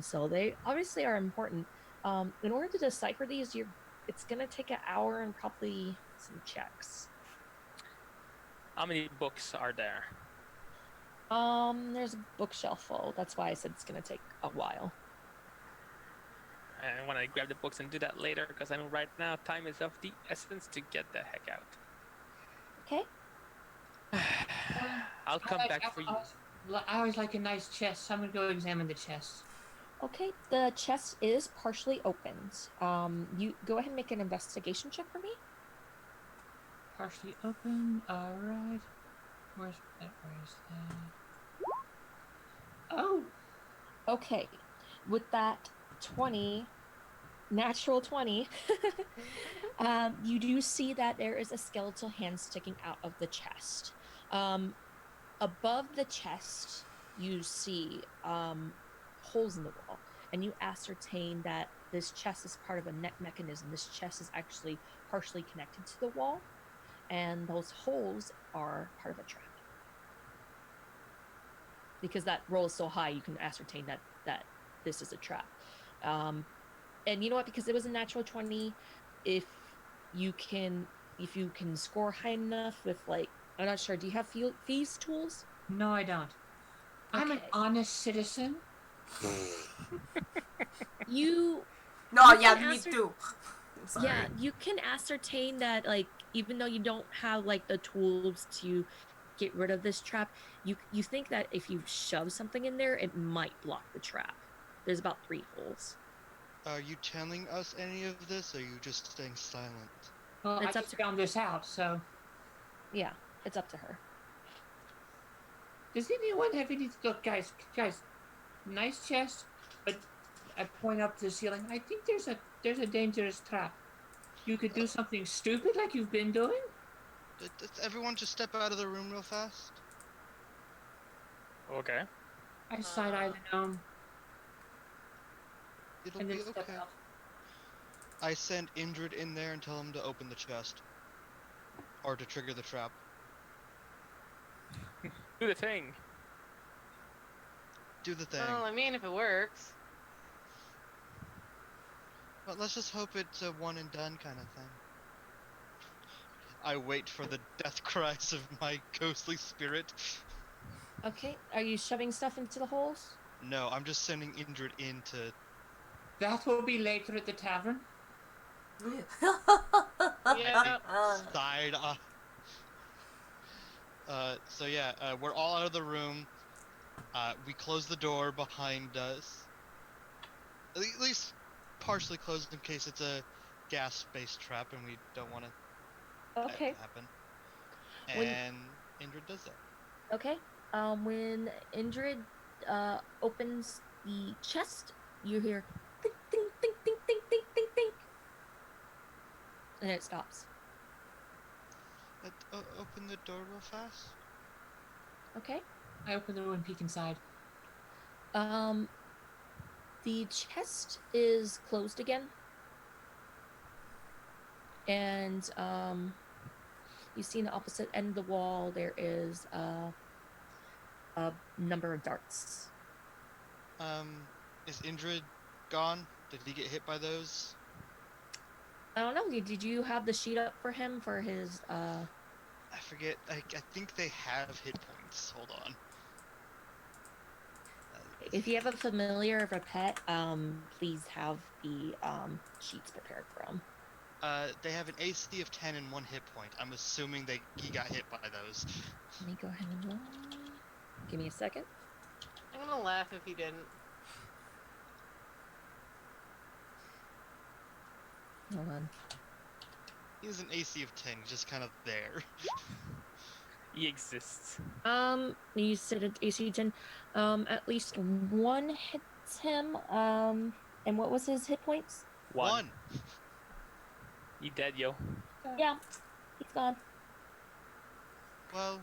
[SPEAKER 2] So they obviously are important. In order to decipher these, it's gonna take an hour and probably some checks.
[SPEAKER 5] How many books are there?
[SPEAKER 2] There's a bookshelf full. That's why I said it's gonna take a while.
[SPEAKER 5] I want to grab the books and do that later because I know right now time is of the essence to get the heck out.
[SPEAKER 2] Okay.
[SPEAKER 5] I'll come back for you.
[SPEAKER 6] I always like a nice chest, so I'm gonna go examine the chest.
[SPEAKER 2] Okay, the chest is partially opened. You go ahead and make an investigation check for me.
[SPEAKER 6] Partially open. All right. Where's that? Oh.
[SPEAKER 2] Okay, with that 20, natural 20, you do see that there is a skeletal hand sticking out of the chest. Above the chest, you see holes in the wall, and you ascertain that this chest is part of a net mechanism. This chest is actually partially connected to the wall, and those holes are part of a trap. Because that roll is so high, you can ascertain that this is a trap. And you know what? Because it was a natural 20, if you can score high enough with like, I'm not sure. Do you have thieves tools?
[SPEAKER 6] No, I don't. I'm an
[SPEAKER 2] Okay.
[SPEAKER 6] honest citizen.
[SPEAKER 2] You
[SPEAKER 1] No,
[SPEAKER 2] You
[SPEAKER 1] yeah,
[SPEAKER 2] can
[SPEAKER 1] me too. I'm sorry.
[SPEAKER 2] Yeah, you can ascertain that, like, even though you don't have like the tools to get rid of this trap, you think that if you shove something in there, it might block the trap. There's about 3 holes.
[SPEAKER 4] Are you telling us any of this, or are you just staying silent?
[SPEAKER 6] Well,
[SPEAKER 2] It's
[SPEAKER 6] I
[SPEAKER 2] up
[SPEAKER 6] just
[SPEAKER 2] to-
[SPEAKER 6] found this out, so.
[SPEAKER 2] Yeah, it's up to her.
[SPEAKER 6] Does anyone have any... Look, guys, nice chest, but I point up to the ceiling. I think there's a There's a dangerous trap. You could do something stupid like you've been doing?
[SPEAKER 4] Everyone just step out of the room real fast.
[SPEAKER 5] Okay.
[SPEAKER 6] I side-eye the gnome
[SPEAKER 4] It'll
[SPEAKER 6] and then
[SPEAKER 4] be
[SPEAKER 6] step
[SPEAKER 4] okay.
[SPEAKER 6] out.
[SPEAKER 4] I send Indrid in there and tell him to open the chest. Or to trigger the trap.
[SPEAKER 5] Do the thing.
[SPEAKER 4] Do the thing.
[SPEAKER 3] Well, I mean, if it works.
[SPEAKER 4] But let's just hope it's a one and done kind of thing. I wait for the death cries of my ghostly spirit.
[SPEAKER 2] Okay, are you shoving stuff into the holes?
[SPEAKER 4] No, I'm just sending Indrid in to
[SPEAKER 6] That will be later at the tavern.
[SPEAKER 3] Yeah.
[SPEAKER 4] side. So yeah, we're all out of the room. We close the door behind us. At least partially closed in case it's a gas-based trap and we don't want to
[SPEAKER 2] Okay.
[SPEAKER 4] happen.
[SPEAKER 2] When-
[SPEAKER 4] And Indrid does that.
[SPEAKER 2] Okay. When Indrid opens the chest, you hear ding ding ding ding ding ding ding ding, and it stops.
[SPEAKER 4] Open the door real fast.
[SPEAKER 2] Okay.
[SPEAKER 6] I open the door and peek inside.
[SPEAKER 2] The chest is closed again, and you see in the opposite end of the wall there is a number of darts.
[SPEAKER 4] Is Indrid gone? Did he get hit by those?
[SPEAKER 2] I don't know. Did you have the sheet up for him for his
[SPEAKER 4] I forget. I think they have hit points. Hold on.
[SPEAKER 2] If you have a familiar of a pet, please have the sheets prepared for him.
[SPEAKER 4] They have an AC of 10 and 1 hit point. I'm assuming he got hit by those.
[SPEAKER 2] Let me go ahead and roll. Give me a second.
[SPEAKER 3] I'm gonna laugh if he didn't.
[SPEAKER 2] Hold on.
[SPEAKER 4] He has an AC of 10, he's just kind of there.
[SPEAKER 5] He exists.
[SPEAKER 2] You said an AC 10. At least one hits him. And what was his hit points?
[SPEAKER 4] One.
[SPEAKER 5] You dead, yo.
[SPEAKER 2] Yeah, he's gone.
[SPEAKER 4] Well,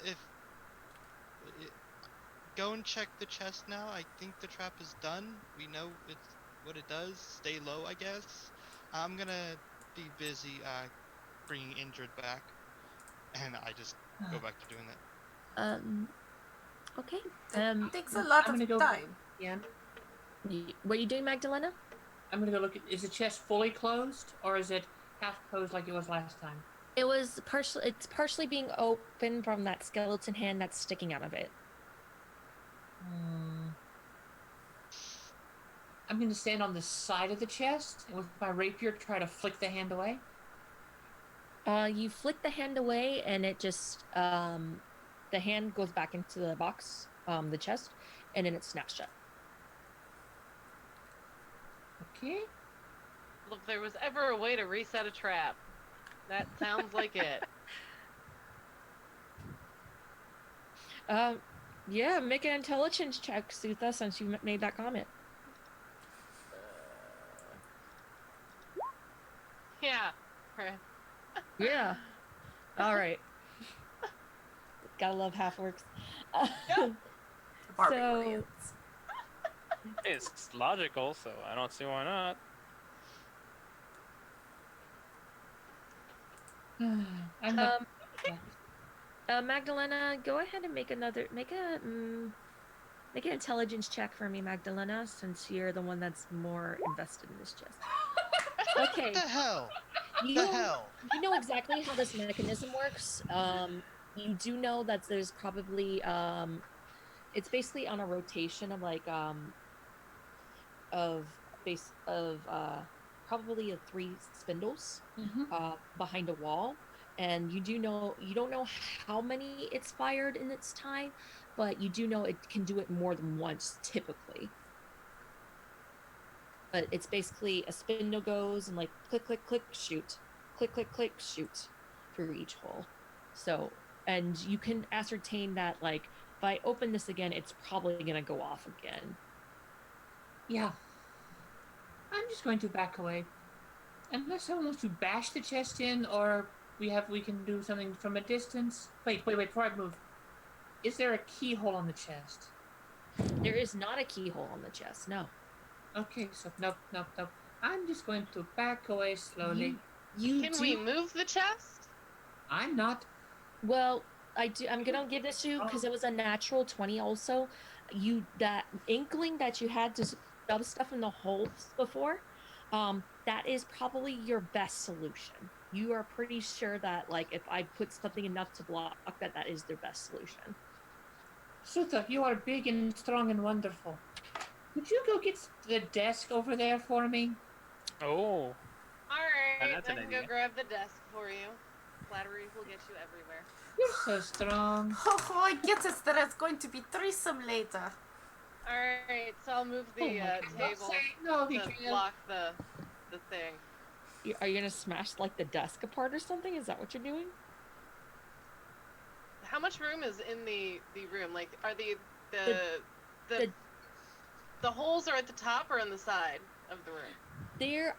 [SPEAKER 4] if go and check the chest now. I think the trap is done. We know it's what it does. Stay low, I guess. I'm gonna be busy bringing Indrid back, and I just go back to doing that.
[SPEAKER 2] Okay.
[SPEAKER 1] It takes a lot
[SPEAKER 6] I'm gonna
[SPEAKER 1] of
[SPEAKER 6] go
[SPEAKER 1] time.
[SPEAKER 6] Yeah.
[SPEAKER 2] What are you doing, Magdalena?
[SPEAKER 6] I'm gonna go look at. Is the chest fully closed or is it half closed like it was last time?
[SPEAKER 2] It was partially. It's partially being open from that skeleton hand that's sticking out of it.
[SPEAKER 6] I'm gonna stand on the side of the chest and with my rapier try to flick the hand away.
[SPEAKER 2] You flick the hand away, and it just the hand goes back into the box, the chest, and then it snaps shut.
[SPEAKER 6] Okay.
[SPEAKER 3] Look, if there was ever a way to reset a trap, that sounds like it.
[SPEAKER 2] Yeah, make an intelligence check, Sutha, since you made that comment.
[SPEAKER 3] Yeah. Right.
[SPEAKER 2] Yeah. All right. Gotta love half works.
[SPEAKER 1] Barbarians.
[SPEAKER 5] It's logical, so I don't see why not.
[SPEAKER 2] Magdalena, go ahead and make an intelligence check for me, Magdalena, since you're the one that's more invested in this chest. Okay.
[SPEAKER 4] What the hell?
[SPEAKER 2] You know exactly how this mechanism works. You do know that there's probably it's basically on a rotation of like probably 3 spindles behind a wall, and you don't know how many it's fired in its time, but you do know it can do it more than once typically. But it's basically a spindle goes and like click click click shoot, click click click shoot through each hole. So, and you can ascertain that like if I open this again, it's probably gonna go off again.
[SPEAKER 6] Yeah. I'm just going to back away. Unless someone wants to bash the chest in, or we can do something from a distance. Wait, before I move. Is there a keyhole on the chest?
[SPEAKER 2] There is not a keyhole on the chest, no.
[SPEAKER 6] Okay, so nope. I'm just going to back away slowly.
[SPEAKER 3] Can we move the chest?
[SPEAKER 6] I'm not.
[SPEAKER 2] Well, I'm gonna give this to you because it was a natural 20 also. That inkling that you had to shove stuff in the holes before, that is probably your best solution. You are pretty sure that, like, if I put something enough to block that is their best solution.
[SPEAKER 6] Suta, you are big and strong and wonderful. Could you go get the desk over there for me?
[SPEAKER 5] Oh.
[SPEAKER 3] Alright,
[SPEAKER 5] that's
[SPEAKER 3] I
[SPEAKER 5] an
[SPEAKER 3] can
[SPEAKER 5] idea.
[SPEAKER 3] go grab the desk for you. Flattery will get you everywhere.
[SPEAKER 6] You're so strong.
[SPEAKER 1] Oh, I get it. That it's going to be threesome later.
[SPEAKER 3] Alright, so I'll move the table
[SPEAKER 6] No,
[SPEAKER 3] to block the thing.
[SPEAKER 2] Are you gonna smash like the desk apart or something? Is that what you're doing?
[SPEAKER 3] How much room is in the room? Like, are the holes are at the top or on the side of the room?
[SPEAKER 2] They're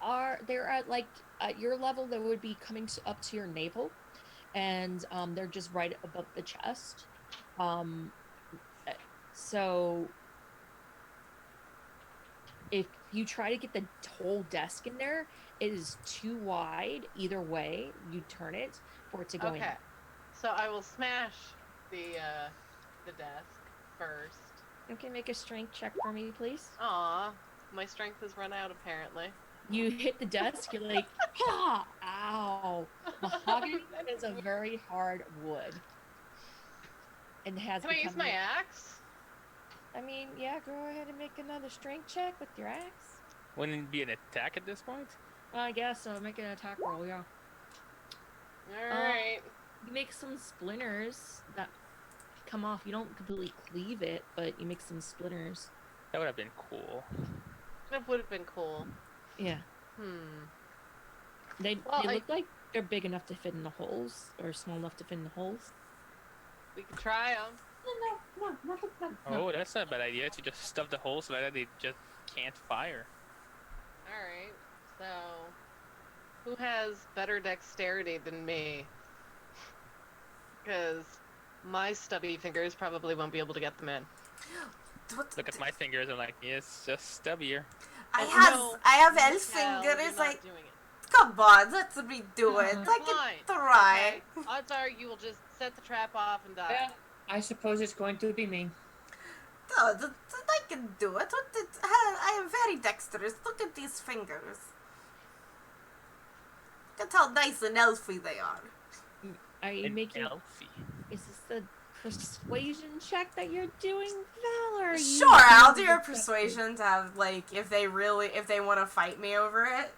[SPEAKER 2] at like at your level. They would be coming up to your navel, and they're just right above the chest. So if you try to get the whole desk in there, it is too wide. Either way, you turn it for it to go in.
[SPEAKER 3] Okay, so I will smash the desk first.
[SPEAKER 2] Okay, make a strength check for me, please.
[SPEAKER 3] Aw, my strength has run out apparently.
[SPEAKER 2] You hit the desk, you're like, ha! Ow! Mahogany is a very hard wood. And has
[SPEAKER 3] Can I use my axe?
[SPEAKER 2] I mean, yeah, go ahead and make another strength check with your axe.
[SPEAKER 5] Wouldn't it be an attack at this point?
[SPEAKER 2] I guess so. Make an attack roll, yeah.
[SPEAKER 3] Alright.
[SPEAKER 2] You make some splinters that come off. You don't completely cleave it, but you make some splinters.
[SPEAKER 5] That would have been cool.
[SPEAKER 3] That would have been cool.
[SPEAKER 2] Yeah. They look like they're big enough to fit in the holes, or small enough to fit in the holes.
[SPEAKER 3] We could try them.
[SPEAKER 6] No.
[SPEAKER 5] Oh, that's not a bad idea. To just stuff the holes so that they just can't fire.
[SPEAKER 3] Alright, so who has better dexterity than me? Because my stubby fingers probably won't be able to get them in.
[SPEAKER 5] Look at my fingers. I'm like, it's just stubbier.
[SPEAKER 1] I have elf
[SPEAKER 3] Cal,
[SPEAKER 1] fingers.
[SPEAKER 3] you're not doing it.
[SPEAKER 1] Come on, let me do it. I can
[SPEAKER 3] Fine.
[SPEAKER 1] try.
[SPEAKER 3] Okay. Odds are you will just set the trap off and die.
[SPEAKER 6] Yeah, I suppose it's going to be me.
[SPEAKER 1] No, I can do it. I am very dexterous. Look at these fingers. Look at how nice and elfy they are.
[SPEAKER 2] Are you making?
[SPEAKER 5] Elfie.
[SPEAKER 2] Is this a persuasion check that you're doing, Val? Or are you
[SPEAKER 1] Sure, I'll do
[SPEAKER 2] doing
[SPEAKER 1] your
[SPEAKER 2] the
[SPEAKER 1] persuasion to have, like, if they want to fight me over it.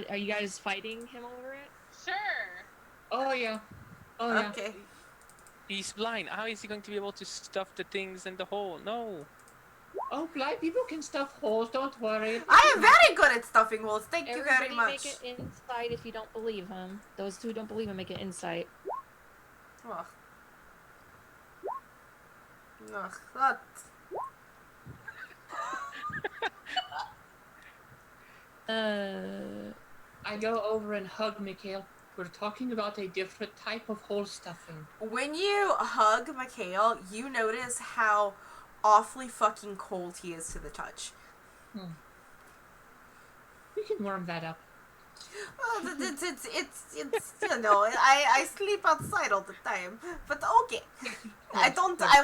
[SPEAKER 2] Are you guys fighting him over it?
[SPEAKER 3] Sure.
[SPEAKER 6] Oh yeah.
[SPEAKER 1] Okay.
[SPEAKER 5] He's blind. How is he going to be able to stuff the things in the hole? No.
[SPEAKER 6] Oh, blind people can stuff holes. Don't worry.
[SPEAKER 1] I am very good at stuffing holes. Thank you
[SPEAKER 2] Everybody
[SPEAKER 1] very much.
[SPEAKER 2] make it insight if you don't believe him. Those who don't believe him, make it insight.
[SPEAKER 1] Ugh. Ugh, that.
[SPEAKER 6] I go over and hug Mikhail. We're talking about a different type of hole stuffing.
[SPEAKER 1] When you hug Mikhail, you notice how awfully fucking cold he is to the touch.
[SPEAKER 6] We can warm that up.
[SPEAKER 1] It's you know, I sleep outside all the time. But okay. I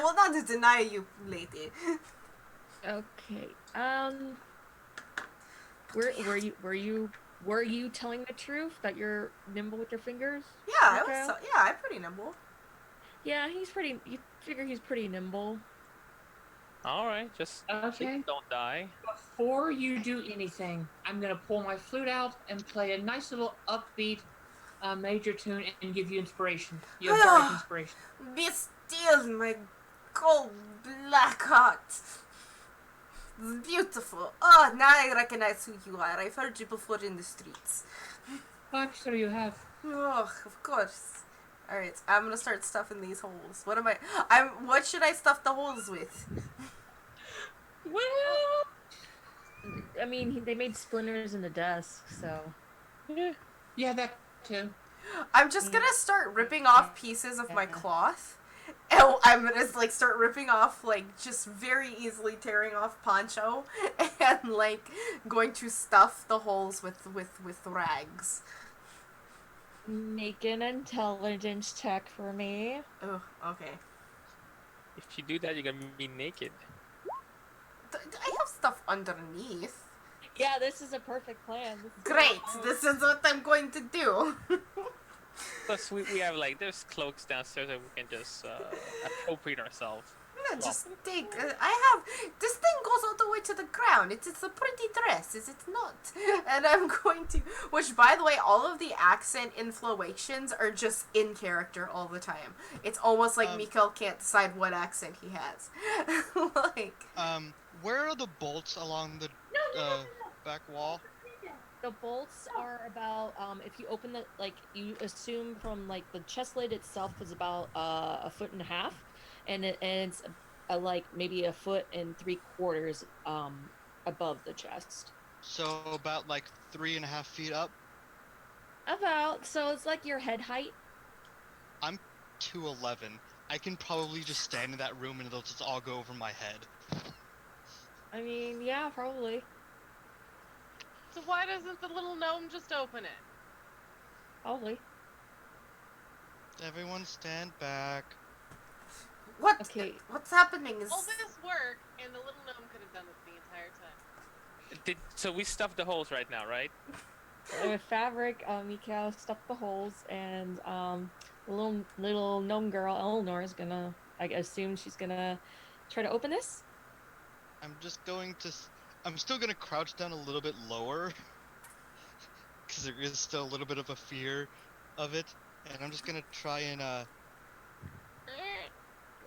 [SPEAKER 1] will not deny you, lady.
[SPEAKER 2] Okay. Were you telling the truth that you're nimble with your fingers?
[SPEAKER 1] Yeah,
[SPEAKER 2] Mikhail?
[SPEAKER 1] I'm pretty nimble.
[SPEAKER 2] Yeah, you figure he's pretty nimble.
[SPEAKER 5] Alright, just
[SPEAKER 6] Okay.
[SPEAKER 5] please don't die.
[SPEAKER 6] Before you do anything, I'm gonna pull my flute out and play a nice little upbeat major tune and give you inspiration. You have bardic inspiration.
[SPEAKER 1] Be still, my cold black heart. It's beautiful. Oh, now I recognize who you are. I've heard you before in the streets.
[SPEAKER 6] I'm sure you have.
[SPEAKER 1] Oh, of course. Alright, I'm gonna start stuffing these holes. What should I stuff the holes with?
[SPEAKER 6] Well,
[SPEAKER 2] I mean, they made splinters in the desk, so.
[SPEAKER 5] Yeah.
[SPEAKER 6] Yeah, that too.
[SPEAKER 1] I'm just gonna start ripping off pieces of my cloth. And I'm gonna like start ripping off, like, just very easily tearing off poncho and like going to stuff the holes with rags.
[SPEAKER 2] Make an intelligence check for me.
[SPEAKER 1] Oh, okay.
[SPEAKER 5] If you do that, you're gonna be naked.
[SPEAKER 1] I have stuff underneath.
[SPEAKER 2] Yeah, this is a perfect plan. This is
[SPEAKER 1] Great, this is what I'm going to do.
[SPEAKER 5] Plus, we have like there's cloaks downstairs that we can just appropriate ourselves.
[SPEAKER 1] Yeah,
[SPEAKER 5] Well,
[SPEAKER 1] just take. I have this thing goes all the way to the ground. It's a pretty dress, is it not? And I'm going to. Which, by the way, all of the accent influations are just in character all the time. It's almost like Mikael can't decide what accent he has. Like.
[SPEAKER 4] Where are the bolts along the back wall?
[SPEAKER 2] The bolts are about if you open the you assume from like the chest lid itself is about 1.5 feet, and it's like maybe 1.75 feet above the chest.
[SPEAKER 4] So about like 3.5 feet up.
[SPEAKER 2] About so it's like your head height.
[SPEAKER 4] I'm 2'11". I can probably just stand in that room and it'll just all go over my head.
[SPEAKER 2] I mean, yeah, probably.
[SPEAKER 3] So why doesn't the little gnome just open it?
[SPEAKER 2] Probably.
[SPEAKER 4] Everyone stand back.
[SPEAKER 1] What?
[SPEAKER 2] Okay.
[SPEAKER 1] What's happening is.
[SPEAKER 3] All this work, and the little gnome could have done this the entire time.
[SPEAKER 5] so we stuffed the holes right now, right?
[SPEAKER 2] With fabric, Mikael stuffed the holes, and the little gnome girl Eleanor is gonna. I assume she's gonna try to open this.
[SPEAKER 4] I'm still gonna crouch down a little bit lower. Because there is still a little bit of a fear of it. And I'm just gonna try and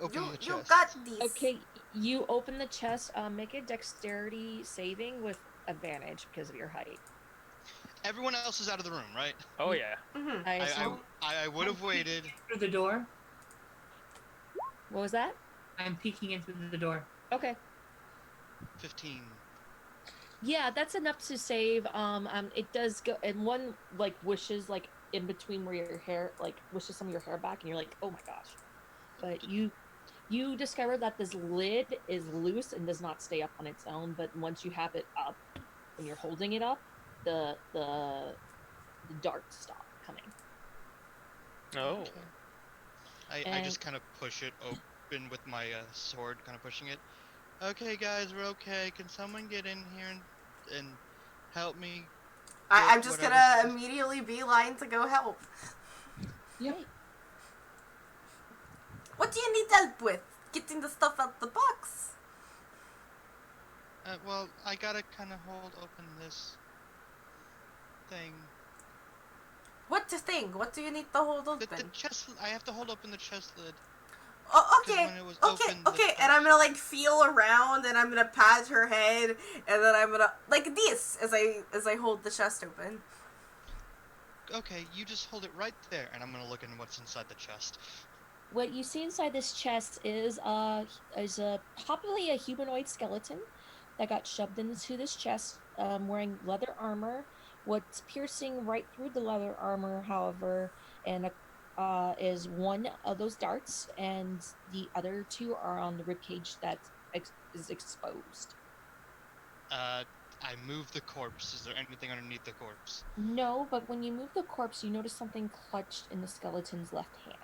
[SPEAKER 4] open the chest.
[SPEAKER 1] You got these.
[SPEAKER 2] Okay, you open the chest. Make a dexterity saving with advantage because of your height.
[SPEAKER 4] Everyone else is out of the room, right?
[SPEAKER 5] Oh yeah.
[SPEAKER 1] Mm-hmm.
[SPEAKER 2] I assume.
[SPEAKER 4] I would have waited.
[SPEAKER 6] Through the door.
[SPEAKER 2] What was that?
[SPEAKER 6] I'm peeking in through the door.
[SPEAKER 2] Okay.
[SPEAKER 4] 15.
[SPEAKER 2] Yeah, that's enough to save. It does go, and one like wishes like in between where your hair like wishes some of your hair back, and you're like, oh my gosh. But you discover that this lid is loose and does not stay up on its own. But once you have it up, when you're holding it up, the darts stop coming.
[SPEAKER 5] Oh.
[SPEAKER 4] I just kind of push it open with my sword, kind of pushing it. Okay, guys, we're okay. Can someone get in here and help me?
[SPEAKER 1] I'm just gonna immediately beeline to go help.
[SPEAKER 6] Yep.
[SPEAKER 1] What do you need help with? Getting the stuff out the box?
[SPEAKER 4] Well, I gotta kind of hold open this thing.
[SPEAKER 1] What thing? What do you need to hold open?
[SPEAKER 4] The chest. I have to hold open the chest lid.
[SPEAKER 1] Oh, okay.
[SPEAKER 4] When it was
[SPEAKER 1] Okay,
[SPEAKER 4] open, the
[SPEAKER 1] okay.
[SPEAKER 4] chest-
[SPEAKER 1] And I'm gonna like feel around, and I'm gonna pat her head, and then I'm gonna like this as I hold the chest open.
[SPEAKER 4] Okay, you just hold it right there, and I'm gonna look into what's inside the chest.
[SPEAKER 2] What you see inside this chest is probably a humanoid skeleton that got shoved into this chest, wearing leather armor. What's piercing right through the leather armor, however, and is one of those darts, and the other two are on the ribcage that is exposed.
[SPEAKER 4] I move the corpse. Is there anything underneath the corpse?
[SPEAKER 2] No, but when you move the corpse, you notice something clutched in the skeleton's left hand.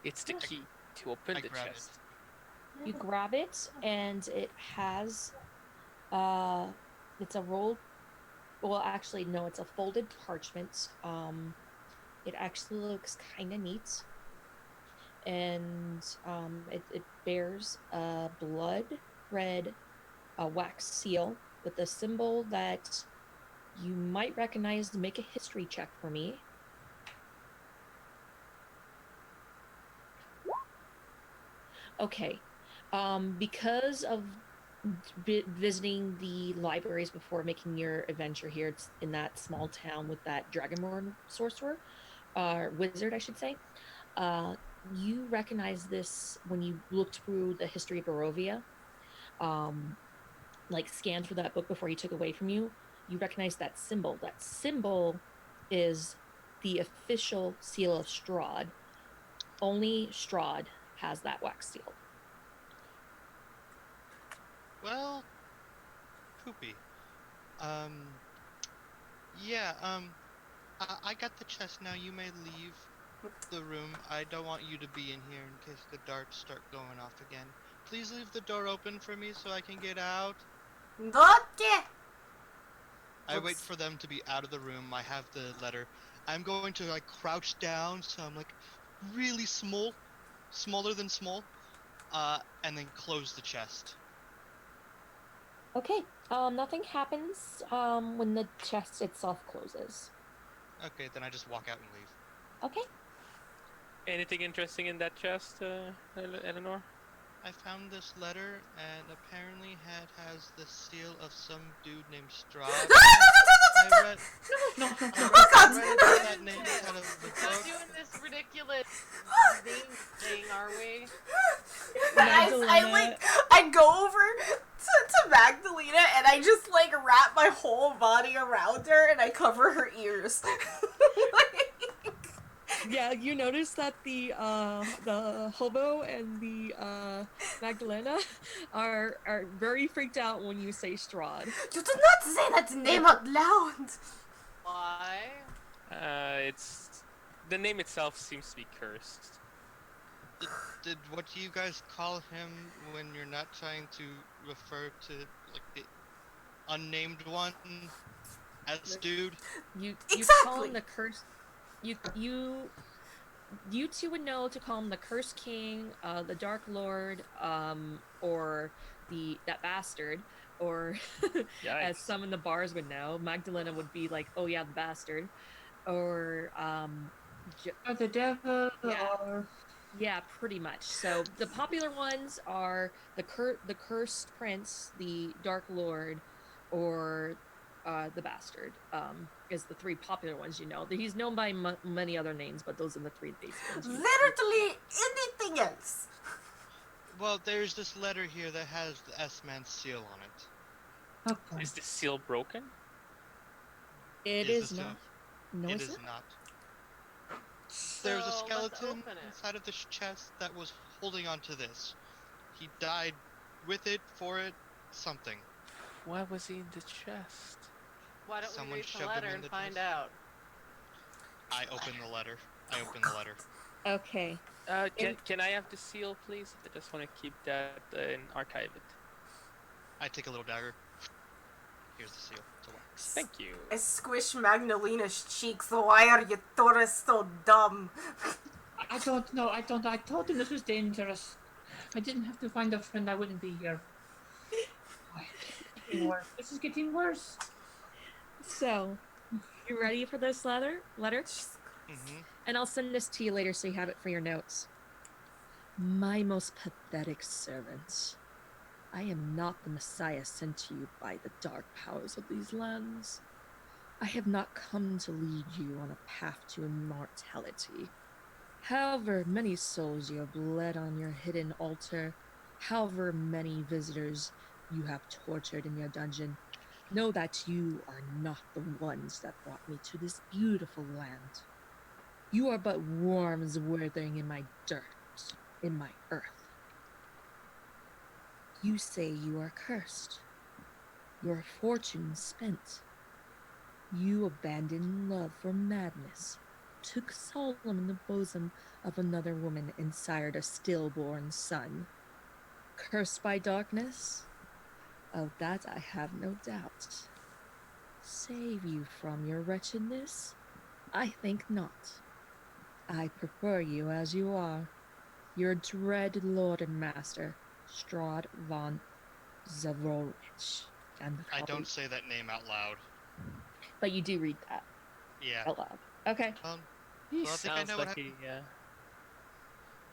[SPEAKER 5] It's the key to open
[SPEAKER 4] I
[SPEAKER 5] the
[SPEAKER 4] grab
[SPEAKER 5] chest.
[SPEAKER 2] You grab it, and it has, it's a rolled, well, actually, no, it's a folded parchment. It actually looks kind of neat, and it bears a blood red wax seal with a symbol that you might recognize. Make a history check for me. Okay, because of visiting the libraries before making your adventure here in that small town with that Dragonborn sorcerer, wizard, I should say, you recognize this when you looked through the history of Barovia. like scanned through that book before he took away from you, you recognize that symbol. That symbol is the official seal of Strahd. Only Strahd has that wax seal.
[SPEAKER 4] Well, poopy. Um, yeah, I got the chest now. You may leave the room. I don't want you to be in here in case the darts start going off again. Please leave the door open for me so I can get out.
[SPEAKER 1] Dotte!
[SPEAKER 4] I wait
[SPEAKER 1] Looks-
[SPEAKER 4] for them to be out of the room. I have the letter. I'm going to like crouch down so I'm like really small, smaller than small, and then close the chest.
[SPEAKER 2] Okay. Nothing happens when the chest itself closes.
[SPEAKER 4] Okay, then I just walk out and leave.
[SPEAKER 2] Okay.
[SPEAKER 5] Anything interesting in that chest, Eleanor?
[SPEAKER 4] I found this letter, and apparently it has the seal of some dude named Strahd. I read
[SPEAKER 6] No.
[SPEAKER 4] that name out of the
[SPEAKER 3] We're not
[SPEAKER 4] book.
[SPEAKER 3] doing this ridiculous name thing, are we?
[SPEAKER 1] I go over to Magdalena and I just like wrap my whole body around her and I cover her ears.
[SPEAKER 2] Yeah, you notice that the hobo and the Magdalena are very freaked out when you say Strahd.
[SPEAKER 1] You do not say that name out loud.
[SPEAKER 3] Why?
[SPEAKER 5] It's the name itself seems to be cursed.
[SPEAKER 4] Did what do you guys call him when you're not trying to refer to like the unnamed one as dude?
[SPEAKER 2] You call
[SPEAKER 1] Exactly.
[SPEAKER 2] him the curse. You two would know to call him the Cursed King, the Dark Lord, or that bastard, or as
[SPEAKER 5] Yikes.
[SPEAKER 2] some in the bars would know, Magdalena would be like, oh yeah, the bastard, or
[SPEAKER 6] Or the devil,
[SPEAKER 2] Yeah.
[SPEAKER 6] or
[SPEAKER 2] yeah, pretty much. So the popular ones are the Cursed Prince, the Dark Lord, or the Bastard. Is the three popular ones you know. He's known by many other names, but those are the three basic ones.
[SPEAKER 1] Literally anything else.
[SPEAKER 4] Well, there's this letter here that has the S-Man seal on it.
[SPEAKER 6] okay.
[SPEAKER 5] Is the seal broken?
[SPEAKER 2] It
[SPEAKER 4] Is
[SPEAKER 2] is
[SPEAKER 4] the seal-
[SPEAKER 2] not. No,
[SPEAKER 4] It
[SPEAKER 2] it's
[SPEAKER 4] is
[SPEAKER 2] not.
[SPEAKER 4] not. There's a
[SPEAKER 3] So, let's
[SPEAKER 4] skeleton
[SPEAKER 3] open it.
[SPEAKER 4] inside of this chest that was holding onto this. He died with it, for it, something.
[SPEAKER 5] Why was he in the chest?
[SPEAKER 3] Why don't
[SPEAKER 4] Someone
[SPEAKER 3] we read
[SPEAKER 4] shoved
[SPEAKER 3] the
[SPEAKER 4] him
[SPEAKER 3] letter
[SPEAKER 4] in
[SPEAKER 3] and
[SPEAKER 4] the
[SPEAKER 3] find
[SPEAKER 4] chest.
[SPEAKER 3] out?
[SPEAKER 4] I opened the letter.
[SPEAKER 2] Okay.
[SPEAKER 5] Can I have the seal, please? I just want to keep that and archive it.
[SPEAKER 4] I take a little dagger. Here's the seal. It's a wax.
[SPEAKER 5] Thank you.
[SPEAKER 1] I squish Magdalena's cheeks. Why are you tourists so dumb?
[SPEAKER 6] I don't know. I told him this was dangerous. I didn't have to find a friend. I wouldn't be here. This is getting worse.
[SPEAKER 2] So, you ready for this letter?
[SPEAKER 4] Mm-hmm.
[SPEAKER 2] And I'll send this to you later so you have it for your notes. My most pathetic servant. I am not the Messiah sent to you by the dark powers of these lands. I have not come to lead you on a path to immortality. However many souls you have bled on your hidden altar, however many visitors you have tortured in your dungeon, know that you are not the ones that brought me to this beautiful land. You are but worms withering in my dirt, in my earth. You say you are cursed, your fortune spent. You abandoned love for madness, took solemn in the bosom of another woman and sired a stillborn son. Cursed by darkness? Of that I have no doubt. Save you from your wretchedness? I think not. I prefer you as you are, your dread lord and master, Strahd von Zavorich. And
[SPEAKER 4] I don't say that name out loud.
[SPEAKER 2] But you do read that
[SPEAKER 4] Yeah.
[SPEAKER 2] out loud. Okay.
[SPEAKER 5] He
[SPEAKER 4] Well, I think I
[SPEAKER 5] sounds
[SPEAKER 4] know what
[SPEAKER 5] like he.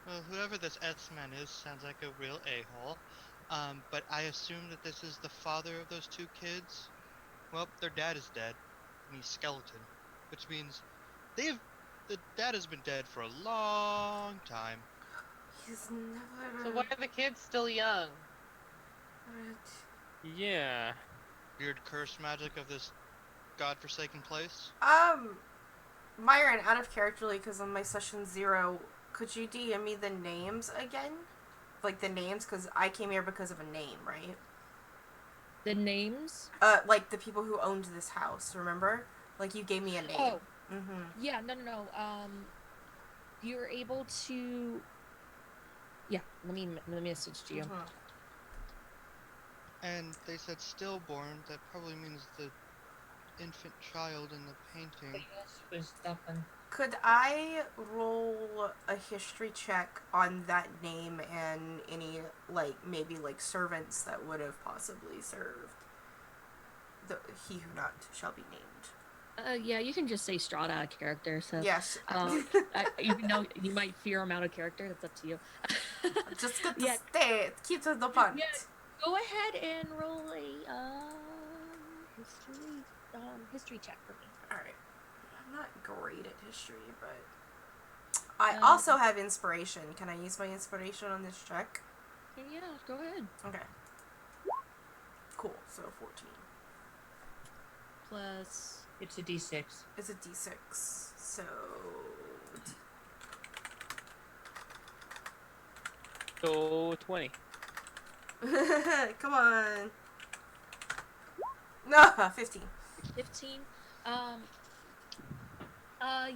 [SPEAKER 4] Well, whoever this S-Man is sounds like a real a-hole. But I assume that this is the father of those two kids. Well, their dad is dead, and he's skeleton, which means the dad has been dead for a long time.
[SPEAKER 1] He's never.
[SPEAKER 3] So why are the kids still young?
[SPEAKER 5] Yeah.
[SPEAKER 4] Weird curse magic of this godforsaken place?
[SPEAKER 1] Myron, out of characterly, because on my session 0, could you DM me the names again? Like the names, because I came here because of a name, right?
[SPEAKER 2] The names?
[SPEAKER 1] Like the people who owned this house, remember? Like you gave me a name.
[SPEAKER 2] Oh,
[SPEAKER 1] Mm-hmm.
[SPEAKER 2] yeah, no. You're able to. Yeah, let me message to you.
[SPEAKER 1] Mm-hmm.
[SPEAKER 4] And they said stillborn, that probably means the infant child in the painting.
[SPEAKER 6] Yes, was that one.
[SPEAKER 1] Could I roll a history check on that name and any, like, maybe, like, servants that would have possibly served the he who not shall be named?
[SPEAKER 2] Yeah, you can just say Strahd out of character. So,
[SPEAKER 1] Yes.
[SPEAKER 2] even though you might fear him out of character, that's up to you.
[SPEAKER 1] Just good to
[SPEAKER 2] Yeah.
[SPEAKER 1] keep to the point.
[SPEAKER 2] Yeah. Go ahead and roll a history check for me.
[SPEAKER 1] Alright. I'm not great at history, but I also have inspiration. Can I use my inspiration on this check?
[SPEAKER 2] Yeah, go ahead.
[SPEAKER 1] Okay. Cool. So 14.
[SPEAKER 2] Plus.
[SPEAKER 6] It's a D6.
[SPEAKER 1] It's a D6. So.
[SPEAKER 5] So 20.
[SPEAKER 1] Come on. No, 15.
[SPEAKER 2] 15.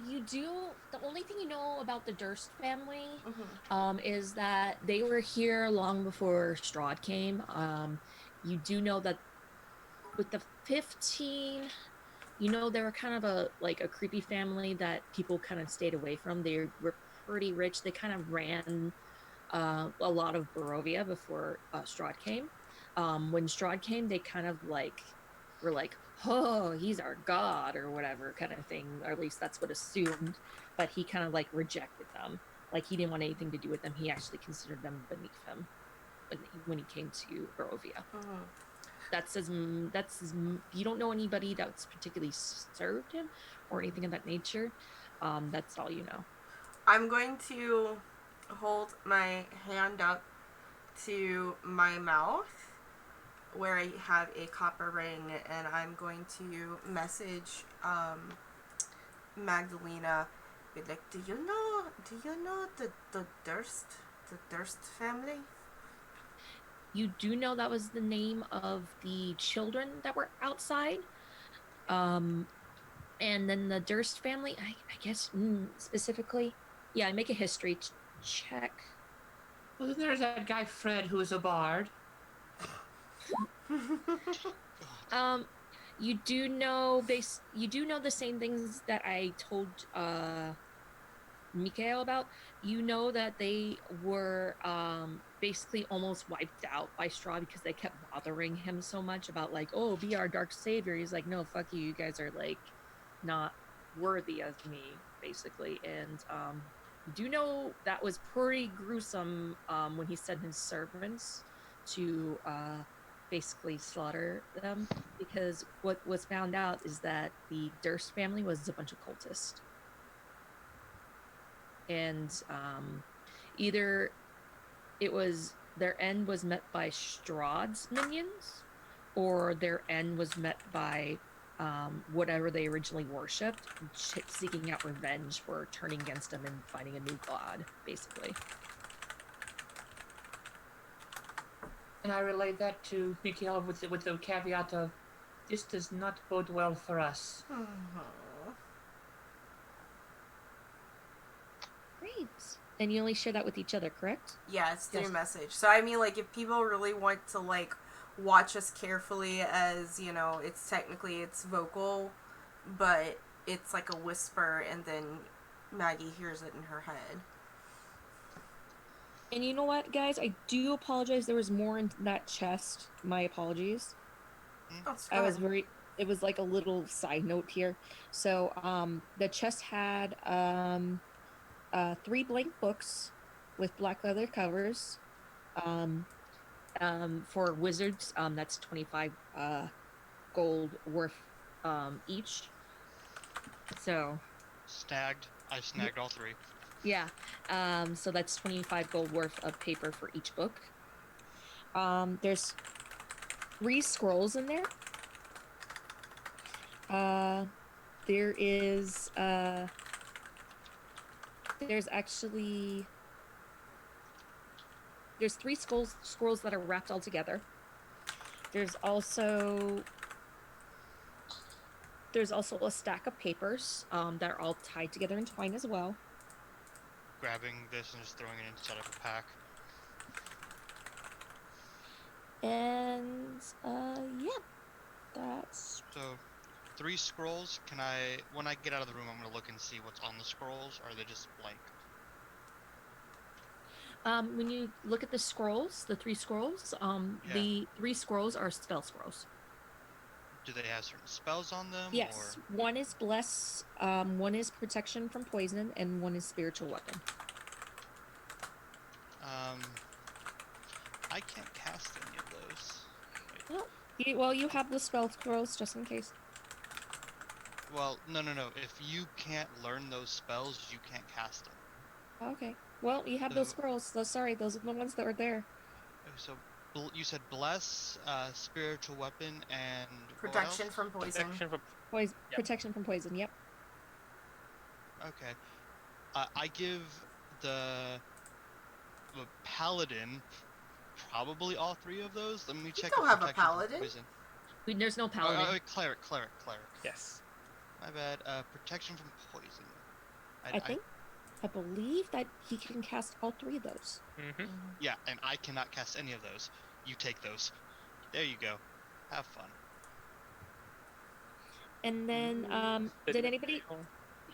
[SPEAKER 2] You do. The only thing you know about the Durst family, is that they were here long before Strahd came. You do know that with the 15, you know they were kind of a creepy family that people kind of stayed away from. They were pretty rich. They kind of ran a lot of Barovia before Strahd came. When Strahd came, they kind of were like, oh, he's our god or whatever kind of thing, or at least that's what assumed. But he kind of rejected them. Like he didn't want anything to do with them. He actually considered them beneath him when he came to Barovia. That's his. You don't know anybody that's particularly served him or anything of that nature. That's all you know.
[SPEAKER 1] I'm going to hold my hand up to my mouth where I have a copper ring, and I'm going to message Magdalena. Be like, do you know the Durst family?
[SPEAKER 2] You do know that was the name of the children that were outside. And then the Durst family, I guess specifically. Yeah, I make a history check.
[SPEAKER 6] Well, then there's that guy Fred who is a bard.
[SPEAKER 2] You do know the same things that I told Mikhail about. You know that they were basically almost wiped out by Strahd because they kept bothering him so much about oh, be our dark savior. He's like, no, fuck you guys are not worthy of me, basically. And you do know that was pretty gruesome when he sent his servants to basically slaughter them, because what was found out is that the Durst family was a bunch of cultists. And either it was their end was met by Strahd's minions, or their end was met by whatever they originally worshipped, seeking out revenge for turning against them and finding a new god, basically.
[SPEAKER 6] And I relayed that to Mikhail with the caveat of, this does not bode well for us.
[SPEAKER 2] Great. And you only share that with each other, correct?
[SPEAKER 1] Yeah, it's through
[SPEAKER 2] Yes.
[SPEAKER 1] message. So I mean, if people really want to watch us carefully, as it's vocal, but it's like a whisper, and then Maggie hears it in her head.
[SPEAKER 2] And you know what, guys? I do apologize. There was more in that chest. My apologies. I was it was like a little side note here. So, the chest had 3 blank books with black leather covers. For wizards, that's 25 gold worth each. So.
[SPEAKER 4] Snagged. I snagged all 3.
[SPEAKER 2] Yeah, so that's 25 gold worth of paper for each book. There's 3 scrolls in there. There is there's 3 scrolls that are wrapped all together. There's also a stack of papers that are all tied together in twine as well.
[SPEAKER 4] Grabbing this and just throwing it inside of a pack.
[SPEAKER 2] And yeah, that's
[SPEAKER 4] So, 3 scrolls. Can I, when I get out of the room, I'm gonna look and see what's on the scrolls, or are they just blank?
[SPEAKER 2] when you look at the scrolls, the 3 scrolls, the 3 scrolls are spell scrolls.
[SPEAKER 4] Do they have certain spells on them?
[SPEAKER 2] Yes,
[SPEAKER 4] Or...
[SPEAKER 2] one is bless, one is protection from poison, and one is spiritual weapon.
[SPEAKER 4] I can't cast any of those.
[SPEAKER 2] Well, you have the spell scrolls just in case.
[SPEAKER 4] Well, no. If you can't learn those spells, you can't cast them.
[SPEAKER 2] Okay. Well, you have those scrolls. So sorry, those are the ones that were there.
[SPEAKER 4] So, you said bless, spiritual weapon, and
[SPEAKER 1] Protection from poison.
[SPEAKER 2] Protection from poison. Yep.
[SPEAKER 4] Okay. I give the paladin probably all 3 of those. Let me check.
[SPEAKER 1] You don't have a paladin.
[SPEAKER 2] There's no paladin.
[SPEAKER 4] Oh, cleric.
[SPEAKER 5] Yes.
[SPEAKER 4] My bad. Protection from poison.
[SPEAKER 2] I believe that he can cast all 3 of those.
[SPEAKER 5] Mm-hmm.
[SPEAKER 4] Yeah, and I cannot cast any of those. You take those. There you go. Have fun.
[SPEAKER 2] And then, did anybody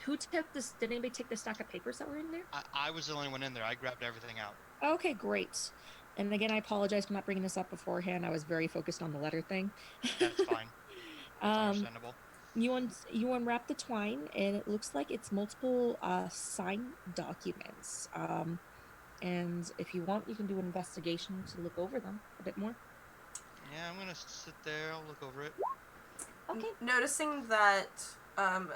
[SPEAKER 2] take the stack of papers that were in there?
[SPEAKER 4] I was the only one in there. I grabbed everything out.
[SPEAKER 2] Okay, great. And again, I apologize for not bringing this up beforehand. I was very focused on the letter thing.
[SPEAKER 4] That's fine. That's understandable.
[SPEAKER 2] You unwrap the twine, and it looks like it's multiple signed documents. And if you want, you can do an investigation to look over them a bit more.
[SPEAKER 4] Yeah, I'm gonna sit there. I'll look over it.
[SPEAKER 2] Okay.
[SPEAKER 1] Noticing that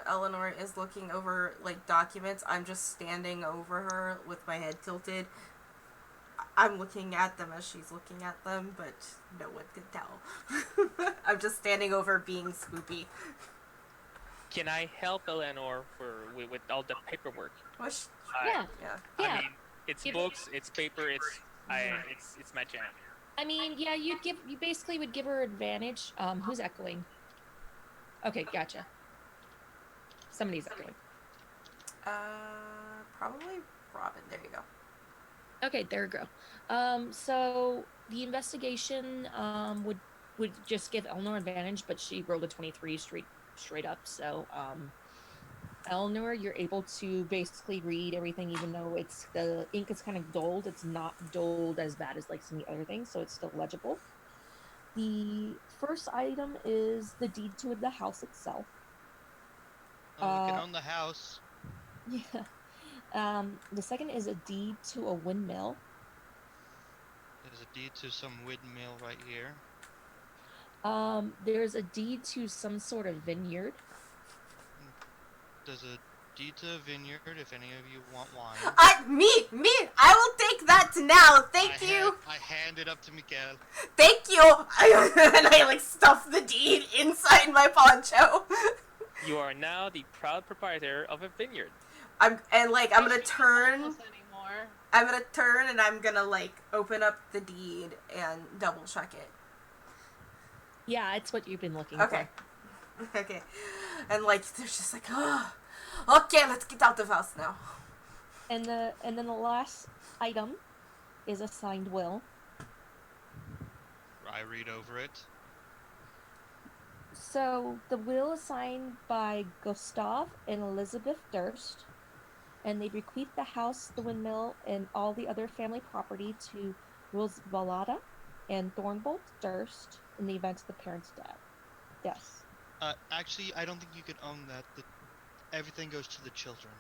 [SPEAKER 1] Eleanor is looking over like documents, I'm just standing over her with my head tilted. I'm looking at them as she's looking at them, but no one can tell. I'm just standing over being spoopy.
[SPEAKER 5] Can I help Eleanor with all the paperwork?
[SPEAKER 2] Yeah.
[SPEAKER 5] I mean, it's books, it's paper, it's my jam.
[SPEAKER 2] I mean, yeah, you basically would give her advantage. Who's echoing? Okay, gotcha. Somebody's echoing.
[SPEAKER 1] Probably Robin. There you go.
[SPEAKER 2] Okay, there we go. So the investigation would just give Eleanor advantage, but she rolled a 23 straight up. So Eleanor, you're able to basically read everything, even though the ink is kind of dulled. It's not dulled as bad as like some of the other things, so it's still legible. The first item is the deed to the house itself.
[SPEAKER 4] Oh, we can own the house.
[SPEAKER 2] Yeah. The second is a deed to a windmill.
[SPEAKER 4] There's a deed to some windmill right here.
[SPEAKER 2] There's a deed to some sort of vineyard.
[SPEAKER 4] There's a deed to a vineyard if any of you want wine.
[SPEAKER 1] Me! I will take that now! Thank you!
[SPEAKER 4] I hand it up to Mikael.
[SPEAKER 1] Thank you! And I like stuff the deed inside my poncho.
[SPEAKER 5] You are now the proud proprietor of a vineyard.
[SPEAKER 1] I'm gonna turn.
[SPEAKER 3] Anymore.
[SPEAKER 1] I'm gonna turn and I'm gonna like open up the deed and double check it.
[SPEAKER 2] Yeah, it's what you've been looking
[SPEAKER 1] for. Okay. And like they're just like, oh, okay, let's get out of the house now.
[SPEAKER 2] And then the last item is a signed will.
[SPEAKER 4] I read over it.
[SPEAKER 2] So the will is signed by Gustav and Elizabeth Durst, and they bequeath the house, the windmill, and all the other family property to Rosvalada and Thornbolt Durst in the event of the parents' death. Yes.
[SPEAKER 4] Actually, I don't think you could own that. Everything goes to the children.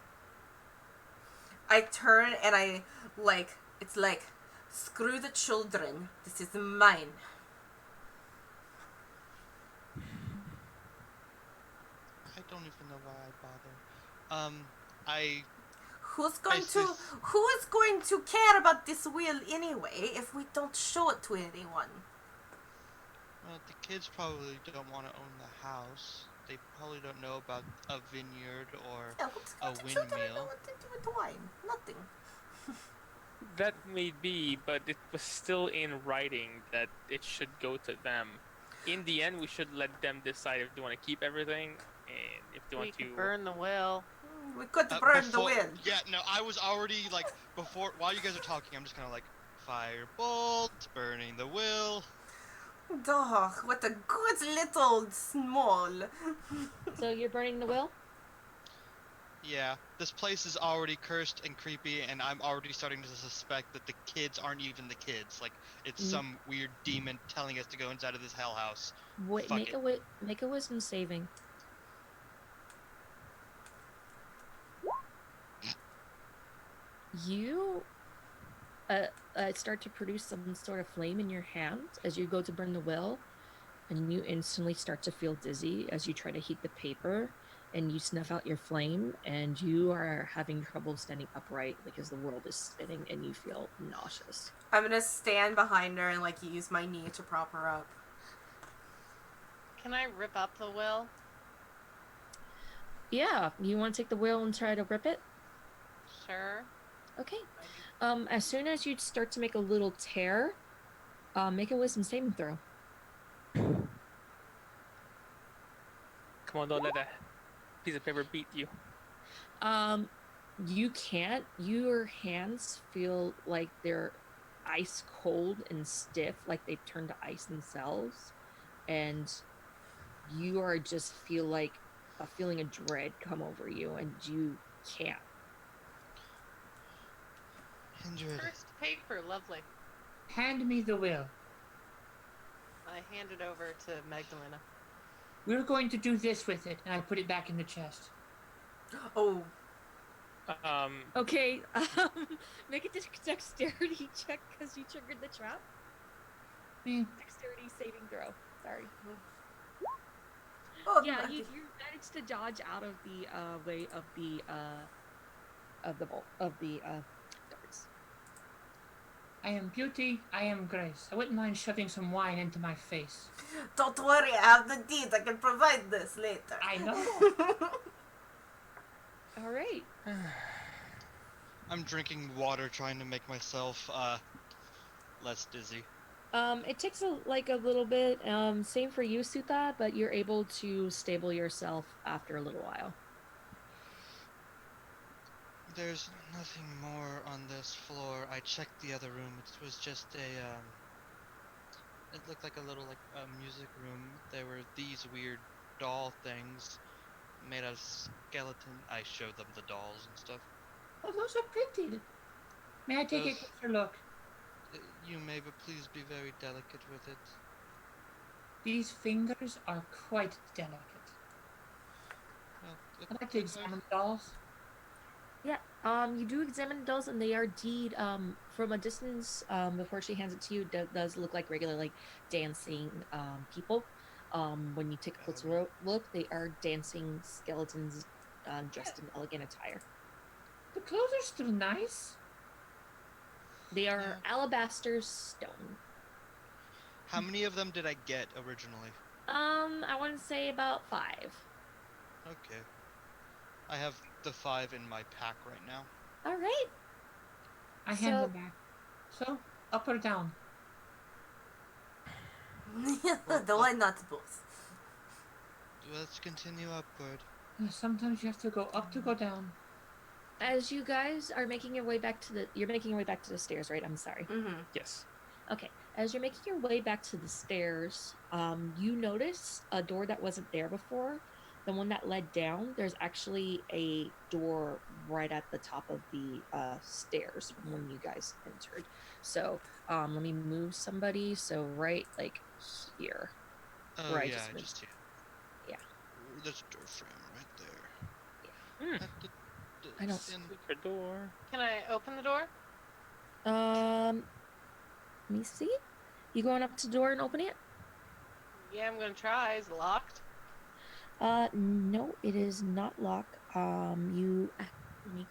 [SPEAKER 1] I turn and I it's like, screw the children. This is mine.
[SPEAKER 4] I don't even know why I bother.
[SPEAKER 1] Who is going to care about this will anyway if we don't show it to anyone?
[SPEAKER 4] Well, the kids probably don't want to own the house. They probably don't know about a vineyard or
[SPEAKER 1] Yeah, what's
[SPEAKER 4] a
[SPEAKER 1] the children know
[SPEAKER 4] windmill.
[SPEAKER 1] what to do with wine? Nothing.
[SPEAKER 5] That may be, but it was still in writing that it should go to them. In the end, we should let them decide if they want to keep everything and if they
[SPEAKER 3] We
[SPEAKER 5] want
[SPEAKER 3] could
[SPEAKER 5] to.
[SPEAKER 3] burn the will.
[SPEAKER 1] We could burn the
[SPEAKER 4] Before,
[SPEAKER 1] wind.
[SPEAKER 4] yeah, no, I was already like before. While you guys are talking, I'm just kind of like firebolt, burning the will.
[SPEAKER 1] Dog, what a good little small.
[SPEAKER 2] So you're burning the will?
[SPEAKER 4] Yeah, this place is already cursed and creepy, and I'm already starting to suspect that the kids aren't even the kids. Like it's
[SPEAKER 2] Mm.
[SPEAKER 4] some weird demon telling us to go inside of this hell house.
[SPEAKER 2] Wait,
[SPEAKER 4] Fuck it.
[SPEAKER 2] make a wisdom saving. You start to produce some sort of flame in your hand as you go to burn the will, and you instantly start to feel dizzy as you try to heat the paper, and you snuff out your flame, and you are having trouble standing upright because the world is spinning and you feel nauseous.
[SPEAKER 1] I'm gonna stand behind her and like use my knee to prop her up.
[SPEAKER 3] Can I rip up the will?
[SPEAKER 2] Yeah, you want to take the will and try to rip it?
[SPEAKER 3] Sure.
[SPEAKER 2] Okay. As soon as you start to make a little tear, make a wisdom saving throw.
[SPEAKER 5] Come on, don't let that piece of paper beat you.
[SPEAKER 2] You can't. Your hands feel like they're ice cold and stiff, like they've turned to ice themselves, and you are just feel like a feeling of dread come over you, and you can't.
[SPEAKER 4] Kindred.
[SPEAKER 3] First paper, lovely.
[SPEAKER 6] Hand me the will.
[SPEAKER 3] I hand it over to Magdalena.
[SPEAKER 6] We're going to do this with it, and I put it back in the chest.
[SPEAKER 1] Oh,
[SPEAKER 2] Okay. Make a dexterity check because you triggered the trap.
[SPEAKER 6] Eh,
[SPEAKER 2] Dexterity saving throw. Sorry.
[SPEAKER 1] oh
[SPEAKER 2] Yeah,
[SPEAKER 1] my-
[SPEAKER 2] you managed to dodge out of the way of the bolt of the darts.
[SPEAKER 6] I am beauty, I am grace. I wouldn't mind shoving some wine into my face.
[SPEAKER 1] Don't worry, I have the deeds. I can provide this later.
[SPEAKER 6] I know.
[SPEAKER 2] All right.
[SPEAKER 4] I'm drinking water, trying to make myself less dizzy.
[SPEAKER 2] It takes a little bit. Same for you, Sutha, but you're able to stable yourself after a little while.
[SPEAKER 4] There's nothing more on this floor. I checked the other room. It was just a it looked like a little music room. There were these weird doll things made out of skeleton. I showed them the dolls and stuff.
[SPEAKER 6] Oh, those are pretty. May I take a
[SPEAKER 4] Those-
[SPEAKER 6] closer look?
[SPEAKER 4] You may, but please be very delicate with it.
[SPEAKER 6] These fingers are quite delicate.
[SPEAKER 4] Well,
[SPEAKER 6] I'd like to examine the dolls.
[SPEAKER 2] Yeah. You do examine those, and they are indeed, from a distance, before she hands it to you, does look like regular, like, dancing, people. When you take a closer look, they are dancing skeletons, dressed in elegant attire.
[SPEAKER 6] The clothes are still nice.
[SPEAKER 2] They are alabaster stone.
[SPEAKER 4] How many of them did I get originally?
[SPEAKER 2] I want to say about 5.
[SPEAKER 4] Okay. I have the 5 in my pack right now.
[SPEAKER 2] All right.
[SPEAKER 6] I hand
[SPEAKER 2] So-
[SPEAKER 6] them back. So, up or down?
[SPEAKER 1] Why not both?
[SPEAKER 4] Let's continue upward.
[SPEAKER 6] Sometimes you have to go up to go down.
[SPEAKER 2] As you guys are making your way back to the stairs, right? I'm sorry.
[SPEAKER 1] Mm-hmm.
[SPEAKER 5] Yes.
[SPEAKER 2] Okay. As you're making your way back to the stairs, you notice a door that wasn't there before. The one that led down, there's actually a door right at the top of the stairs from when you guys entered. So let me move somebody. So right like here.
[SPEAKER 4] Oh
[SPEAKER 2] Right,
[SPEAKER 4] yeah,
[SPEAKER 2] just
[SPEAKER 4] I
[SPEAKER 2] move-
[SPEAKER 4] just
[SPEAKER 2] yeah.
[SPEAKER 4] There's a door frame right there.
[SPEAKER 5] Hmm.
[SPEAKER 2] I don't-
[SPEAKER 5] Secret door.
[SPEAKER 3] Can I open the door?
[SPEAKER 2] Let me see. You going up to the door and opening it?
[SPEAKER 3] Yeah, I'm gonna try. Is it locked?
[SPEAKER 2] No, it is not locked. Let me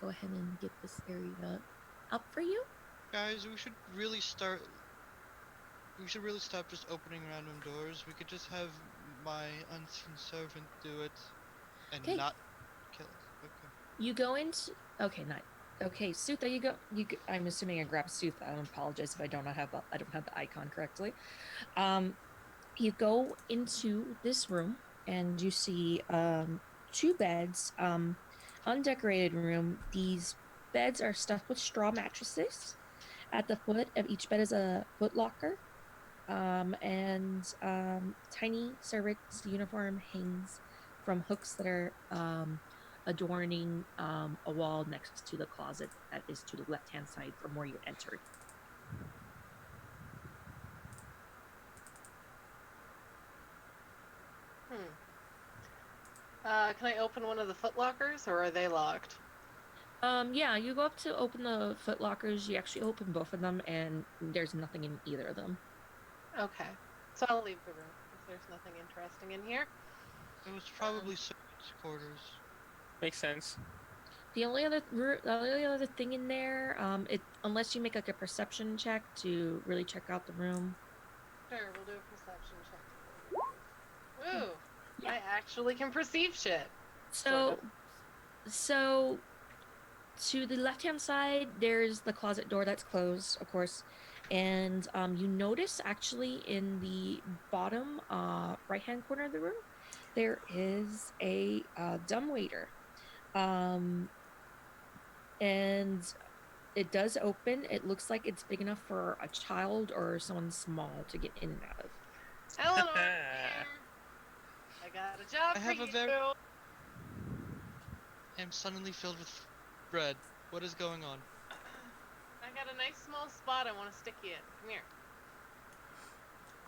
[SPEAKER 2] go ahead and get this area up for you.
[SPEAKER 4] Guys, we should really start we should really stop just opening random doors. We could just have my unseen servant do it and
[SPEAKER 2] 'Kay.
[SPEAKER 4] not kill us. Okay.
[SPEAKER 2] You go into okay, not okay. Sutha, you go. I'm assuming I grab Sutha. I apologize if I don't have the icon correctly. You go into this room and you see two beds. Undecorated room. These beds are stuffed with straw mattresses. At the foot of each bed is a foot locker. And tiny servant's uniform hangs from hooks that are adorning a wall next to the closet that is to the left-hand side from where you entered.
[SPEAKER 3] Can I open one of the foot lockers, or are they locked?
[SPEAKER 2] Yeah, you go up to open the foot lockers. You actually open both of them, and there's nothing in either of them.
[SPEAKER 3] Okay. So I'll leave the room if there's nothing interesting in here.
[SPEAKER 4] It was probably servants' quarters.
[SPEAKER 5] Makes sense.
[SPEAKER 2] The only other thing in there, unless you make like a perception check to really check out the room.
[SPEAKER 3] Sure, we'll do a perception check. Woo!
[SPEAKER 2] Yeah.
[SPEAKER 3] I actually can perceive shit.
[SPEAKER 2] So to the left-hand side, there's the closet door that's closed, of course, and you notice actually in the bottom right-hand corner of the room, there is a dumbwaiter, and it does open. It looks like it's big enough for a child or someone small to get in and out of.
[SPEAKER 3] Eleanor, here. I got a job
[SPEAKER 4] I have
[SPEAKER 3] for
[SPEAKER 4] a
[SPEAKER 3] you.
[SPEAKER 4] very- I'm suddenly filled with bread. What is going on?
[SPEAKER 3] I got a nice small spot I want to stick you in. Come here.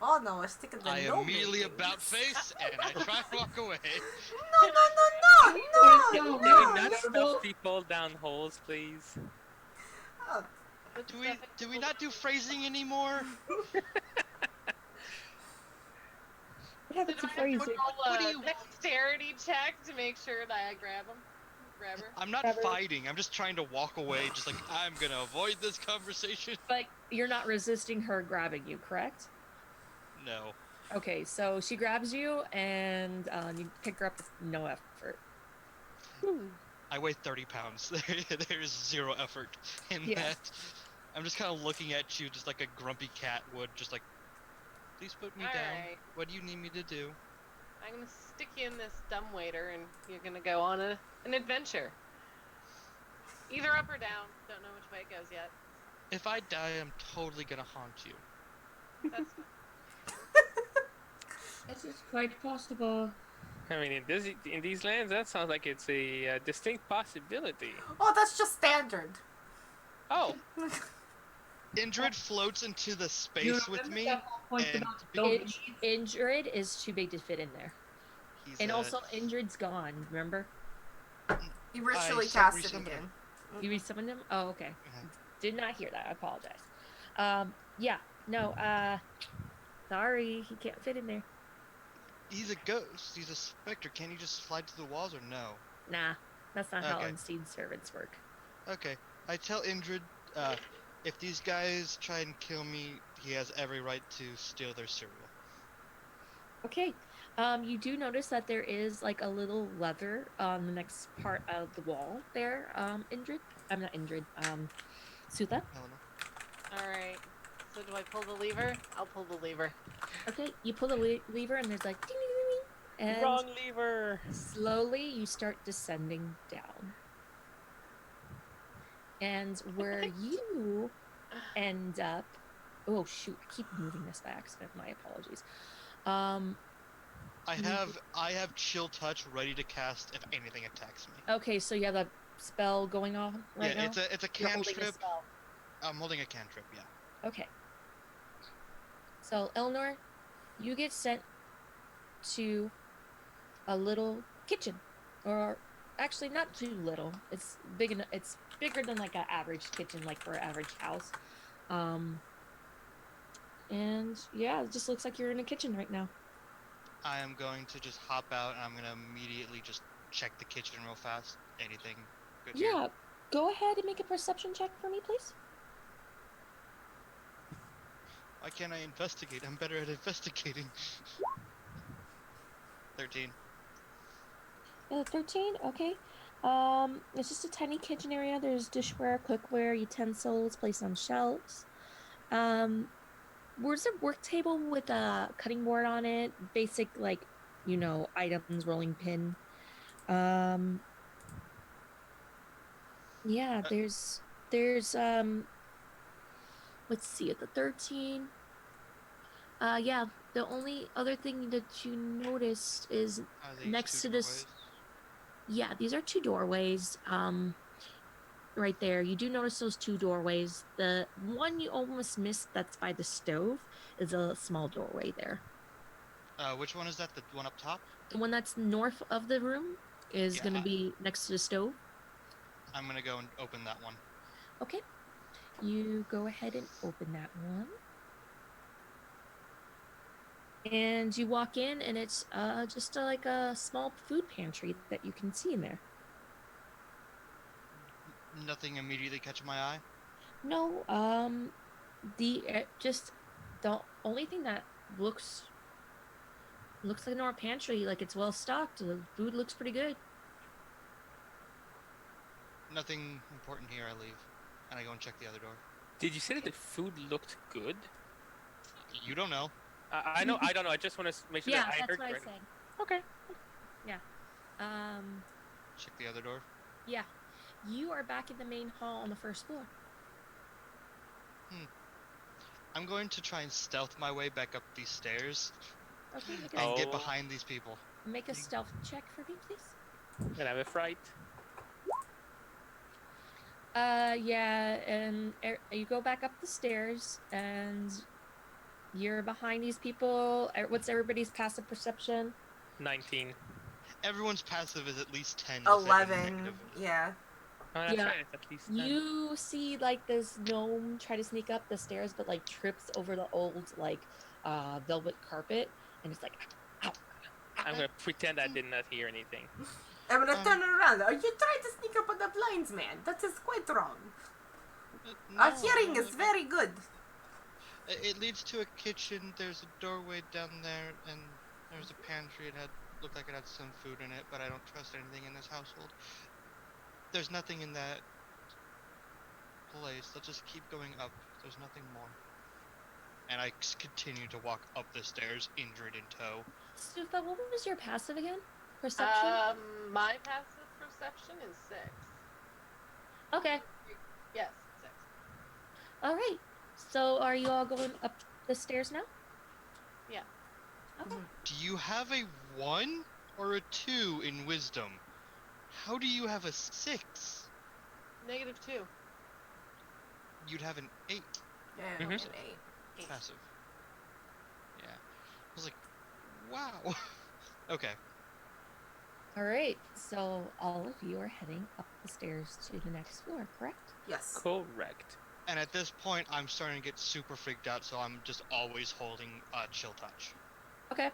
[SPEAKER 1] Oh no, we're sticking the
[SPEAKER 4] I
[SPEAKER 1] no
[SPEAKER 4] immediately
[SPEAKER 1] things.
[SPEAKER 4] about face and I try to walk away.
[SPEAKER 1] No,
[SPEAKER 2] No,
[SPEAKER 5] Can we
[SPEAKER 2] no,
[SPEAKER 5] not
[SPEAKER 2] no.
[SPEAKER 5] stuff people down holes, please?
[SPEAKER 1] Oh,
[SPEAKER 3] Put
[SPEAKER 4] Do
[SPEAKER 3] stuff
[SPEAKER 4] we
[SPEAKER 3] in-
[SPEAKER 4] not do phrasing anymore?
[SPEAKER 2] What happened
[SPEAKER 3] So
[SPEAKER 2] to
[SPEAKER 3] do I have to
[SPEAKER 2] phrasing?
[SPEAKER 3] roll
[SPEAKER 4] What do
[SPEAKER 3] a
[SPEAKER 4] you-
[SPEAKER 3] dexterity check to make sure that I grab her?
[SPEAKER 4] I'm not fighting. I'm just trying to walk away. Just like I'm gonna avoid this conversation.
[SPEAKER 2] But you're not resisting her grabbing you, correct?
[SPEAKER 4] No.
[SPEAKER 2] Okay, so she grabs you and you pick her up with no effort.
[SPEAKER 4] I weigh 30 pounds. There's zero effort in
[SPEAKER 2] Yeah.
[SPEAKER 4] that. I'm just kind of looking at you, just like a grumpy cat would, just like, please put me down.
[SPEAKER 3] Alright.
[SPEAKER 4] What do you need me to do?
[SPEAKER 3] I'm gonna stick you in this dumbwaiter and you're gonna go on an adventure. Either up or down. Don't know which way it goes yet.
[SPEAKER 4] If I die, I'm totally gonna haunt you.
[SPEAKER 3] That's fine.
[SPEAKER 6] This is quite possible.
[SPEAKER 5] I mean, in these lands, that sounds like it's a distinct possibility.
[SPEAKER 1] oh, that's just standard.
[SPEAKER 5] Oh,
[SPEAKER 4] Indrid floats into the
[SPEAKER 6] You
[SPEAKER 4] space with
[SPEAKER 6] remember
[SPEAKER 4] me,
[SPEAKER 6] that whole point
[SPEAKER 4] and
[SPEAKER 6] about don't leave?
[SPEAKER 2] Indrid is too big to fit in there.
[SPEAKER 4] he's
[SPEAKER 2] And also, Indrid's gone, remember?
[SPEAKER 1] You ritually
[SPEAKER 4] I
[SPEAKER 1] cast it
[SPEAKER 4] resummoned
[SPEAKER 1] again.
[SPEAKER 4] him.
[SPEAKER 2] You resummoned him? Oh, okay.
[SPEAKER 4] Uh-huh.
[SPEAKER 2] Did not hear that. I apologize. Yeah, no, sorry, he can't fit in there.
[SPEAKER 4] He's a ghost. He's a specter. Can't he just slide to the walls or no?
[SPEAKER 2] Nah, that's not how
[SPEAKER 4] Okay.
[SPEAKER 2] unseen servants work.
[SPEAKER 4] Okay. I tell Indrid, if these guys try and kill me, he has every right to steal their cereal.
[SPEAKER 2] Okay. You do notice that there is like a little lever on the next part of the wall there, Indrid. I'm not Indrid, Sutha.
[SPEAKER 4] Helena.
[SPEAKER 3] Alright. So do I pull the lever? I'll pull the lever.
[SPEAKER 2] Okay, you pull the lever and there's like ding ding ding ding, and
[SPEAKER 5] wrong lever.
[SPEAKER 2] slowly you start descending down. And where you end up, oh shoot, I keep moving this by accident. My apologies.
[SPEAKER 4] I have chill touch ready to cast if anything attacks me.
[SPEAKER 2] Okay, so you have a spell going on right
[SPEAKER 4] yeah,
[SPEAKER 2] now.
[SPEAKER 4] it's a
[SPEAKER 2] You're holding a
[SPEAKER 4] cantrip.
[SPEAKER 2] spell.
[SPEAKER 4] I'm holding a cantrip. Yeah.
[SPEAKER 2] Okay. So Eleanor, you get sent to a little kitchen, or actually not too little. It's big enough. It's bigger than like an average kitchen, like for an average house. And yeah, it just looks like you're in a kitchen right now.
[SPEAKER 4] I am going to just hop out and I'm gonna immediately just check the kitchen real fast. Anything good here?
[SPEAKER 2] Yeah, go ahead and make a perception check for me, please.
[SPEAKER 4] Why can't I investigate? I'm better at investigating. 13.
[SPEAKER 2] 13? Okay. It's just a tiny kitchen area. There's dishware, cookware, utensils placed on shelves. There's a work table with a cutting board on it. Basic, like, items, rolling pin. Um, yeah,
[SPEAKER 4] Uh,
[SPEAKER 2] there's let's see, at the 13. Yeah, the only other thing that you noticed is
[SPEAKER 4] Are these
[SPEAKER 2] next
[SPEAKER 4] two
[SPEAKER 2] to this.
[SPEAKER 4] doorways?
[SPEAKER 2] Yeah, these are two doorways. Right there, you do notice those two doorways. The one you almost missed that's by the stove is a small doorway there.
[SPEAKER 4] Which one is that? The one up top?
[SPEAKER 2] The one that's north of the room is
[SPEAKER 4] Yeah,
[SPEAKER 2] going to be next to the stove.
[SPEAKER 4] I'm gonna go and open that one.
[SPEAKER 2] Okay, you go ahead and open that one. And you walk in, and it's just like a small food pantry that you can see in there.
[SPEAKER 4] Nothing immediately catching my eye.
[SPEAKER 2] No, just the only thing that looks like a normal pantry, like it's well stocked. The food looks pretty good.
[SPEAKER 4] Nothing important here. I leave, and I go and check the other door.
[SPEAKER 5] Did you say that the food looked good?
[SPEAKER 4] You don't know.
[SPEAKER 5] I know. I don't know. I just want to make sure
[SPEAKER 2] Yeah,
[SPEAKER 5] that I
[SPEAKER 2] that's
[SPEAKER 5] heard
[SPEAKER 2] what I
[SPEAKER 5] correctly.
[SPEAKER 2] said.
[SPEAKER 5] Okay.
[SPEAKER 2] Yeah.
[SPEAKER 4] Check the other door.
[SPEAKER 2] Yeah. You are back in the main hall on the first floor.
[SPEAKER 4] I'm going to try and stealth my way back up these stairs
[SPEAKER 2] Okay,
[SPEAKER 4] and get
[SPEAKER 5] Oh.
[SPEAKER 4] behind these people.
[SPEAKER 2] make a stealth check for me, please.
[SPEAKER 5] Can I have a fright?
[SPEAKER 2] Yeah, and you go back up the stairs, and you're behind these people. What's everybody's passive perception?
[SPEAKER 5] 19.
[SPEAKER 4] Everyone's passive is at least 10. if they have a
[SPEAKER 1] 11.
[SPEAKER 4] negative.
[SPEAKER 1] Yeah.
[SPEAKER 5] Oh, that's
[SPEAKER 2] Yeah.
[SPEAKER 5] right. It's at least 10.
[SPEAKER 2] You see, like, this gnome try to sneak up the stairs, but, like, trips over the old, like, velvet carpet, and it's like, ow.
[SPEAKER 5] I'm gonna pretend I did not hear anything.
[SPEAKER 1] I'm gonna turn around. Are you trying to sneak up on the blinds, man? That is quite wrong. Our hearing is very good.
[SPEAKER 4] It leads to a kitchen. There's a doorway down there, and there's a pantry. Looked like it had some food in it, but I don't trust anything in this household. There's nothing in that place. Let's just keep going up. There's nothing more. And I continue to walk up the stairs, injured in tow.
[SPEAKER 2] Sufa, what was your passive again? Perception?
[SPEAKER 3] My passive perception is 6.
[SPEAKER 2] Okay.
[SPEAKER 3] Yes, 6.
[SPEAKER 2] All right. So are you all going up the stairs now?
[SPEAKER 3] Yeah.
[SPEAKER 2] Okay.
[SPEAKER 4] Do you have a 1 or a 2 in wisdom? How do you have a 6?
[SPEAKER 3] -2.
[SPEAKER 4] You'd have an 8
[SPEAKER 1] Yeah,
[SPEAKER 5] Mhm.
[SPEAKER 1] an 8.
[SPEAKER 4] passive. Yeah. I was like, wow. Okay.
[SPEAKER 2] All right. So all of you are heading up the stairs to the next floor, correct?
[SPEAKER 1] Yes.
[SPEAKER 5] Correct.
[SPEAKER 4] And at this point, I'm starting to get super freaked out, so I'm just always holding chill touch.
[SPEAKER 2] Okay.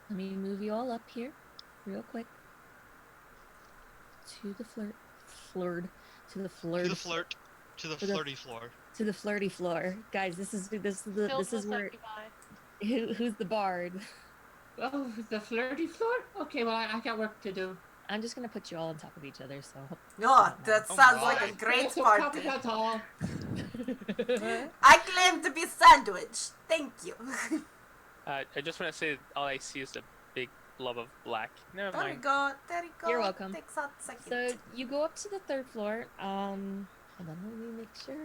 [SPEAKER 2] Let me move you all up here real quick. To the flirt. To the flirt.
[SPEAKER 4] To the flirt. To the
[SPEAKER 2] To the-
[SPEAKER 4] flirty floor.
[SPEAKER 2] To the flirty floor. Guys, this is
[SPEAKER 3] Filled
[SPEAKER 2] where
[SPEAKER 3] with succubi.
[SPEAKER 2] who's the bard?
[SPEAKER 6] Oh, the flirty floor? Okay, well, I got work to do.
[SPEAKER 2] I'm just gonna put you all on top of each other, so
[SPEAKER 1] Oh, that
[SPEAKER 4] Oh
[SPEAKER 1] sounds
[SPEAKER 4] my.
[SPEAKER 1] like a great
[SPEAKER 6] Let's copy
[SPEAKER 1] party.
[SPEAKER 6] that all.
[SPEAKER 1] I claim to be sandwich. Thank you.
[SPEAKER 5] I just want to say all I see is a big blob of black. Never
[SPEAKER 1] There we
[SPEAKER 5] mind.
[SPEAKER 1] go. There you go.
[SPEAKER 2] You're welcome.
[SPEAKER 1] Takes out a second.
[SPEAKER 2] So you go up to the third floor. Hold on, let me make sure.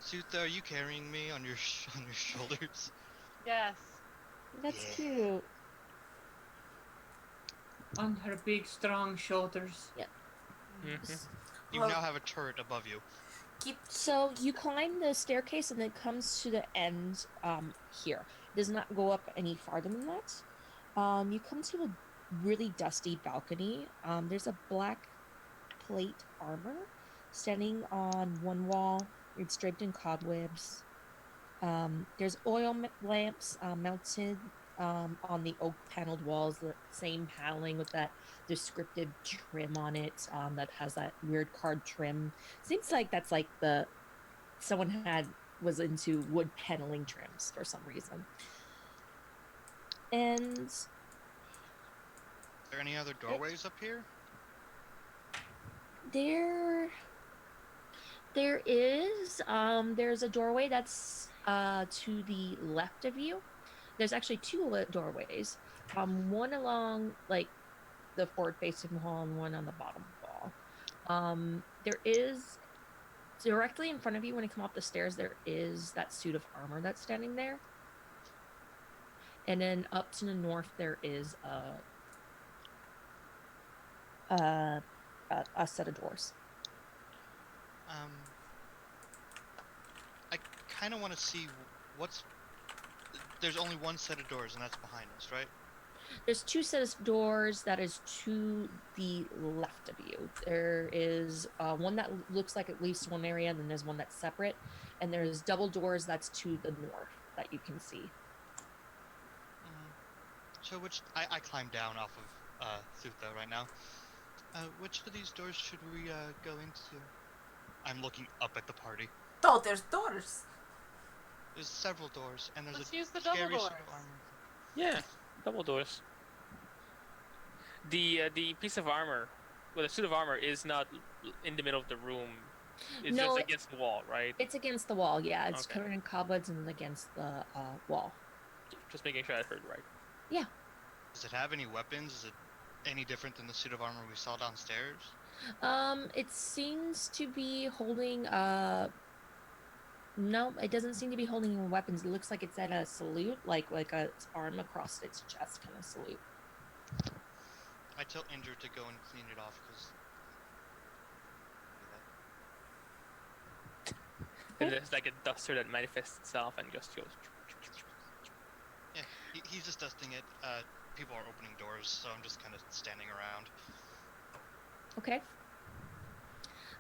[SPEAKER 4] Sutha, are you carrying me on your shoulders?
[SPEAKER 3] Yes.
[SPEAKER 2] That's
[SPEAKER 4] Yeah.
[SPEAKER 2] cute.
[SPEAKER 6] On her big, strong shoulders.
[SPEAKER 5] Mhm.
[SPEAKER 4] You
[SPEAKER 1] Well-
[SPEAKER 4] now have a turret above you.
[SPEAKER 1] Keep.
[SPEAKER 2] So you climb the staircase and it comes to the end here. It does not go up any farther than that. You come to a really dusty balcony. There's a black plate armor standing on one wall. It's draped in cobwebs. There's oil lamps mounted on the oak paneled walls, the same paneling with that descriptive trim on it that has that weird card trim. Seems like that's like the someone was into wood paneling trims for some reason. And
[SPEAKER 8] Is there any other doorways up here?
[SPEAKER 2] There is. There's a doorway that's to the left of you. There's actually two doorways. One along like the forward-facing wall and one on the bottom wall. There is directly in front of you when you come up the stairs. There is that suit of armor that's standing there. And then up to the north, there is a set of doors.
[SPEAKER 8] I kind of want to see what's. There's only one set of doors, and that's behind us, right?
[SPEAKER 2] There's two sets of doors that is to the left of you. There is one that looks like at least one area, and then there's one that's separate. And there's double doors that's to the north that you can see.
[SPEAKER 8] So I climbed down off of Sutha right now. Which of these doors should we go into? I'm looking up at the party.
[SPEAKER 1] Oh, there's doors.
[SPEAKER 8] There's several doors, and there's
[SPEAKER 3] Let's
[SPEAKER 8] a
[SPEAKER 3] use the double
[SPEAKER 8] scary
[SPEAKER 3] doors.
[SPEAKER 8] suit of armor.
[SPEAKER 5] Yeah, double doors. The piece of armor, well, the suit of armor is not in the middle of the room. It's just against the wall, right?
[SPEAKER 2] It's against the wall, yeah. It's
[SPEAKER 5] Okay.
[SPEAKER 2] covered in cobwebs and against the wall.
[SPEAKER 5] Just making sure I heard right.
[SPEAKER 2] Yeah.
[SPEAKER 8] Does it have any weapons? Is it any different than the suit of armor we saw downstairs?
[SPEAKER 2] It seems to be holding no, it doesn't seem to be holding any weapons. It looks like it's at a salute, like a arm across its chest kind of salute.
[SPEAKER 8] I tell Indra to go and clean it off because.
[SPEAKER 5] And there's like a duster that manifests itself and just goes.
[SPEAKER 8] Yeah, he's just dusting it. People are opening doors, so I'm just kind of standing around.
[SPEAKER 2] Okay.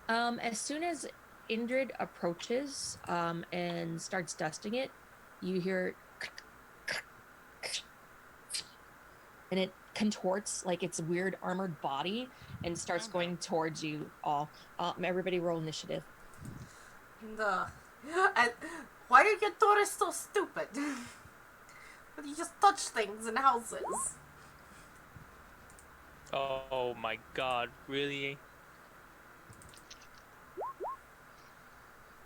[SPEAKER 2] As soon as Indrid approaches and starts dusting it, you hear and it contorts like its weird armored body and starts going towards you all. Everybody roll initiative.
[SPEAKER 1] Why are your daughters so stupid? You just touch things in houses.
[SPEAKER 5] Oh my god, really?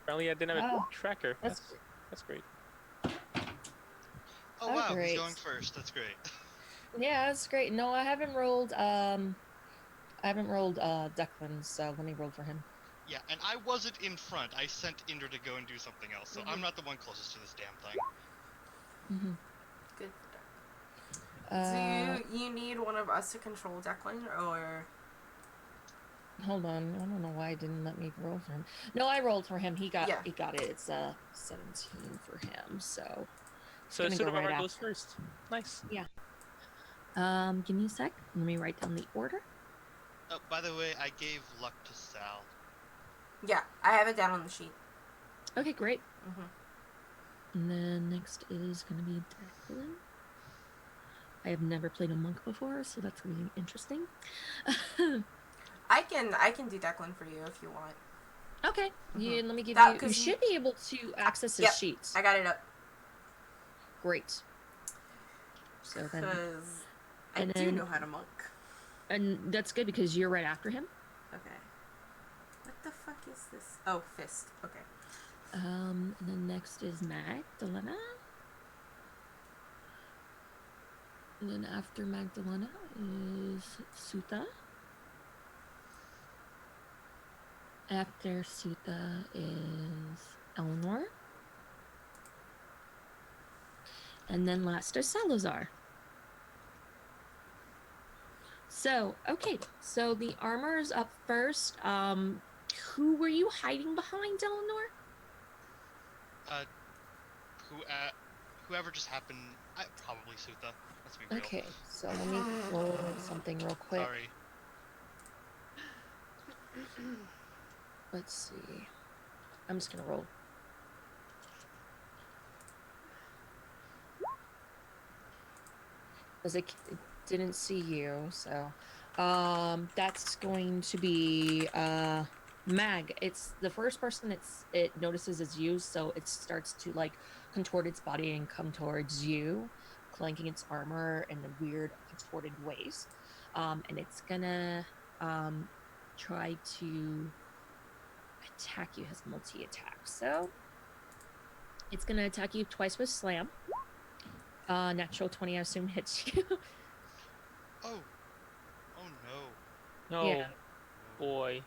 [SPEAKER 5] Apparently I didn't have a tracker. That's great.
[SPEAKER 8] Oh wow,
[SPEAKER 2] great.
[SPEAKER 8] he's going first. That's great.
[SPEAKER 2] Yeah, that's great. No, I haven't rolled Declan, so let me roll for him.
[SPEAKER 8] Yeah, and I wasn't in front. I sent Indra to go and do something else, so I'm not the one closest to this damn thing.
[SPEAKER 2] Mm-hmm.
[SPEAKER 1] Good. Do you need one of us to control Declan, or?
[SPEAKER 2] Hold on, I don't know why it didn't let me roll for him. No, I rolled for him. He got it. It's 17 for him. So
[SPEAKER 5] the suit of armor goes first. Nice.
[SPEAKER 2] Yeah. Give me a sec. Let me write down the order.
[SPEAKER 8] Oh, by the way, I gave luck to Sal.
[SPEAKER 1] Yeah, I have it down on the sheet.
[SPEAKER 2] Okay, great.
[SPEAKER 1] Mm-hmm.
[SPEAKER 2] And then next is gonna be Declan. I have never played a monk before, so that's gonna be interesting.
[SPEAKER 1] I can do Declan for you if you want.
[SPEAKER 2] Okay.
[SPEAKER 1] Mm-hmm.
[SPEAKER 2] Let me give
[SPEAKER 1] That-
[SPEAKER 2] you.
[SPEAKER 1] 'cause
[SPEAKER 2] You should be able to access his
[SPEAKER 1] Yep,
[SPEAKER 2] sheets.
[SPEAKER 1] I got it up.
[SPEAKER 2] Great. So then,
[SPEAKER 1] Because I
[SPEAKER 2] and
[SPEAKER 1] do
[SPEAKER 2] then-
[SPEAKER 1] know how to monk.
[SPEAKER 2] and that's good because you're right after him.
[SPEAKER 1] Okay. What the fuck is this? Oh, fist. Okay.
[SPEAKER 2] And then next is Magdalena. And then after Magdalena is Sutha. After Sutha is Eleanor. And then last is Salazar. So, okay. So the armor is up first. Who were you hiding behind, Eleanor?
[SPEAKER 8] Whoever just happened. Probably Sutha. Let's be real.
[SPEAKER 2] Okay, so let me roll something real quick.
[SPEAKER 8] Sorry.
[SPEAKER 2] Let's see. I'm just gonna roll. Because it didn't see you, so that's going to be Mag, it's the first person it notices is you, so it starts to like contort its body and come towards you, clanking its armor in the weird contorted ways. And it's gonna try to attack you. Has multi-attack, so it's gonna attack you twice with slam. Natural 20, I assume, hits you.
[SPEAKER 8] Oh. Oh no.
[SPEAKER 5] No,
[SPEAKER 2] Yeah.
[SPEAKER 5] boy.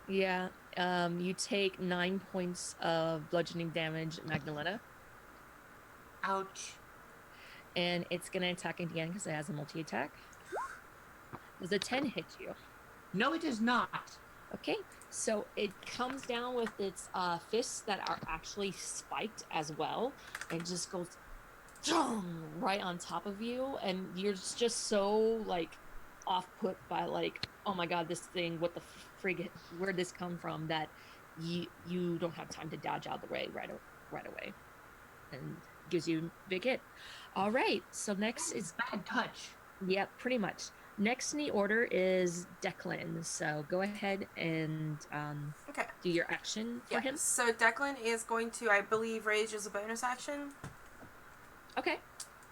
[SPEAKER 2] Yeah. You take 9 points of bludgeoning damage, Magdalena,
[SPEAKER 6] Ouch.
[SPEAKER 2] and it's gonna attack again because it has a multi-attack. Does a 10 hit you?
[SPEAKER 6] No, it is not.
[SPEAKER 2] Okay, so it comes down with its fists that are actually spiked as well, and just goes right on top of you, and you're just so like off put by like, oh my god, this thing, what the frig, where'd this come from? That you don't have time to dodge out of the way right away, and gives you a big hit. All right, so next is
[SPEAKER 6] Bad touch.
[SPEAKER 2] yeah, pretty much. Next in the order is Declan. So go ahead and
[SPEAKER 1] Okay.
[SPEAKER 2] do your action for
[SPEAKER 1] Yeah.
[SPEAKER 2] him.
[SPEAKER 1] So Declan is going to, I believe, rage is a bonus action.
[SPEAKER 2] Okay.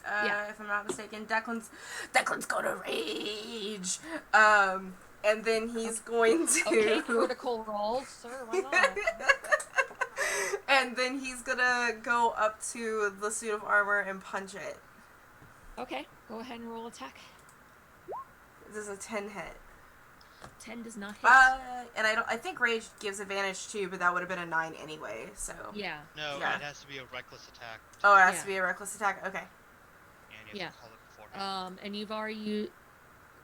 [SPEAKER 2] Yeah.
[SPEAKER 1] If I'm not mistaken, Declan's gonna rage. And then he's going to.
[SPEAKER 2] Okay, critical roll, sir. Why not?
[SPEAKER 1] And then he's gonna go up to the suit of armor and punch it.
[SPEAKER 2] Okay, go ahead and roll attack.
[SPEAKER 1] This is a 10 hit.
[SPEAKER 2] 10 does not hit.
[SPEAKER 1] And I think rage gives advantage too, but that would have been a 9 anyway. So.
[SPEAKER 2] Yeah.
[SPEAKER 8] No,
[SPEAKER 1] Yeah.
[SPEAKER 8] it has to be a reckless attack.
[SPEAKER 1] Oh, it has
[SPEAKER 2] Yeah.
[SPEAKER 1] to be a reckless attack. Okay.
[SPEAKER 8] And you have to call it beforehand.
[SPEAKER 2] And you've already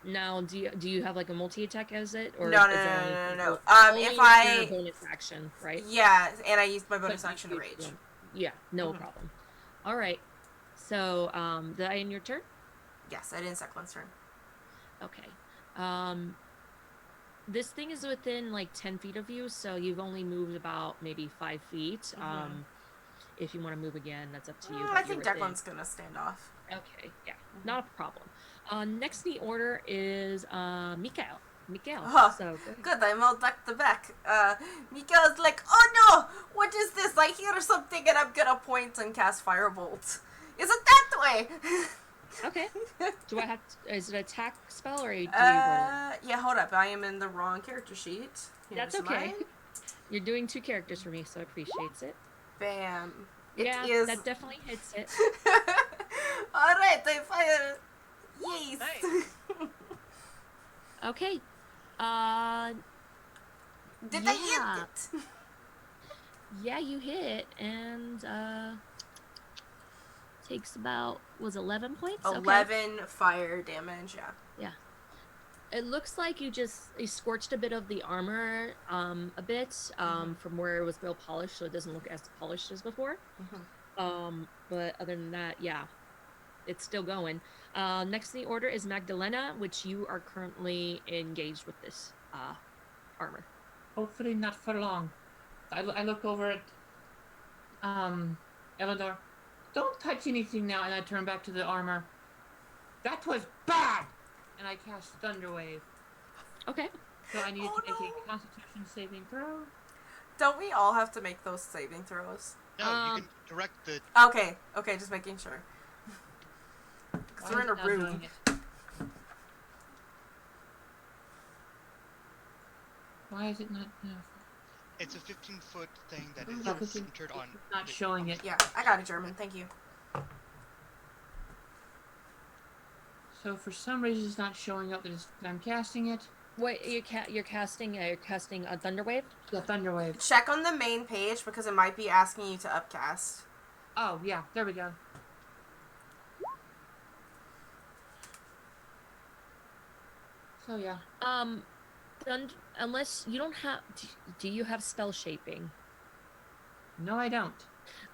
[SPEAKER 2] now. Do you have like a multi attack as it or
[SPEAKER 1] No.
[SPEAKER 2] is there
[SPEAKER 1] No.
[SPEAKER 2] only
[SPEAKER 1] If
[SPEAKER 2] your
[SPEAKER 1] I.
[SPEAKER 2] bonus action, right?
[SPEAKER 1] Yeah, and I used my bonus
[SPEAKER 2] But
[SPEAKER 1] action to rage.
[SPEAKER 2] Yeah, no
[SPEAKER 1] Mhm.
[SPEAKER 2] problem. All right. So, did I end your turn?
[SPEAKER 1] Yes, I didn't Declan's turn.
[SPEAKER 2] Okay. This thing is within like 10 feet of you, so you've only moved about maybe 5 feet.
[SPEAKER 1] Mhm.
[SPEAKER 2] If you want to move again, that's up to you.
[SPEAKER 1] I
[SPEAKER 2] but
[SPEAKER 1] think
[SPEAKER 2] you're within.
[SPEAKER 1] Declan's gonna stand off.
[SPEAKER 2] Okay, yeah, not a problem. Next in the order is Mikael. Mikael.
[SPEAKER 1] Oh,
[SPEAKER 2] So go ahead.
[SPEAKER 1] Good, I'm all ducked the back. Mikael's like, oh no! What is this? I hear something and I'm gonna point and cast Firebolt. Is it that way?
[SPEAKER 2] Okay. Do I have to, is it an attack spell or do you roll it?
[SPEAKER 1] Yeah, hold up. I am in the wrong character sheet.
[SPEAKER 2] That's
[SPEAKER 1] Here's
[SPEAKER 2] okay.
[SPEAKER 1] mine.
[SPEAKER 2] You're doing 2 characters for me, so I appreciate it.
[SPEAKER 1] Bam.
[SPEAKER 2] Yeah,
[SPEAKER 1] It is.
[SPEAKER 2] that definitely hits it.
[SPEAKER 1] Alright, I fire. Yes.
[SPEAKER 3] Nice.
[SPEAKER 2] Okay.
[SPEAKER 1] Did
[SPEAKER 2] Yeah.
[SPEAKER 1] I hit it?
[SPEAKER 2] Yeah, you hit, and takes about, was 11 points? Okay.
[SPEAKER 1] 11 fire damage, yeah.
[SPEAKER 2] It looks like you scorched a bit of the armor, a bit, from where it was real polished, so it doesn't look as polished as before. But other than that, yeah, it's still going. Next in the order is Magdalena, which you are currently engaged with this armor.
[SPEAKER 6] Hopefully not for long. I look over at Eleanor. Don't touch anything now, and I turn back to the armor. That was bad! And I cast Thunderwave.
[SPEAKER 2] Okay.
[SPEAKER 6] So I need
[SPEAKER 1] Oh,
[SPEAKER 6] to make
[SPEAKER 1] no.
[SPEAKER 6] a Constitution saving throw.
[SPEAKER 1] Don't we all have to make those saving throws?
[SPEAKER 8] No, you can direct the.
[SPEAKER 1] Okay, just making sure. Because we're in a
[SPEAKER 6] is it not
[SPEAKER 1] room.
[SPEAKER 6] doing it? Why is it not?
[SPEAKER 8] It's a 15-foot thing that
[SPEAKER 1] Mhm.
[SPEAKER 8] is
[SPEAKER 6] Oh, 15
[SPEAKER 8] centered on.
[SPEAKER 6] It's not showing it.
[SPEAKER 1] Yeah, I got it, German. Thank you.
[SPEAKER 6] So for some reason it's not showing up that I'm casting it.
[SPEAKER 2] Wait, you're casting a Thunderwave?
[SPEAKER 6] The Thunderwave.
[SPEAKER 1] Check on the main page because it might be asking you to upcast.
[SPEAKER 6] Oh yeah, there we go. So yeah.
[SPEAKER 2] Unless you don't have, do you have spell shaping?
[SPEAKER 6] No, I don't.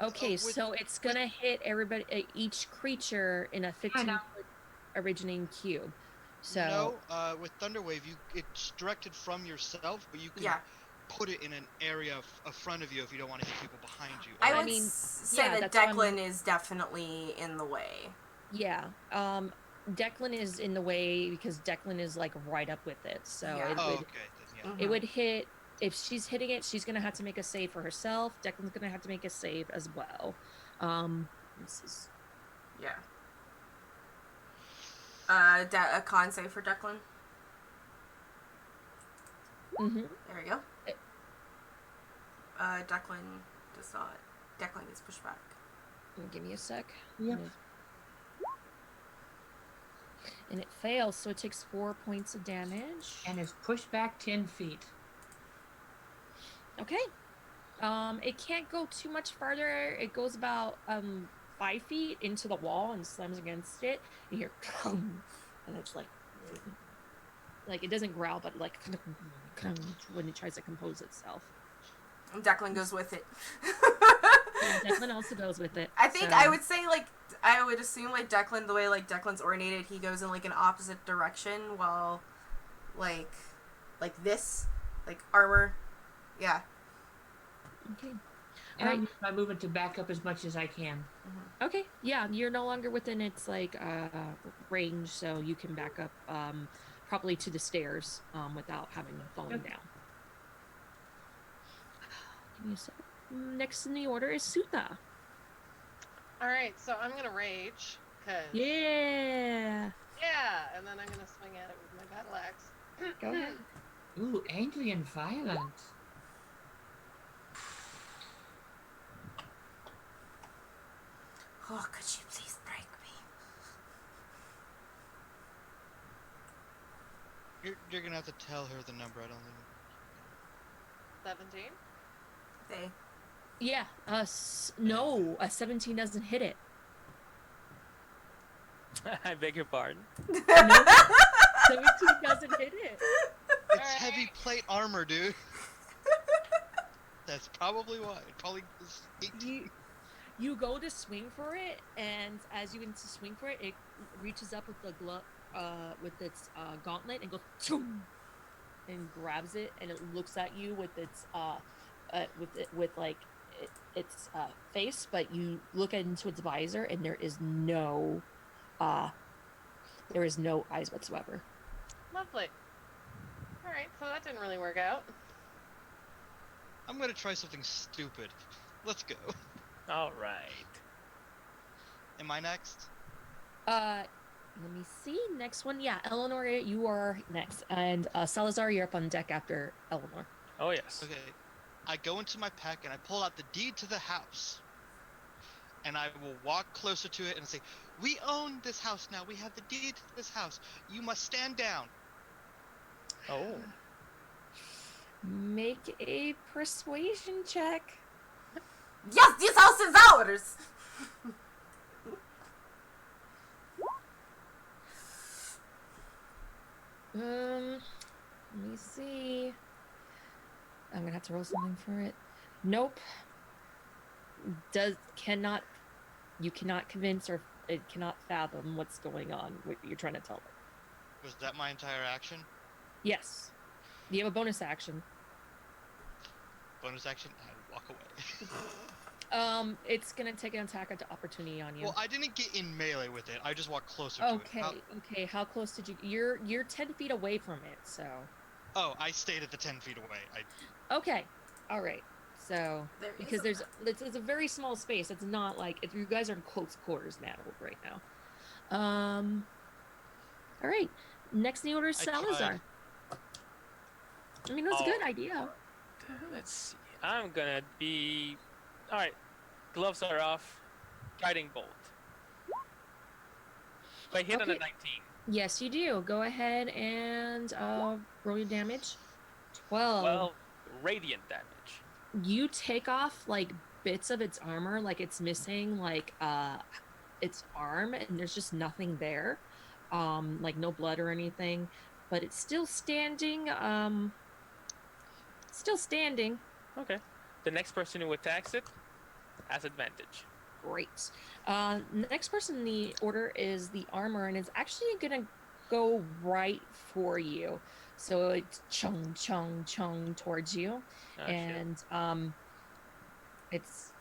[SPEAKER 2] Okay,
[SPEAKER 8] with-
[SPEAKER 2] so it's gonna hit everybody, each creature in a 15-foot originating cube. So
[SPEAKER 8] No, with Thunderwave, it's directed from yourself, but you can
[SPEAKER 1] Yeah.
[SPEAKER 8] put it in an area of front of you if you don't want to hit people behind you.
[SPEAKER 1] I
[SPEAKER 8] Or-
[SPEAKER 1] would
[SPEAKER 2] mean,
[SPEAKER 1] say
[SPEAKER 2] yeah,
[SPEAKER 1] that
[SPEAKER 2] that's what I'm-
[SPEAKER 1] Declan is definitely in the way.
[SPEAKER 2] yeah, Declan is in the way because Declan is like right up with it. So
[SPEAKER 1] Yeah.
[SPEAKER 2] it
[SPEAKER 8] Oh,
[SPEAKER 2] would
[SPEAKER 8] okay. Then, yeah.
[SPEAKER 1] Mhm.
[SPEAKER 2] it would hit if she's hitting it, she's gonna have to make a save for herself. Declan's gonna have to make a save as well. This is
[SPEAKER 1] Yeah. A con save for Declan.
[SPEAKER 2] mm-hmm.
[SPEAKER 1] There we go. Declan does not. Declan gets pushed back.
[SPEAKER 2] Give me a sec.
[SPEAKER 6] Yep.
[SPEAKER 2] And it fails, so it takes 4 points of damage.
[SPEAKER 6] And is pushed back 10 feet.
[SPEAKER 2] Okay. It can't go too much farther. It goes about 5 feet into the wall and slams against it. You hear and it's like it doesn't growl, but like when it tries to compose itself.
[SPEAKER 1] And Declan goes with it.
[SPEAKER 2] And Declan also goes with it.
[SPEAKER 1] I think
[SPEAKER 2] so.
[SPEAKER 1] I would say, like, I would assume, like, Declan, the way, like, Declan's ornated, he goes in, like, an opposite direction while, like this, like, armor. Yeah.
[SPEAKER 2] Okay.
[SPEAKER 6] And I
[SPEAKER 2] Alright.
[SPEAKER 6] use my movement to back up as much as I can.
[SPEAKER 2] Okay, yeah, you're no longer within its like range, so you can back up probably to the stairs without having fallen down. Give me a sec. Next in the order is Sutha.
[SPEAKER 3] Alright, so I'm gonna rage, cause...
[SPEAKER 2] Yeah.
[SPEAKER 3] Yeah, and then I'm gonna swing at it with my battle axe.
[SPEAKER 2] Go ahead.
[SPEAKER 6] Ooh, angry and violent.
[SPEAKER 1] Oh, could you please break me?
[SPEAKER 8] You're gonna have to tell her the number. I don't think.
[SPEAKER 3] 17?
[SPEAKER 1] They.
[SPEAKER 2] Yeah. No, a 17 doesn't hit it.
[SPEAKER 5] I beg your pardon.
[SPEAKER 2] No, 17 doesn't hit it.
[SPEAKER 8] It's
[SPEAKER 3] Alright.
[SPEAKER 8] heavy plate armor, dude. That's probably why. It probably is 18.
[SPEAKER 2] You go to swing for it, and as you go to swing for it, it reaches up with the with its gauntlet and goes choom, and grabs it, and it looks at you with its its face, but you look into its visor, and there is no eyes whatsoever.
[SPEAKER 3] Lovely. Alright, so that didn't really work out.
[SPEAKER 8] I'm gonna try something stupid. Let's go.
[SPEAKER 5] All right.
[SPEAKER 8] Am I next?
[SPEAKER 2] Let me see. Next one, yeah, Eleanor, you are next, and Salazar, you're up on deck after Eleanor.
[SPEAKER 5] Oh yes.
[SPEAKER 8] Okay. I go into my pack and I pull out the deed to the house. And I will walk closer to it and say, "We own this house now. We have the deed to this house. You must stand down."
[SPEAKER 5] Oh.
[SPEAKER 2] Make a persuasion check.
[SPEAKER 1] Yes, this house is ours!
[SPEAKER 2] Let me see. I'm gonna have to roll something for it. Nope. You cannot convince, or it cannot fathom what's going on, what you're trying to tell them.
[SPEAKER 8] Was that my entire action?
[SPEAKER 2] Yes. You have a bonus action.
[SPEAKER 8] Bonus action? I walk away.
[SPEAKER 2] It's gonna take an attack of opportunity on you.
[SPEAKER 8] Well, I didn't get in melee with it. I just walked closer to
[SPEAKER 2] Okay,
[SPEAKER 8] it.
[SPEAKER 2] okay. How close did you? You're 10 feet away from it, so.
[SPEAKER 8] Oh, I stayed at the 10 feet away.
[SPEAKER 2] Okay, all right. So because it's a very small space. It's not like if you guys are in close quarters battle right now. All right. Next in the order is
[SPEAKER 8] I
[SPEAKER 2] Salazar. I mean, that's a good idea.
[SPEAKER 5] Let's see. I'm gonna be. All right. Gloves are off. Guiding bolt. If I hit on a
[SPEAKER 2] Okay.
[SPEAKER 5] 19.
[SPEAKER 2] Yes, you do. Go ahead and roll your damage. 12.
[SPEAKER 5] Well, radiant damage.
[SPEAKER 2] You take off like bits of its armor, like it's missing like its arm, and there's just nothing there, like no blood or anything, but it's still standing. Still standing.
[SPEAKER 5] Okay. The next person who attacks it has advantage.
[SPEAKER 2] Great. Next person in the order is the armor, and it's actually gonna go right for you. So it's chung chung chung towards you.
[SPEAKER 5] Oh,
[SPEAKER 2] And it's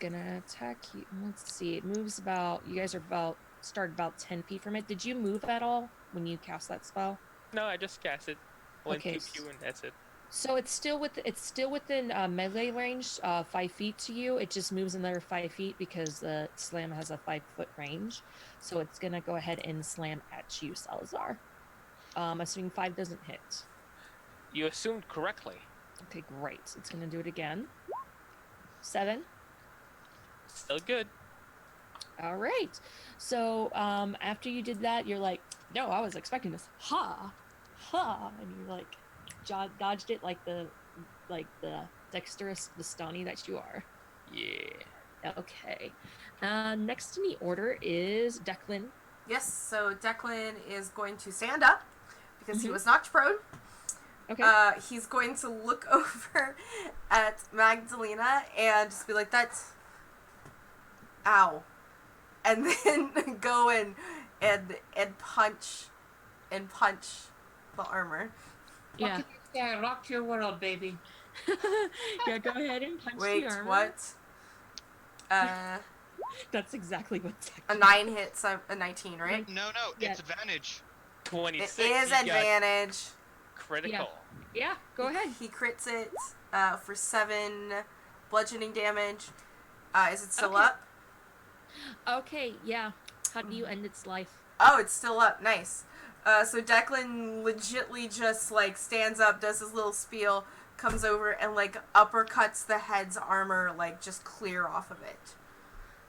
[SPEAKER 2] gonna attack you. Let's see. It moves about. You guys are started about 10 feet from it. Did you move at all when you cast that spell?
[SPEAKER 5] No, I just cast it. Went
[SPEAKER 2] Okay,
[SPEAKER 5] pew pew and that's it.
[SPEAKER 2] So it's still within melee range, 5 feet to you. It just moves another 5 feet because the slam has a 5 foot range. So it's gonna go ahead and slam at you, Salazar. Assuming 5 doesn't hit.
[SPEAKER 5] You assumed correctly.
[SPEAKER 2] Okay, great. It's gonna do it again. 7.
[SPEAKER 5] Still good.
[SPEAKER 2] All right. So after you did that, you're like, no, I was expecting this. Ha, ha, and you like dodged it like the dexterous Vistani that you are.
[SPEAKER 5] Yeah.
[SPEAKER 2] Okay. Next in the order is Declan.
[SPEAKER 1] Yes, so Declan is going to stand up because he
[SPEAKER 2] Mhm.
[SPEAKER 1] was knocked prone.
[SPEAKER 2] Okay.
[SPEAKER 1] He's going to look over at Magdalena and just be like, "That's ow," and then go and punch the armor.
[SPEAKER 6] What
[SPEAKER 2] Yeah.
[SPEAKER 6] can you say? I rocked your world, baby.
[SPEAKER 2] Yeah. Go ahead and punch
[SPEAKER 1] Wait,
[SPEAKER 2] the armor.
[SPEAKER 1] what?
[SPEAKER 2] That's exactly what
[SPEAKER 1] A
[SPEAKER 2] Declan.
[SPEAKER 1] 9 hits a 19, right?
[SPEAKER 8] No,
[SPEAKER 2] Yeah.
[SPEAKER 8] it's advantage.
[SPEAKER 5] 26.
[SPEAKER 1] It is
[SPEAKER 5] you got
[SPEAKER 1] advantage.
[SPEAKER 5] critical.
[SPEAKER 2] Yeah. Go ahead.
[SPEAKER 1] He crits it for 7 bludgeoning damage. Is it still
[SPEAKER 2] Okay.
[SPEAKER 1] up?
[SPEAKER 2] Okay. Yeah. How do you end its life?
[SPEAKER 1] Oh, it's still up. Nice. So Declan legitly just like stands up, does his little spiel, comes over and like uppercuts the head's armor, like just clear off of it.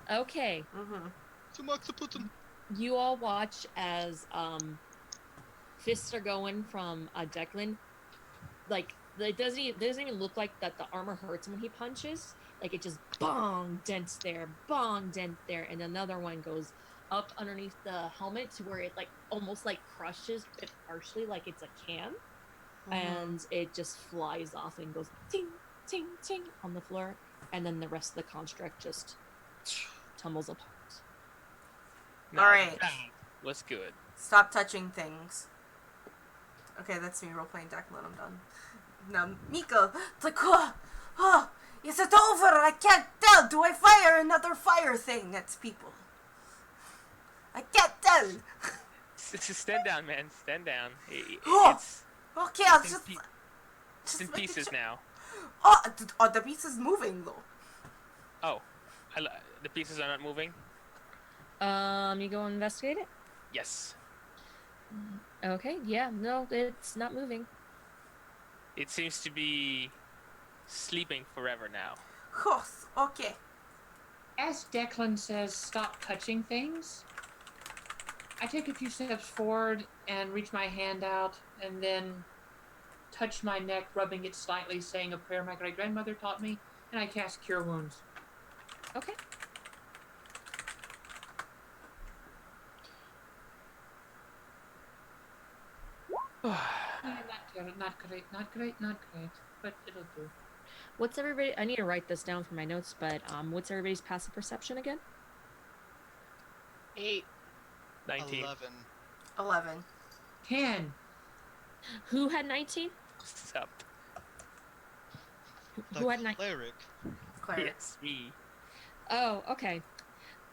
[SPEAKER 2] Okay.
[SPEAKER 1] Mm-hmm.
[SPEAKER 2] You all watch as fists are going from Declan. Like it doesn't even look like that the armor hurts when he punches. Like it just bong dent there, and another one goes up underneath the helmet to where it like almost like crushes it partially like it's a can, and it just flies off and goes ting ting ting on the floor, and then the rest of the construct just tumbles apart.
[SPEAKER 5] Now,
[SPEAKER 1] Alright.
[SPEAKER 5] that was good.
[SPEAKER 1] Stop touching things. Okay, that's me role-playing Declan. I'm done. Now, Miko, it's like, oh, is it over? I can't tell. Do I fire another fire thing at people? I can't tell.
[SPEAKER 5] Stand down, man. Stand down.
[SPEAKER 1] Oh,
[SPEAKER 5] It's
[SPEAKER 1] okay, I'll
[SPEAKER 5] it's in
[SPEAKER 1] just...
[SPEAKER 5] pe- it's
[SPEAKER 1] just
[SPEAKER 5] in
[SPEAKER 1] make the
[SPEAKER 5] pieces
[SPEAKER 1] check.
[SPEAKER 5] now.
[SPEAKER 1] Oh, the piece is moving, though.
[SPEAKER 5] Oh, the pieces are not moving?
[SPEAKER 2] You go investigate it.
[SPEAKER 5] Yes.
[SPEAKER 2] Okay, yeah, no, it's not moving.
[SPEAKER 5] It seems to be sleeping forever now.
[SPEAKER 1] Oh, okay.
[SPEAKER 6] As Declan says, stop touching things, I take a few steps forward and reach my hand out and then touch my neck, rubbing it slightly, saying a prayer my great-grandmother taught me, and I cast Cure Wounds.
[SPEAKER 2] Okay.
[SPEAKER 6] Not great, but it'll do.
[SPEAKER 2] What's everybody? I need to write this down for my notes, but what's everybody's passive perception again?
[SPEAKER 3] 8.
[SPEAKER 5] 19.
[SPEAKER 1] 11.
[SPEAKER 6] 10.
[SPEAKER 2] Who had 19?
[SPEAKER 5] Sup.
[SPEAKER 2] Who had 19?
[SPEAKER 8] Cleric.
[SPEAKER 1] Cleric.
[SPEAKER 5] Yes, me.
[SPEAKER 2] Oh, okay.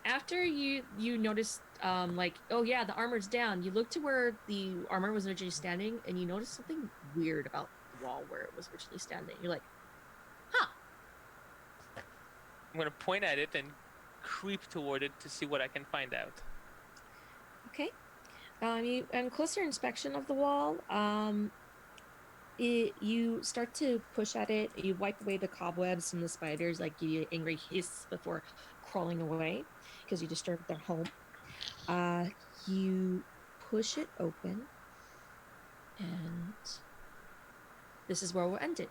[SPEAKER 2] After you notice, like, oh yeah, the armor's down. You look to where the armor was originally standing, and you notice something weird about the wall where it was originally standing. You're like, huh.
[SPEAKER 5] I'm gonna point at it and creep toward it to see what I can find out.
[SPEAKER 2] Okay. On closer inspection of the wall, you start to push at it. You wipe away the cobwebs and the spiders, like give you an angry hiss before crawling away because you disturbed their home. You push it open, and this is where we'll end it.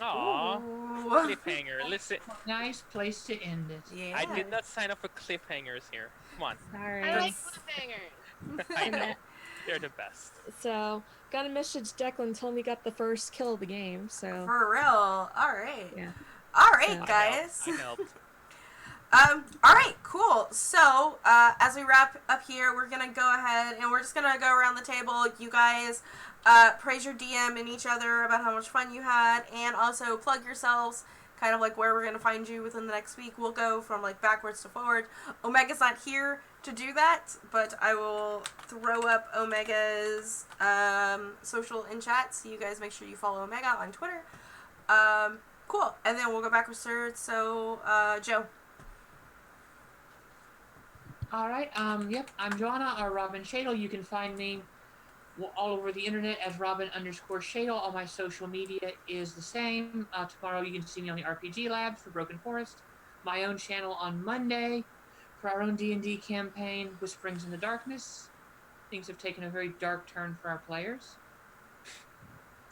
[SPEAKER 5] Aww.
[SPEAKER 1] Ooh.
[SPEAKER 5] Cliffhanger. Listen,
[SPEAKER 6] Nice place to end it.
[SPEAKER 1] Yeah.
[SPEAKER 5] I did not sign up for cliffhangers here. Come on.
[SPEAKER 2] Sorry.
[SPEAKER 3] I like cliffhangers.
[SPEAKER 5] I know. They're the best.
[SPEAKER 2] So, got a message Declan telling me got the first kill of the game, so...
[SPEAKER 1] For real. Alright.
[SPEAKER 2] Yeah.
[SPEAKER 1] Alright,
[SPEAKER 2] Yeah.
[SPEAKER 1] guys.
[SPEAKER 5] I helped.
[SPEAKER 1] Alright, cool. So, as we wrap up here, we're gonna go ahead and we're just gonna go around the table. You guys, praise your DM and each other about how much fun you had, and also plug yourselves, kind of like where we're gonna find you within the next week. We'll go from, like, backwards to forward. Omega's not here. to do that, but I will throw up Omega's social in chat, so you guys make sure you follow Omega on Twitter. Cool. And then we'll go backwards third. So, Joe.
[SPEAKER 6] All right. Yep. I'm Joanna or Robin Shadle. You can find me all over the internet as Robin_Shadle. All my social media is the same. Tomorrow you can see me on the RPG Labs for Broken Forest. My own channel on Monday for our own D&D campaign, Whisperings in the Darkness. Things have taken a very dark turn for our players.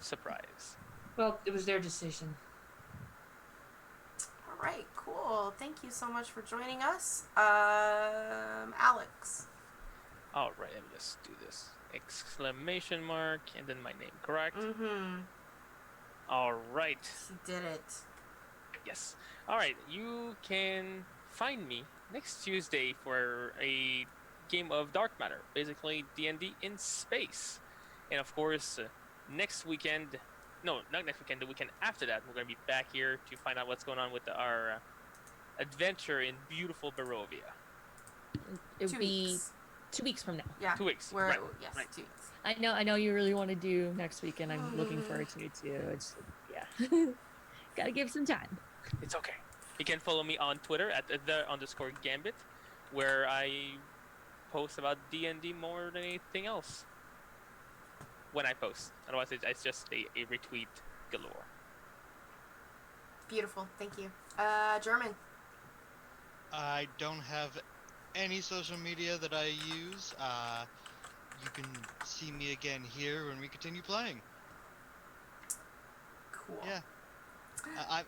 [SPEAKER 5] Surprise.
[SPEAKER 6] Well, it was their decision.
[SPEAKER 1] All right, cool. Thank you so much for joining us. Alex.
[SPEAKER 5] All right, let me just do this. Exclamation mark and then my name, correct?
[SPEAKER 1] Mm-hmm.
[SPEAKER 5] All right.
[SPEAKER 1] He did it.
[SPEAKER 5] Yes. All right, you can find me next Tuesday for a game of Dark Matter, basically D&D in space. And of course, next weekend, no, not next weekend, the weekend after that, we're going to be back here to find out what's going on with our adventure in beautiful Barovia.
[SPEAKER 2] It would
[SPEAKER 1] 2
[SPEAKER 2] be
[SPEAKER 1] weeks.
[SPEAKER 2] 2 weeks from now.
[SPEAKER 1] Yeah.
[SPEAKER 5] 2 weeks.
[SPEAKER 1] We're,
[SPEAKER 5] Right.
[SPEAKER 1] yes,
[SPEAKER 5] right.
[SPEAKER 1] 2 weeks.
[SPEAKER 2] I know you really want to do next week, and I'm looking forward to it too. It's yeah, gotta give some time.
[SPEAKER 5] It's okay. You can follow me on Twitter at @the_Gambit, where I post about D&D more than anything else. When I post. Otherwise, it's just a retweet galore.
[SPEAKER 1] Beautiful. Thank you. German.
[SPEAKER 8] I don't have any social media that I use. You can see me again here when we continue playing.
[SPEAKER 1] Cool.
[SPEAKER 8] Yeah.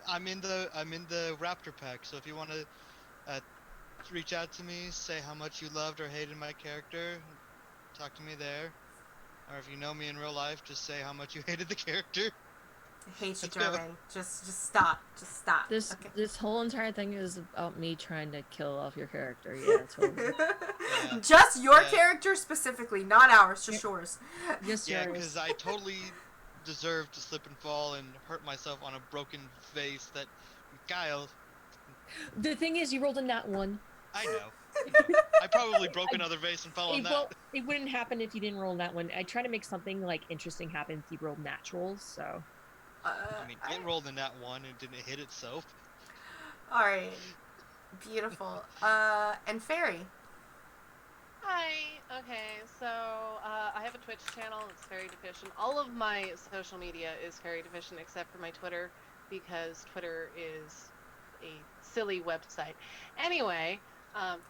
[SPEAKER 8] I'm in the Raptor pack, so if you want to reach out to me, say how much you loved or hated my character, talk to me there. Or if you know me in real life, just say how much you hated the character.
[SPEAKER 1] I hate you,
[SPEAKER 8] Let's go.
[SPEAKER 1] German. Just stop. Just stop. Okay.
[SPEAKER 2] This whole entire thing is about me trying to kill off your character. Yeah, totally.
[SPEAKER 8] Yeah.
[SPEAKER 1] Just your
[SPEAKER 8] Yeah.
[SPEAKER 1] character specifically, not ours, just yours.
[SPEAKER 2] Just
[SPEAKER 8] Yeah,
[SPEAKER 2] yours.
[SPEAKER 8] because I totally deserve to slip and fall and hurt myself on a broken vase that Kyle.
[SPEAKER 2] The thing is, you rolled a nat one.
[SPEAKER 8] I know. I probably broke another vase and fell on that.
[SPEAKER 2] It wouldn't happen if you didn't roll that one. I try to make something like interesting happen if you roll naturals. So.
[SPEAKER 8] I mean, it rolled in that one and didn't hit itself.
[SPEAKER 1] All right. Beautiful. And Fairy.
[SPEAKER 3] Hi. Okay, so I have a Twitch channel. It's Fairy Deficient. All of my social media is Fairy Deficient except for my Twitter, because Twitter is a silly website. Anyway,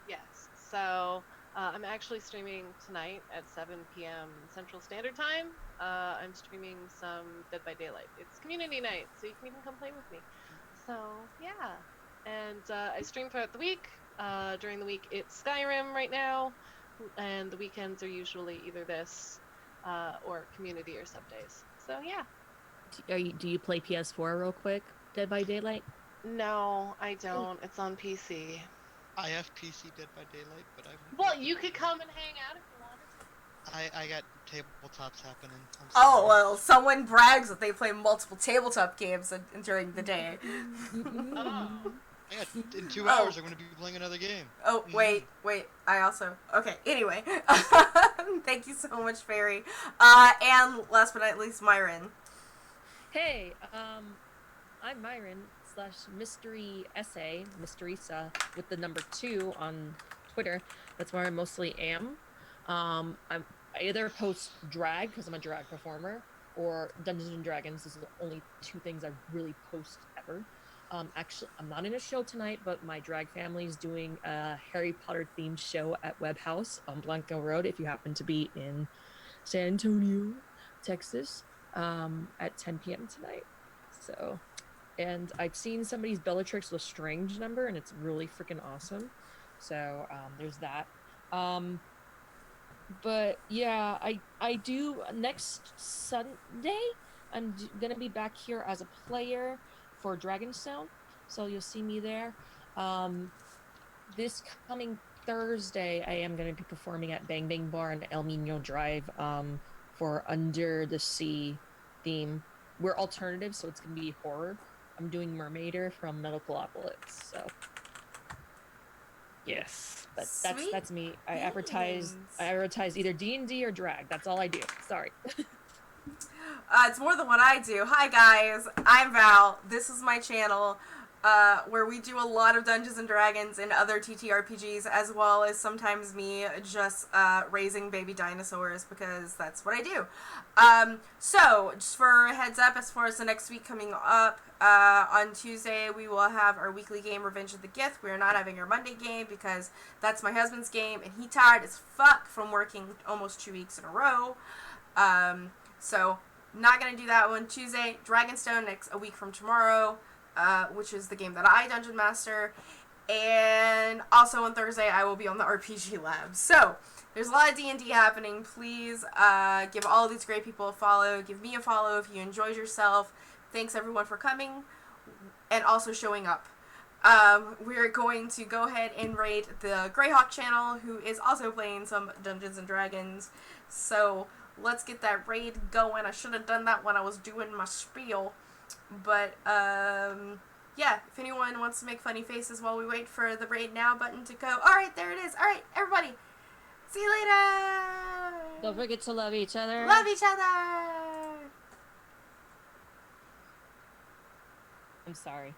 [SPEAKER 3] yes. So I'm actually streaming tonight at 7 p.m. Central Standard Time. I'm streaming some Dead by Daylight. It's community night, so you can even come play with me. So yeah, and I stream throughout the week. During the week, it's Skyrim right now, and the weekends are usually either this or community or sub days. So yeah.
[SPEAKER 2] Do you play PS4 real quick? Dead by Daylight?
[SPEAKER 3] No, I don't. It's on PC.
[SPEAKER 8] I have PC Dead by Daylight, but I'm.
[SPEAKER 3] Well, you could come and hang out if you wanted to.
[SPEAKER 8] I got tabletops happening. I'm
[SPEAKER 1] Oh,
[SPEAKER 8] sorry.
[SPEAKER 1] well, someone brags that they play multiple tabletop games during the day.
[SPEAKER 3] Oh.
[SPEAKER 8] Yeah, in 2 hours I'm going to be playing another game.
[SPEAKER 1] Oh, wait. I also... Okay, anyway. Thank you so much, Fairy. And last but not least, Myron.
[SPEAKER 2] Hey, I'm Myron / Mystery Essay, Mysterisa, with the number 2 on Twitter. That's where I mostly am. I either post drag, because I'm a drag performer, or Dungeons and Dragons. This is the only 2 things I really post ever. Actually, I'm not in a show tonight, but my drag family is doing a Harry Potter themed show at Web House on Blanco Road, if you happen to be in San Antonio, Texas, at 10 p.m. tonight. So, and I've seen somebody's Bellatrix Lestrange number, and it's really freaking awesome. So, there's that. But yeah, I do next Sunday. I'm gonna be back here as a player for Dragonstone, so you'll see me there. This coming Thursday, I am going to be performing at Bang Bang Bar on El Nino Drive for Under the Sea theme. We're alternative, so it's going to be horror. I'm doing Mermaider from Metalocalypse, so. Yes, but
[SPEAKER 1] Sweet
[SPEAKER 2] that's me. I advertise either D&D or drag. That's all I do. Sorry.
[SPEAKER 1] It's more than what I do. Hi guys, I'm Val. This is my channel, where we do a lot of Dungeons and Dragons and other TTRPGs, as well as sometimes me just raising baby dinosaurs, because that's what I do. So just for a heads up, as far as the next week coming up, on Tuesday we will have our weekly game, Revenge of the Gift. We are not having our Monday game because that's my husband's game, and he tired as fuck from working almost 2 weeks in a row. So not gonna do that one. Tuesday, Dragonstone a week from tomorrow, which is the game that I Dungeon Master. And also on Thursday, I will be on the RPG Lab. So there's a lot of D&D happening. Please give all these great people a follow. Give me a follow if you enjoyed yourself. Thanks everyone for coming and also showing up. We're going to go ahead and raid the Greyhawk channel, who is also playing some Dungeons and Dragons. So let's get that raid going. I should have done that when I was doing my spiel. But, yeah, if anyone wants to make funny faces while we wait for the raid now button to go. Alright, there it is. Alright, everybody. See you later.
[SPEAKER 2] Don't forget to love each other.
[SPEAKER 1] Love each other.
[SPEAKER 2] I'm sorry.